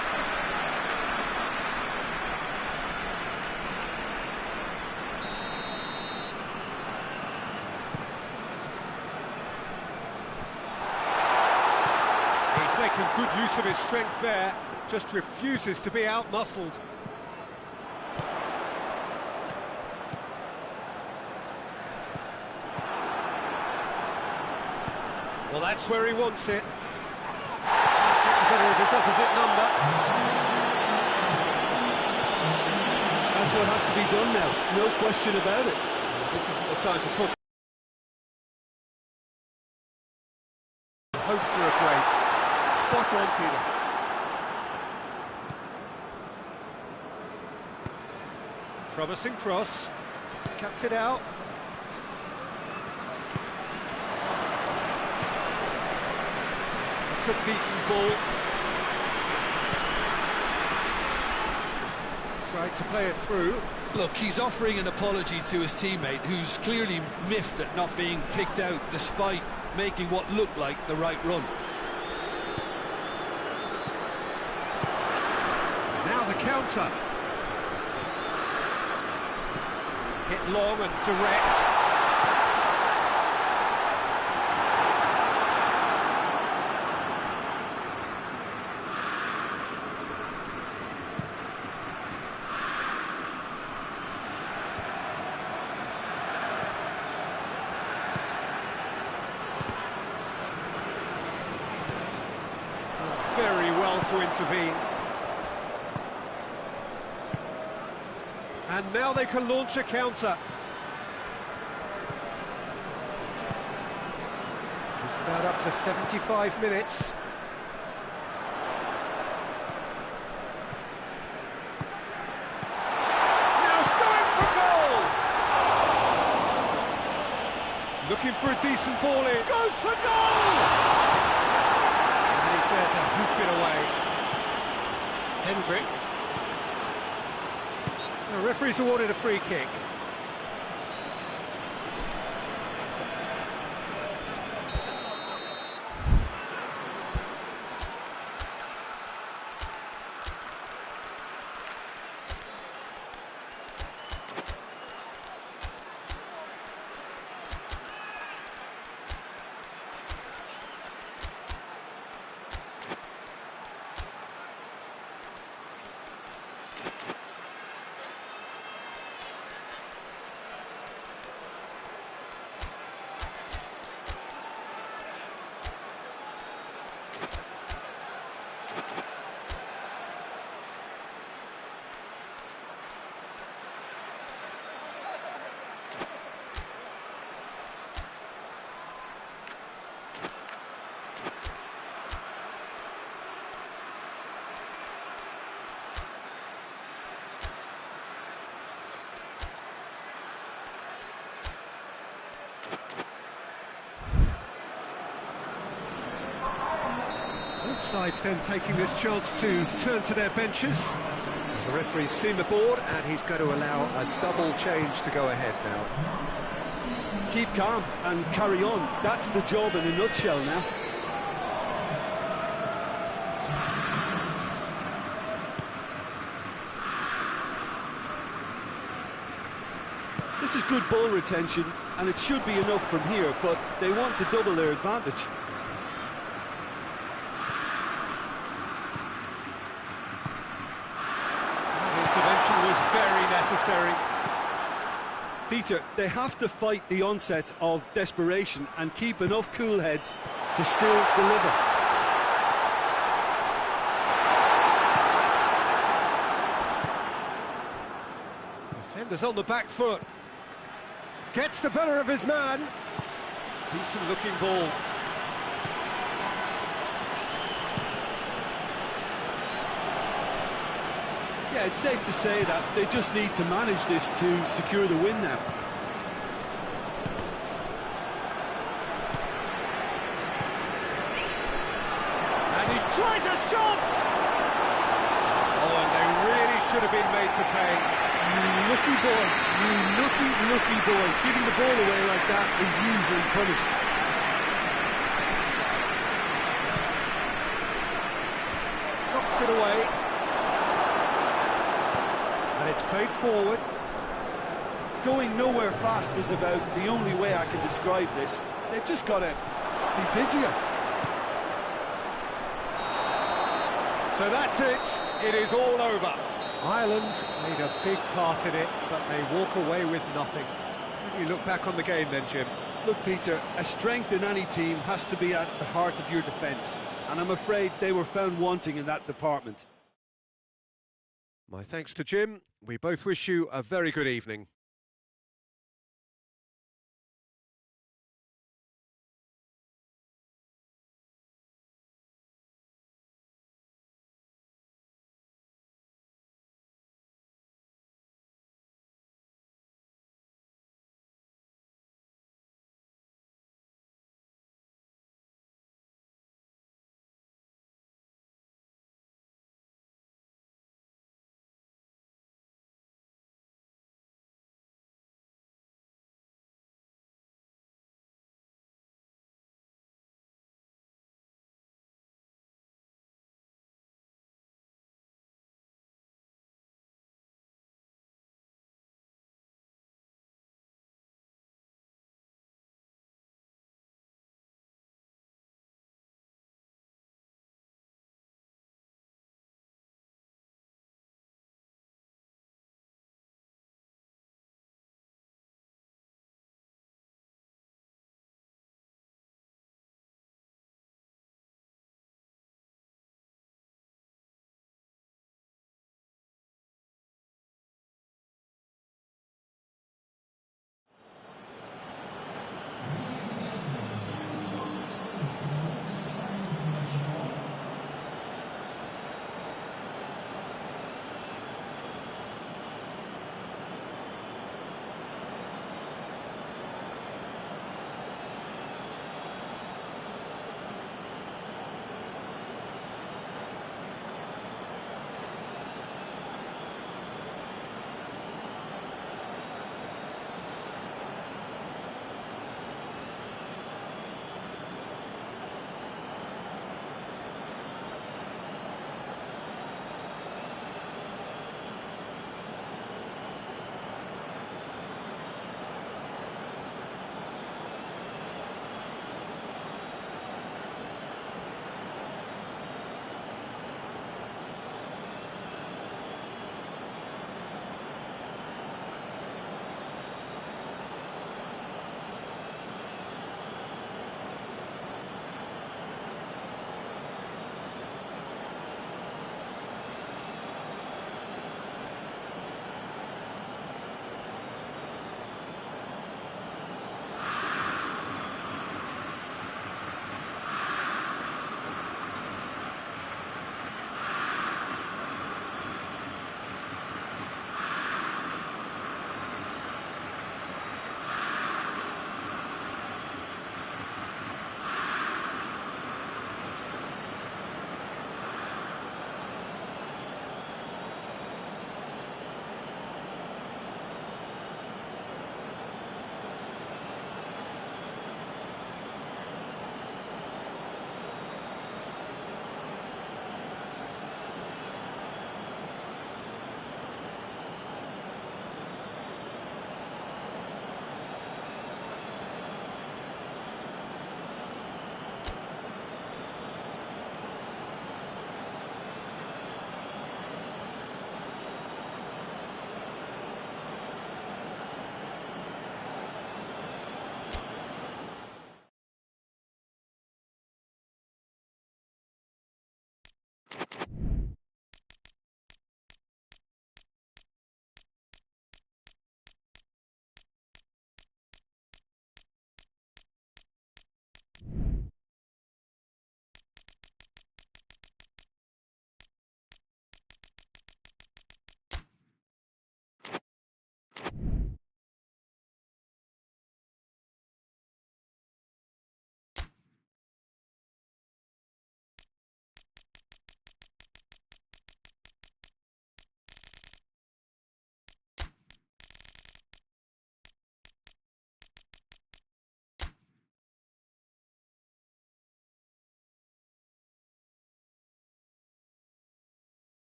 He's making good use of his strength there, just refuses to be out-muscled. Well, that's where he wants it. Better of his opposite number. That's what has to be done now, no question about it. This isn't the time to talk. Hope for a break. Spot on, Peter. Promising cross. Cuts it out. It's a decent ball. Tried to play it through. Look, he's offering an apology to his teammate, who's clearly miffed at not being picked out despite making what looked like the right run. Now the counter. Hit long and direct. Very well to intervene. And now they can launch a counter. Just about up to 75 minutes. Now it's going for goal! Looking for a decent ball in. Goes for goal! And he's there to hoof it away. Hendrick. The referee's awarded a free kick. sides then taking this chance to turn to their benches. The referee's seen the board and he's going to allow a double change to go ahead now. Keep calm and carry on. That's the job in a nutshell now. This is good ball retention, and it should be enough from here, but they want to double their advantage. Intervention was very necessary. Peter, they have to fight the onset of desperation and keep enough cool heads to still deliver. Defender's on the back foot. Gets the better of his man. Decent looking ball. Yeah, it's safe to say that they just need to manage this to secure the win now. And he tries a shot! Oh, and they really should have been made to pay. You lucky boy, you lucky boy. Giving the ball away like that is usually punished. Knocks it away. And it's played forward. Going nowhere fast is about the only way I can describe this. They've just got to be busier. So that's it. It is all over. Ireland made a big part in it, but they walk away with nothing. How do you look back on the game then, Jim? Look, Peter, a strength in any team has to be at the heart of your defence, and I'm afraid they were found wanting in that department. My thanks to Jim. We both wish you a very good evening.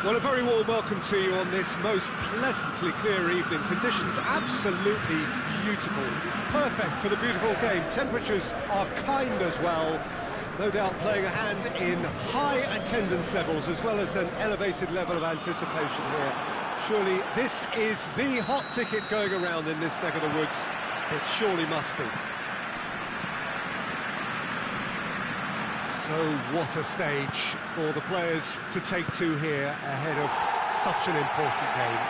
Well, a very warm welcome to you on this most pleasantly clear evening. Conditions absolutely beautiful. Perfect for the beautiful game. Temperatures are kind as well. No doubt playing a hand in high attendance levels as well as an elevated level of anticipation here. Surely this is the hot ticket going around in this neck of the woods. It surely must be. So what a stage for the players to take to here ahead of such an important game.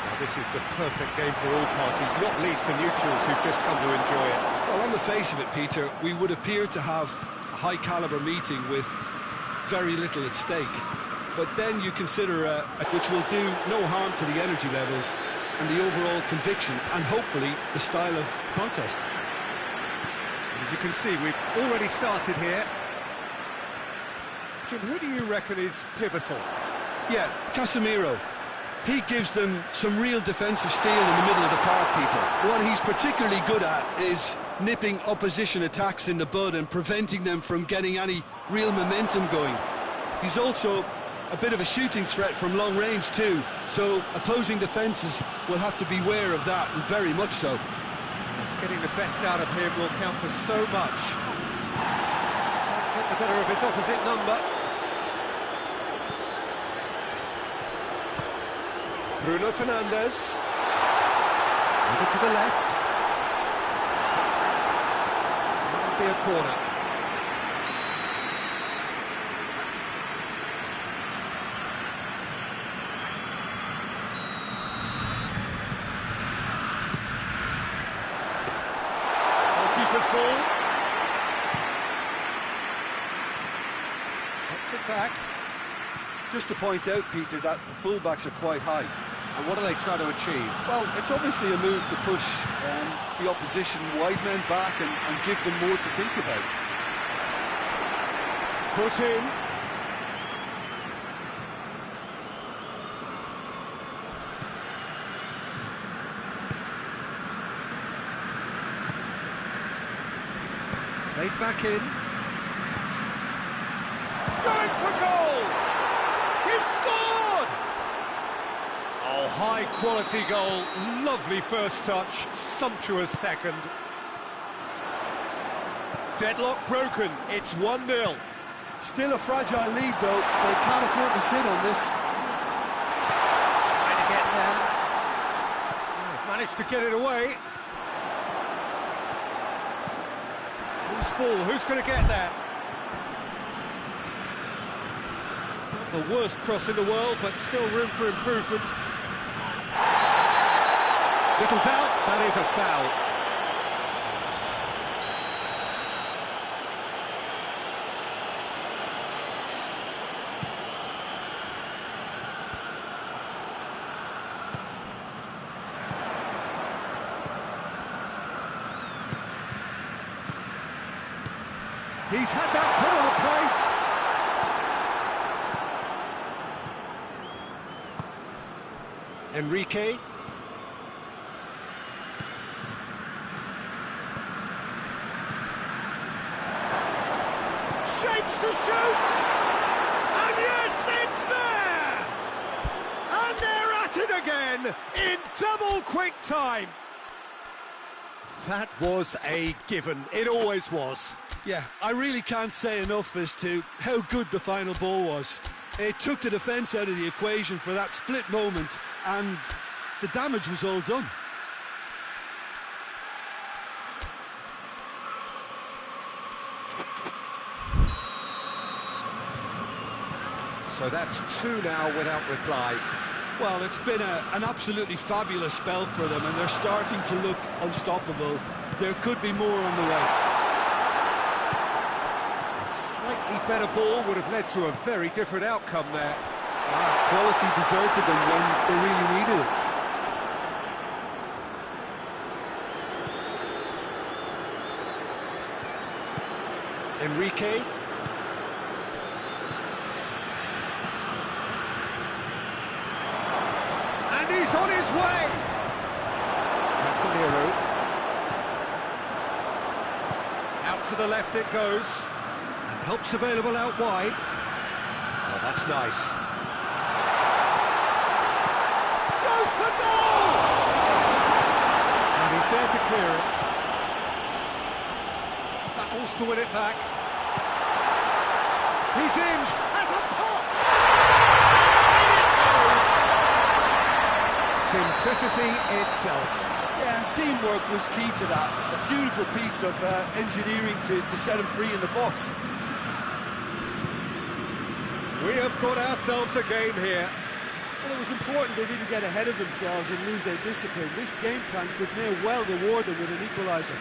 Now, this is the perfect game for all parties, not least the neutrals who've just come to enjoy it. Well, on the face of it, Peter, we would appear to have a high-caliber meeting with very little at stake. But then you consider which will do no harm to the energy levels and the overall conviction and hopefully the style of contest. As you can see, we've already started here. Jim, who do you reckon is pivotal? Yeah, Casemiro. He gives them some real defensive steel in the middle of the park, Peter. What he's particularly good at is nipping opposition attacks in the bud and preventing them from getting any real momentum going. He's also a bit of a shooting threat from long range too, so opposing defences will have to beware of that, and very much so. Yes, getting the best out of him will count for so much. Can't get the better of his opposite number. Bruno Fernandes. Over to the left. That'll be a corner. Goalkeeper's ball. Gets it back. Just to point out, Peter, that the fullbacks are quite high. And what are they trying to achieve? Well, it's obviously a move to push the opposition wide men back and give them more to think about. Foot in. Played back in. Going for goal! He's scored! Oh, high-quality goal. Lovely first touch, sumptuous second. Deadlock broken. It's 1-0. Still a fragile lead, though. They can't afford to sit on this. Trying to get there. Oh, managed to get it away. Who's ball? Who's going to get there? Not the worst cross in the world, but still room for improvement. Little doubt, that is a foul. He's had that put on the plate. Enrique. Shapes to shoot! And yes, it's there! And they're at it again in double quick time. That was a given. It always was. Yeah, I really can't say enough as to how good the final ball was. It took the defence out of the equation for that split moment, and the damage was all done. So that's 2 now without reply. Well, it's been an absolutely fabulous spell for them, and they're starting to look unstoppable. There could be more on the way. Slightly better ball would have led to a very different outcome there. Quality deserted them when they really needed it. Enrique. And he's on his way! Casemiro. Out to the left it goes. And help's available out wide. Oh, that's nice. Goes for goal! And he's there to clear it. Battles to win it back. He's in, has a pop! Simplicity itself. Yeah, and teamwork was key to that. A beautiful piece of engineering to set him free in the box. We have got ourselves a game here. Well, it was important they didn't get ahead of themselves and lose their discipline. This game plan could now well reward them with an equaliser.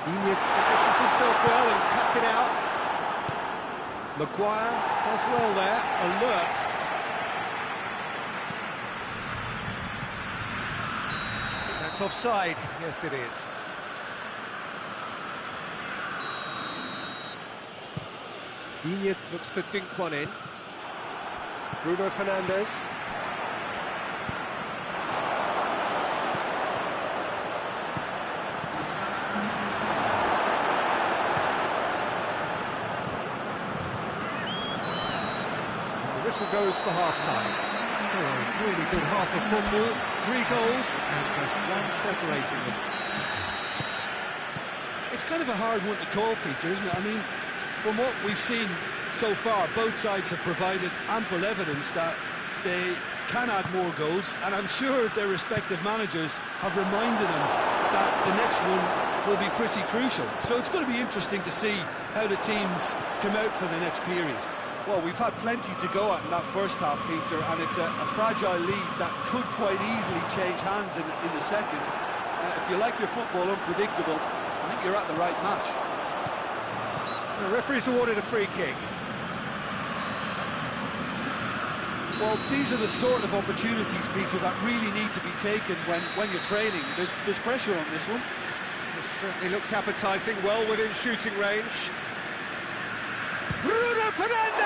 Diachi positions himself well and cuts it out. Maguire does well there, alert. That's offside, yes it is. Diachi looks to dink one in. Bruno Fernandes. The whistle goes for half-time. So a really good half of football, 3 goals and just one separating them. It's kind of a hard one to call, Peter, isn't it? I mean, from what we've seen so far, both sides have provided ample evidence that they can add more goals, and I'm sure their respective managers have reminded them that the next one will be pretty crucial. So it's going to be interesting to see how the teams come out for the next period. Well, we've had plenty to go at in that first half, Peter, and it's a fragile lead that could quite easily change hands in the second. If you like your football unpredictable, I think you're at the right match. The referee's awarded a free kick. Well, these are the sort of opportunities, Peter, that really need to be taken when you're trailing. There's pressure on this one. This certainly looks appetising, well within shooting range. Bruno Fernandes!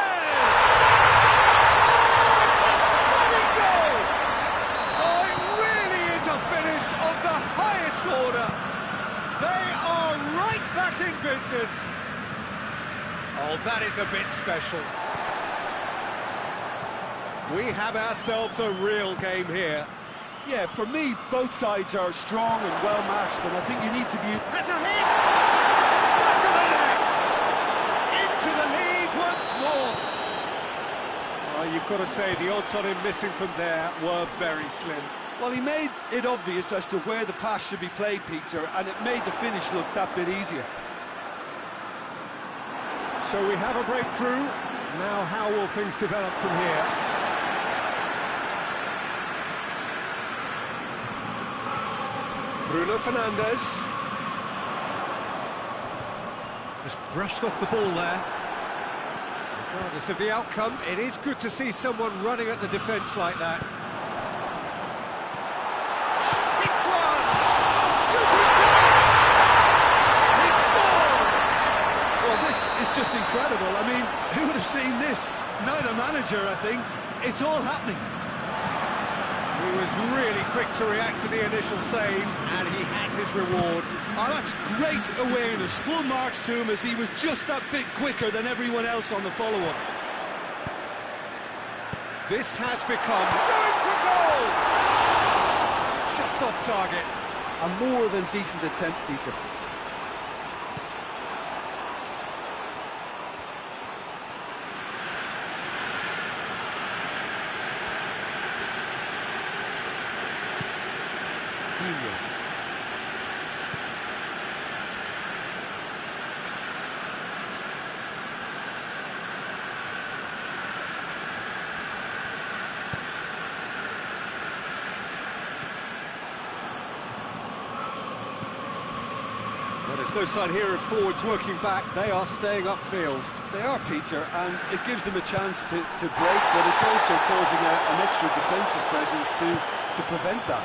Oh, it's a stunning goal! Oh, it really is a finish of the highest order. They are right back in business. Oh, that is a bit special. We have ourselves a real game here. Yeah, for me, both sides are strong and well-matched, and I think you need to be... Has a hit! Back of the net! Into the lead once more! Oh, you've got to say, the odds on him missing from there were very slim. Well, he made it obvious as to where the pass should be played, Peter, and it made the finish look that bit easier. So we have a breakthrough. Now how will things develop from here? Bruno Fernandes. Just brushed off the ball there. Regardless of the outcome, it is good to see someone running at the defence like that. Hits one! Shooting chance! He scored! Well, this is just incredible. I mean, who would have seen this? Neither manager, I think. It's all happening. He was really quick to react to the initial save, and he has his reward. Oh, that's great awareness. Full marks to him as he was just that bit quicker than everyone else on the follow-up. This has become going for goal! Just off target. A more than decent attempt, Peter. Well, there's no sign here of forwards working back. They are staying upfield. They are, Peter, and it gives them a chance to break, but it's also causing an extra defensive presence to prevent that.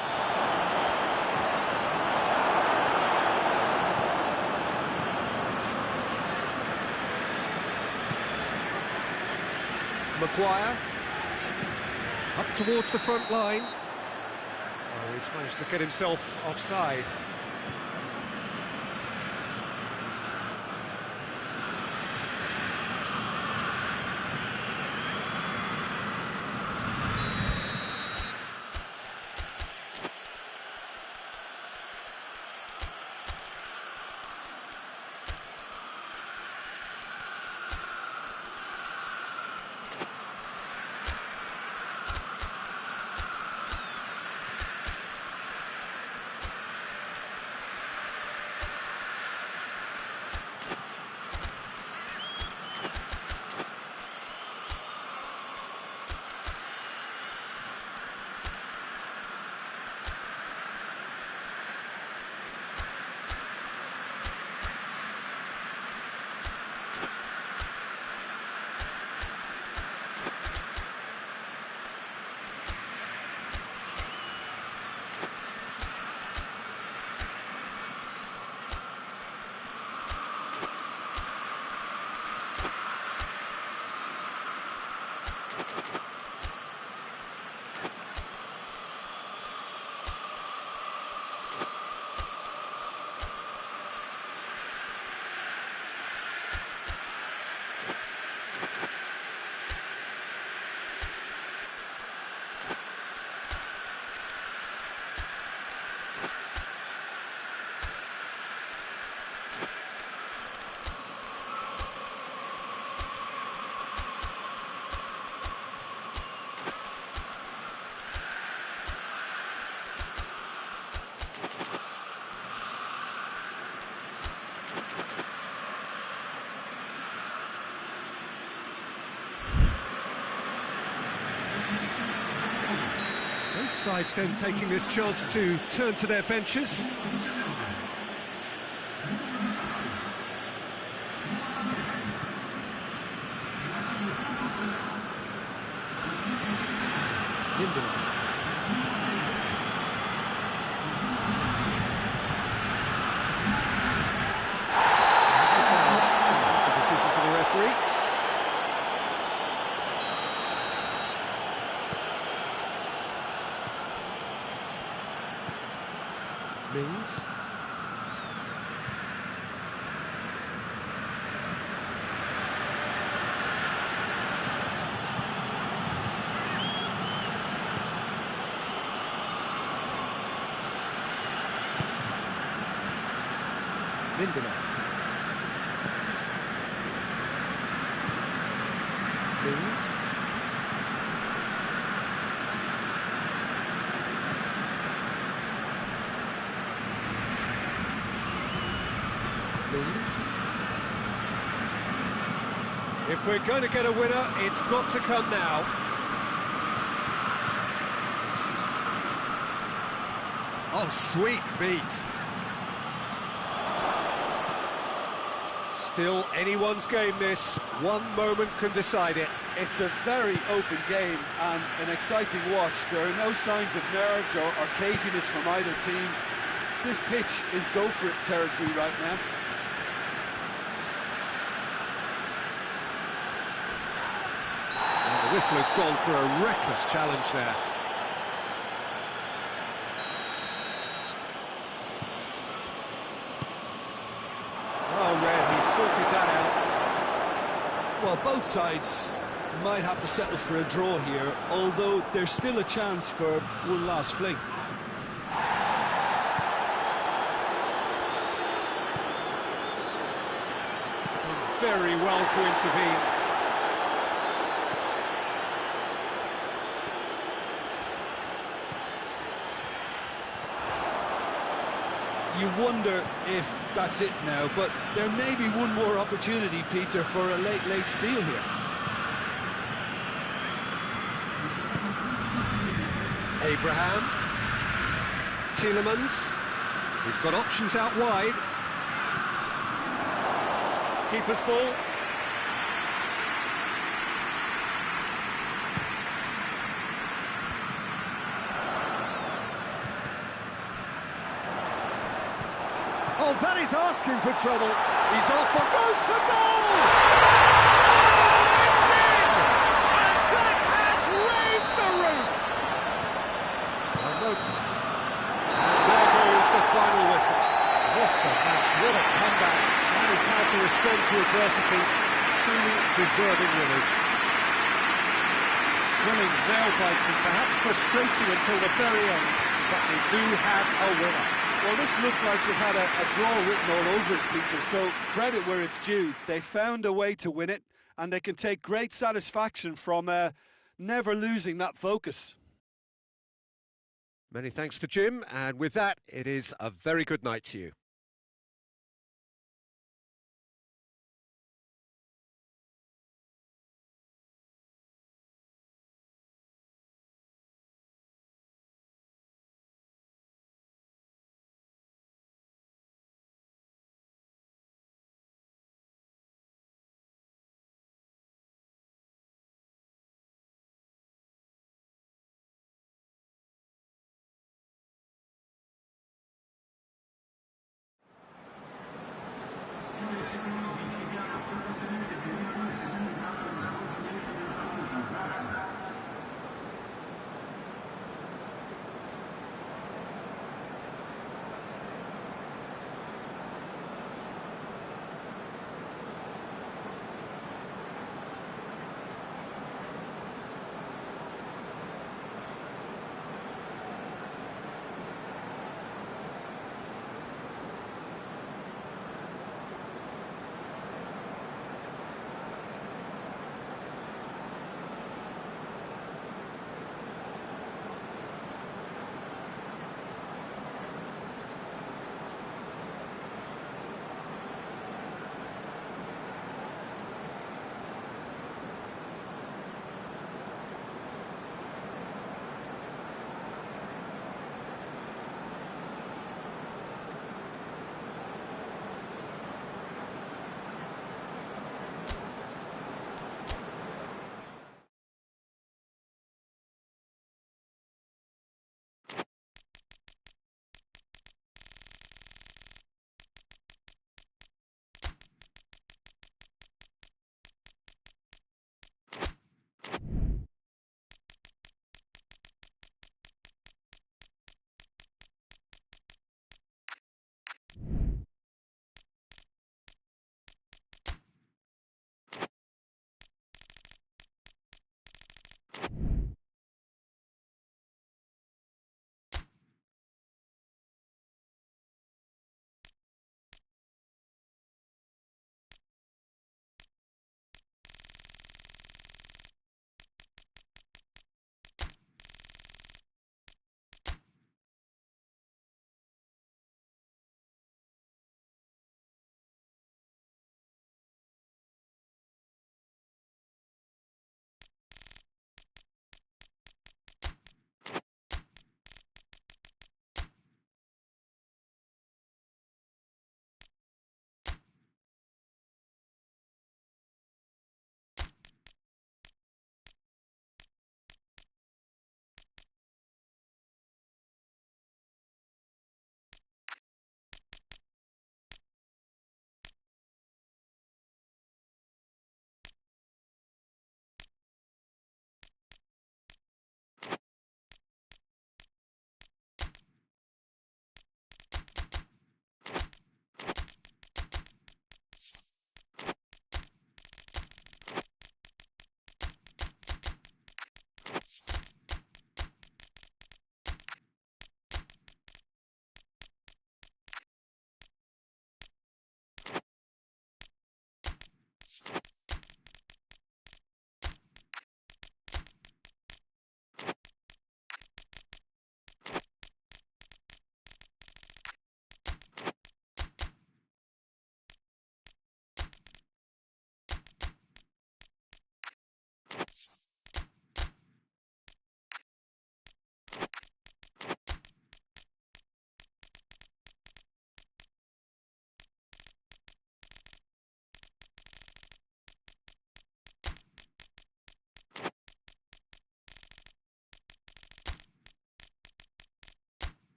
Maguire up towards the front line. Oh, he's managed to get himself offside. sides then taking this chance to turn to their benches. Decision for the referee. Mings. Lindelof. Mings. If we're going to get a winner, it's got to come now. Oh, sweet feet. Still anyone's game, this. One moment can decide it. It's a very open game and an exciting watch. There are no signs of nerves or caginess from either team. This pitch is go-for-it territory right now. And the whistle has gone for a reckless challenge there. Oh, Red, he sorted that out. Well, both sides might have to settle for a draw here, although there's still a chance for one last fling. Very well to intervene. You wonder if that's it now, but there may be one more opportunity, Peter, for a late steal here. Abraham. Tielemans. He's got options out wide. Keeper's ball. Oh, that is asking for trouble. He's off and goes for goal! It's in! And that has raised the roof! And there goes the final whistle. What a match, what a comeback. That is how to respond to adversity. Truly deserving winners. Thrilling, nail-biting, perhaps frustrating until the very end, but they do have a winner. Well, this looked like it had a draw written all over it, Peter, so credit where it's due. They found a way to win it, and they can take great satisfaction from never losing that focus. Many thanks to Jim, and with that, it is a very good night to you.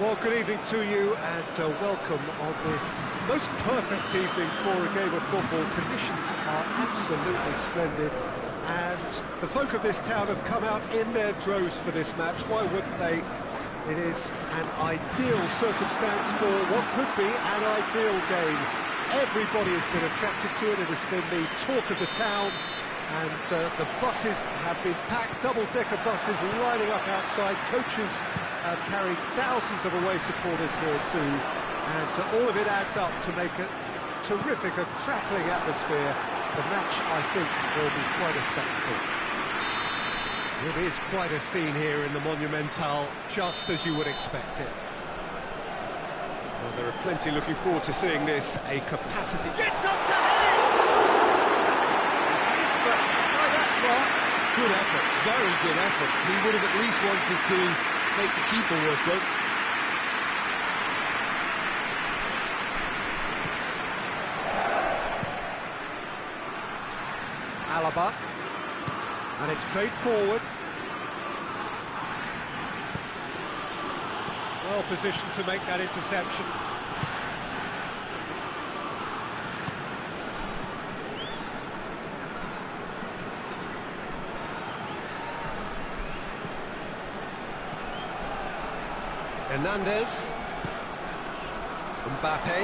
Well, good evening to you and welcome on this most perfect evening for a game of football. Conditions are absolutely splendid and the folk of this town have come out in their droves for this match. Why wouldn't they? It is an ideal circumstance for what could be an ideal game. Everybody has been attracted to it. It has been the talk of the town. And the buses have been packed, double-decker buses lining up outside. Coaches have carried thousands of away supporters here too. And all of it adds up to make a terrific, a crackling atmosphere. The match, I think, will be quite a spectacle. It is quite a scene here in the Monumental, just as you would expect it. Well, there are plenty looking forward to seeing this. A capacity... Gets up to head it! Good effort, very good effort. He would have at least wanted to make the keeper work, though. Alaba, and it's played forward. Well positioned to make that interception. Hernandez, Mbappe,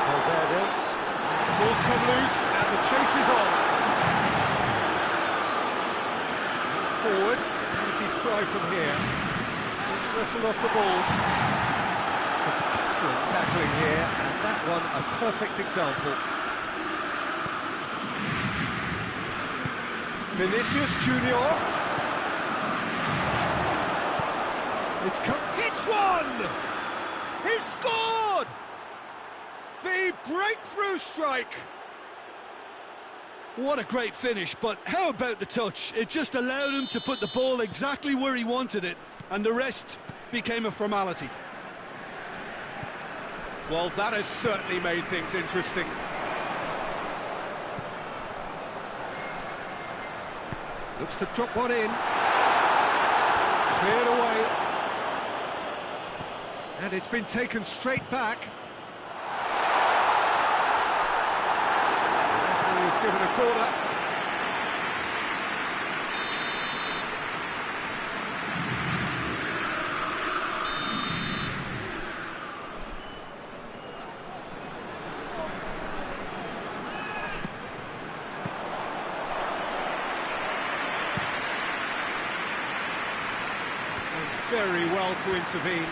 Valverde, the ball's come loose and the chase is on. Forward, how does he try from here? It's wrestled off the ball. Some excellent tackling here, and that one a perfect example. Vinicius Junior. It's come. Hits one! He's scored! The breakthrough strike. What a great finish, but how about the touch? It just allowed him to put the ball exactly where he wanted it, and the rest became a formality. Well, that has certainly made things interesting. Looks to drop one in. Cleared away. And it's been taken straight back. The referee has given a corner. Very well to intervene.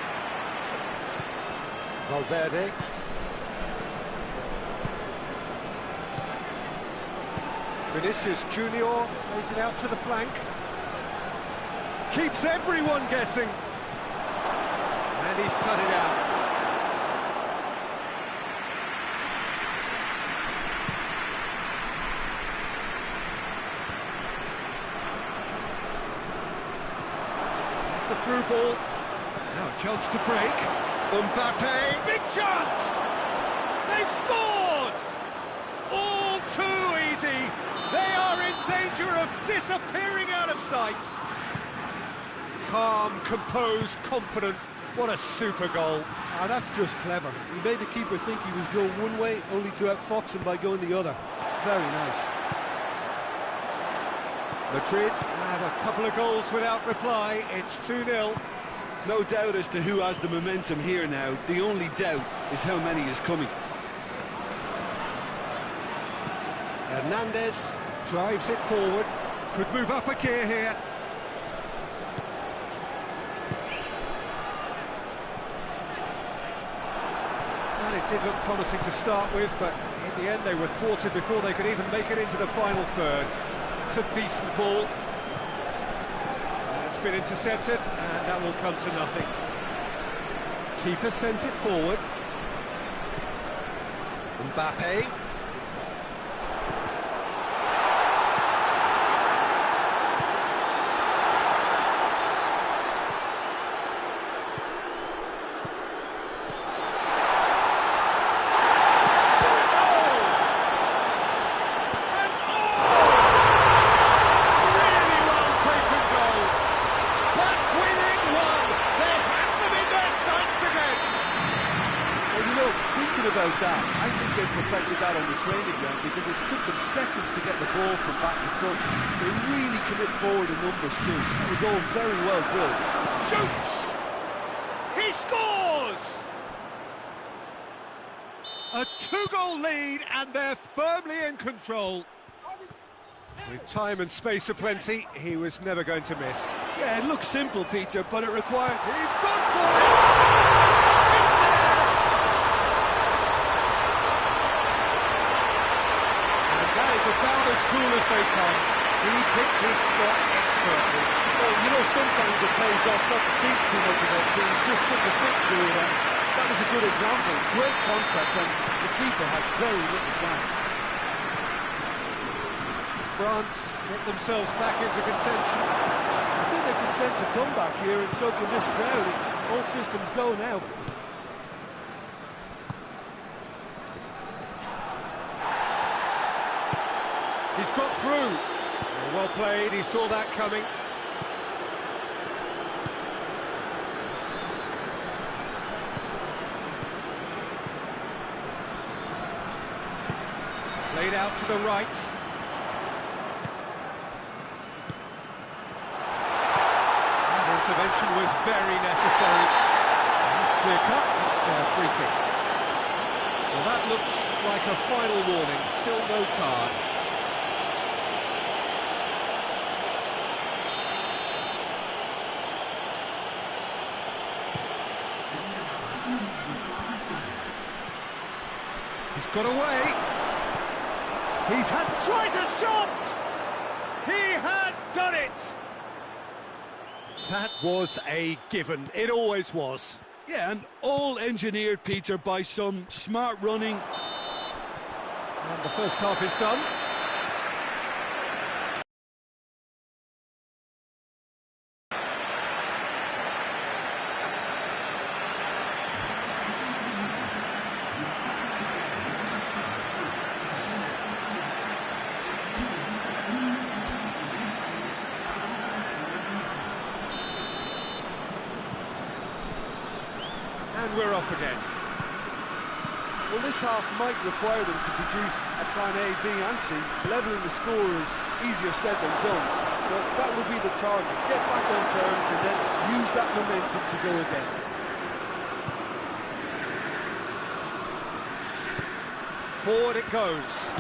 Valverde. Vinicius Junior plays it out to the flank. Keeps everyone guessing. And he's cut it out. The through ball. Now a chance to break. Mbappe. Big chance! They've scored! All too easy. They are in danger of disappearing out of sight. Calm, composed, confident. What a super goal. Ah, that's just clever. He made the keeper think he was going one way, only to outfox him by going the other. Very nice. Madrid have a couple of goals without reply. It's 2-0. No doubt as to who has the momentum here now. The only doubt is how many is coming. Hernandez drives it forward. Could move up a gear here. Well, it did look promising to start with, but in the end they were thwarted before they could even make it into the final third. It's a decent ball. It's been intercepted, and that will come to nothing. Keeper sends it forward. Mbappe. that. I think they perfected that on the training ground because it took them seconds to get the ball from back to front. They really commit forward in numbers too. That was all very well drilled. Shoots! He scores! A 2-goal lead, and they're firmly in control. With time and space aplenty, he was never going to miss. Yeah, it looks simple, Peter, but it required... He's gone for it! It's there! And that is about as cool as they come. He picked his spot expertly. Well, you know, sometimes it pays off not to think too much about things, just put your foot through it, and that was a good example. Great contact, and the keeper had very little chance. France get themselves back into contention. I think they can sense a comeback here, and so can this crowd. It's all systems go now. He's got through. Well played, he saw that coming. Played out to the right. Intervention was very necessary. That's clear cut. It's a free kick. Well, that looks like a final warning. Still no card. He's got away. Tries a shot. He has done it. That was a given. It always was. Yeah, and all engineered, Peter, by some smart running. And the first half is done. And we're off again. Well, this half might require them to produce a plan A, B and C. Levelling the score is easier said than done, but that will be the target. Get back on terms and then use that momentum to go again. Forward it goes.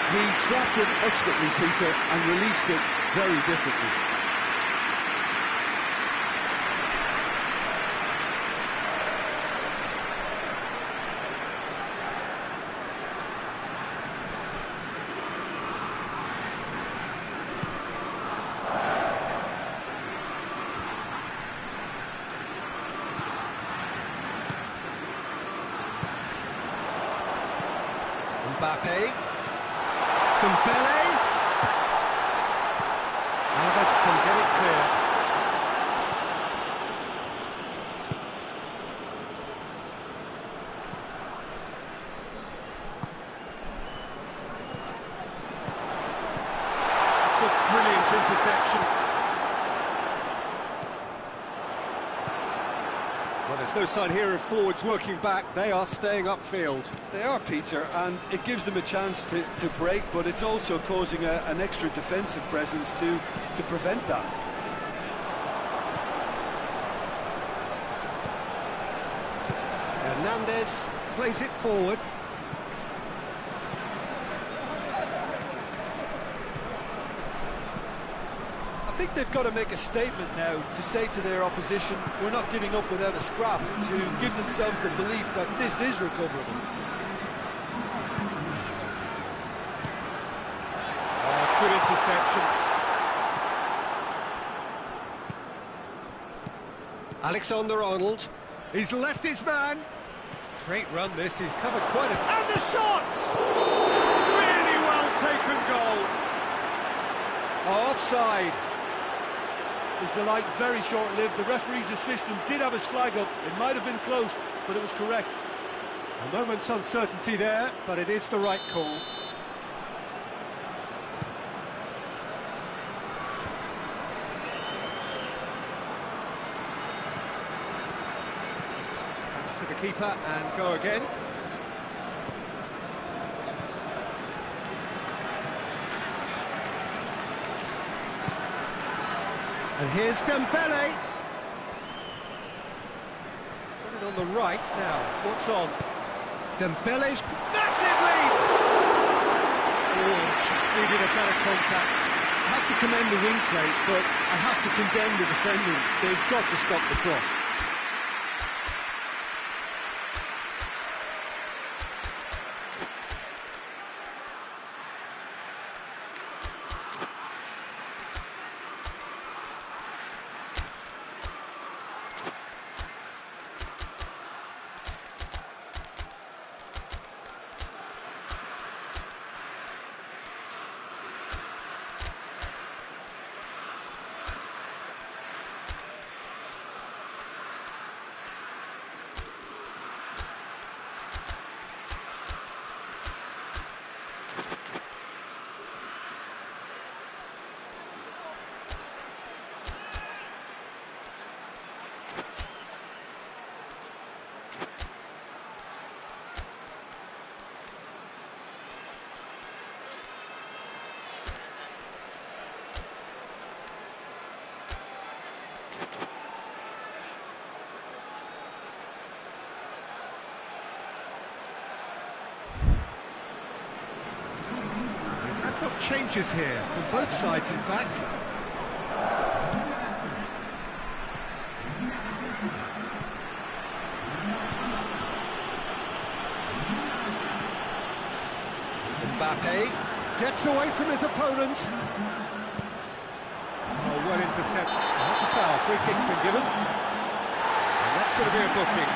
He trapped it expertly, Peter, and released it very differently. Mbappe. Dembele. Alaba can get it clear. It's a brilliant interception. Well, there's no sign here of forwards working back. They are staying upfield. They are, Peter, and it gives them a chance to break, but it's also causing an extra defensive presence to prevent that. Hernandez plays it forward. I think they've got to make a statement now to say to their opposition, we're not giving up without a scrap, to give themselves the belief that this is recoverable. Good interception. Alexander-Arnold. He's left his man. Great run this, he's covered quite a... And the shot! Really well taken goal. Offside. Is the light very short-lived? The referee's assistant did have his flag up. It might have been close, but it was correct. A moment's uncertainty there, but it is the right call. back to the keeper and go again. And here's Dembele. He's got it on the right now. What's on? Dembele's massive lead! Oh, just needed a better contact. I have to commend the wing play, but I have to condemn the defending. They've got to stop the cross. Changes here from both sides, in fact. Mbappe gets away from his opponent. Oh, well intercepted. That's a foul. Free kick's been given. And that's going to be a booking.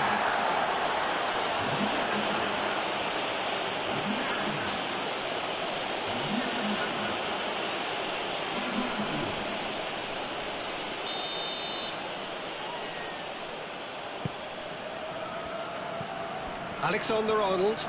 Alexander-Arnold.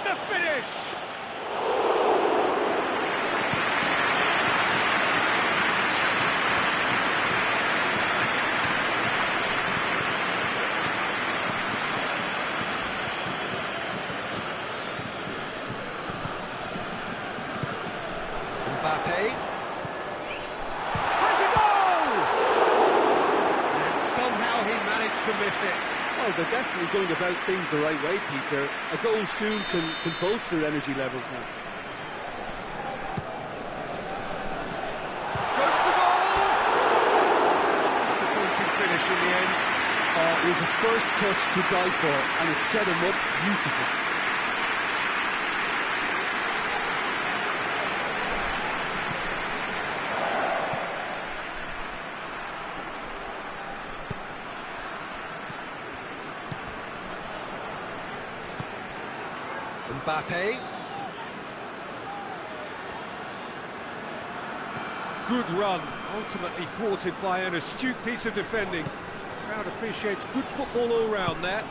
The finish! Mbappe has a goal! And somehow he managed to miss it. Well, they're definitely going about things the right way, Peter. A goal soon can bolster energy levels now. Goes for goal! Disappointing finish in the end. It was a first touch to die for, and it set him up beautifully. Mbappe. Good run, ultimately thwarted by an astute piece of defending. Crowd appreciates good football all round there.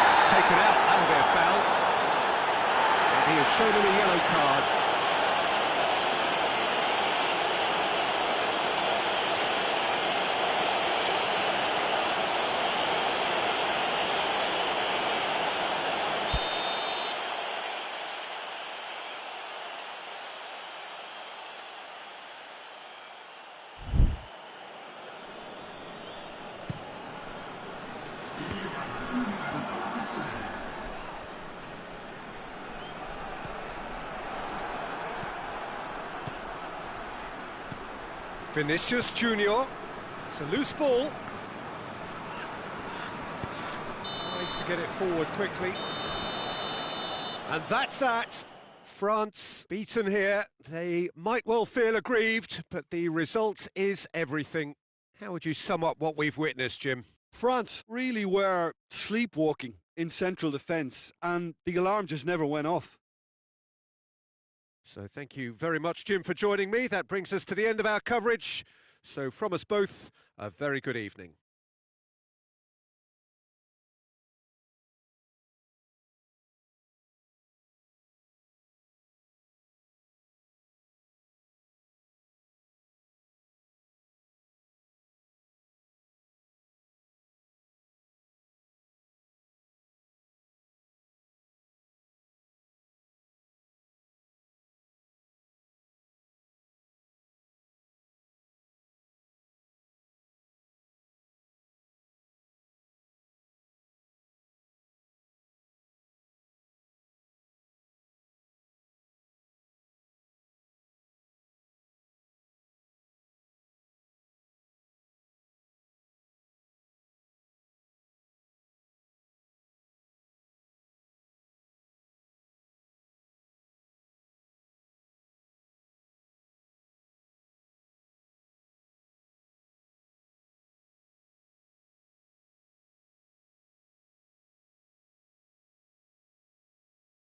It's taken out, that'll be a foul. And he has shown him a yellow card. Vinicius Junior. It's a loose ball. Tries to get it forward quickly. And that's that. France beaten here. They might well feel aggrieved, but the result is everything. How would you sum up what we've witnessed, Jim? France really were sleepwalking in central defence, and the alarm just never went off. So thank you very much, Jim, for joining me. That brings us to the end of our coverage. So from us both, a very good evening.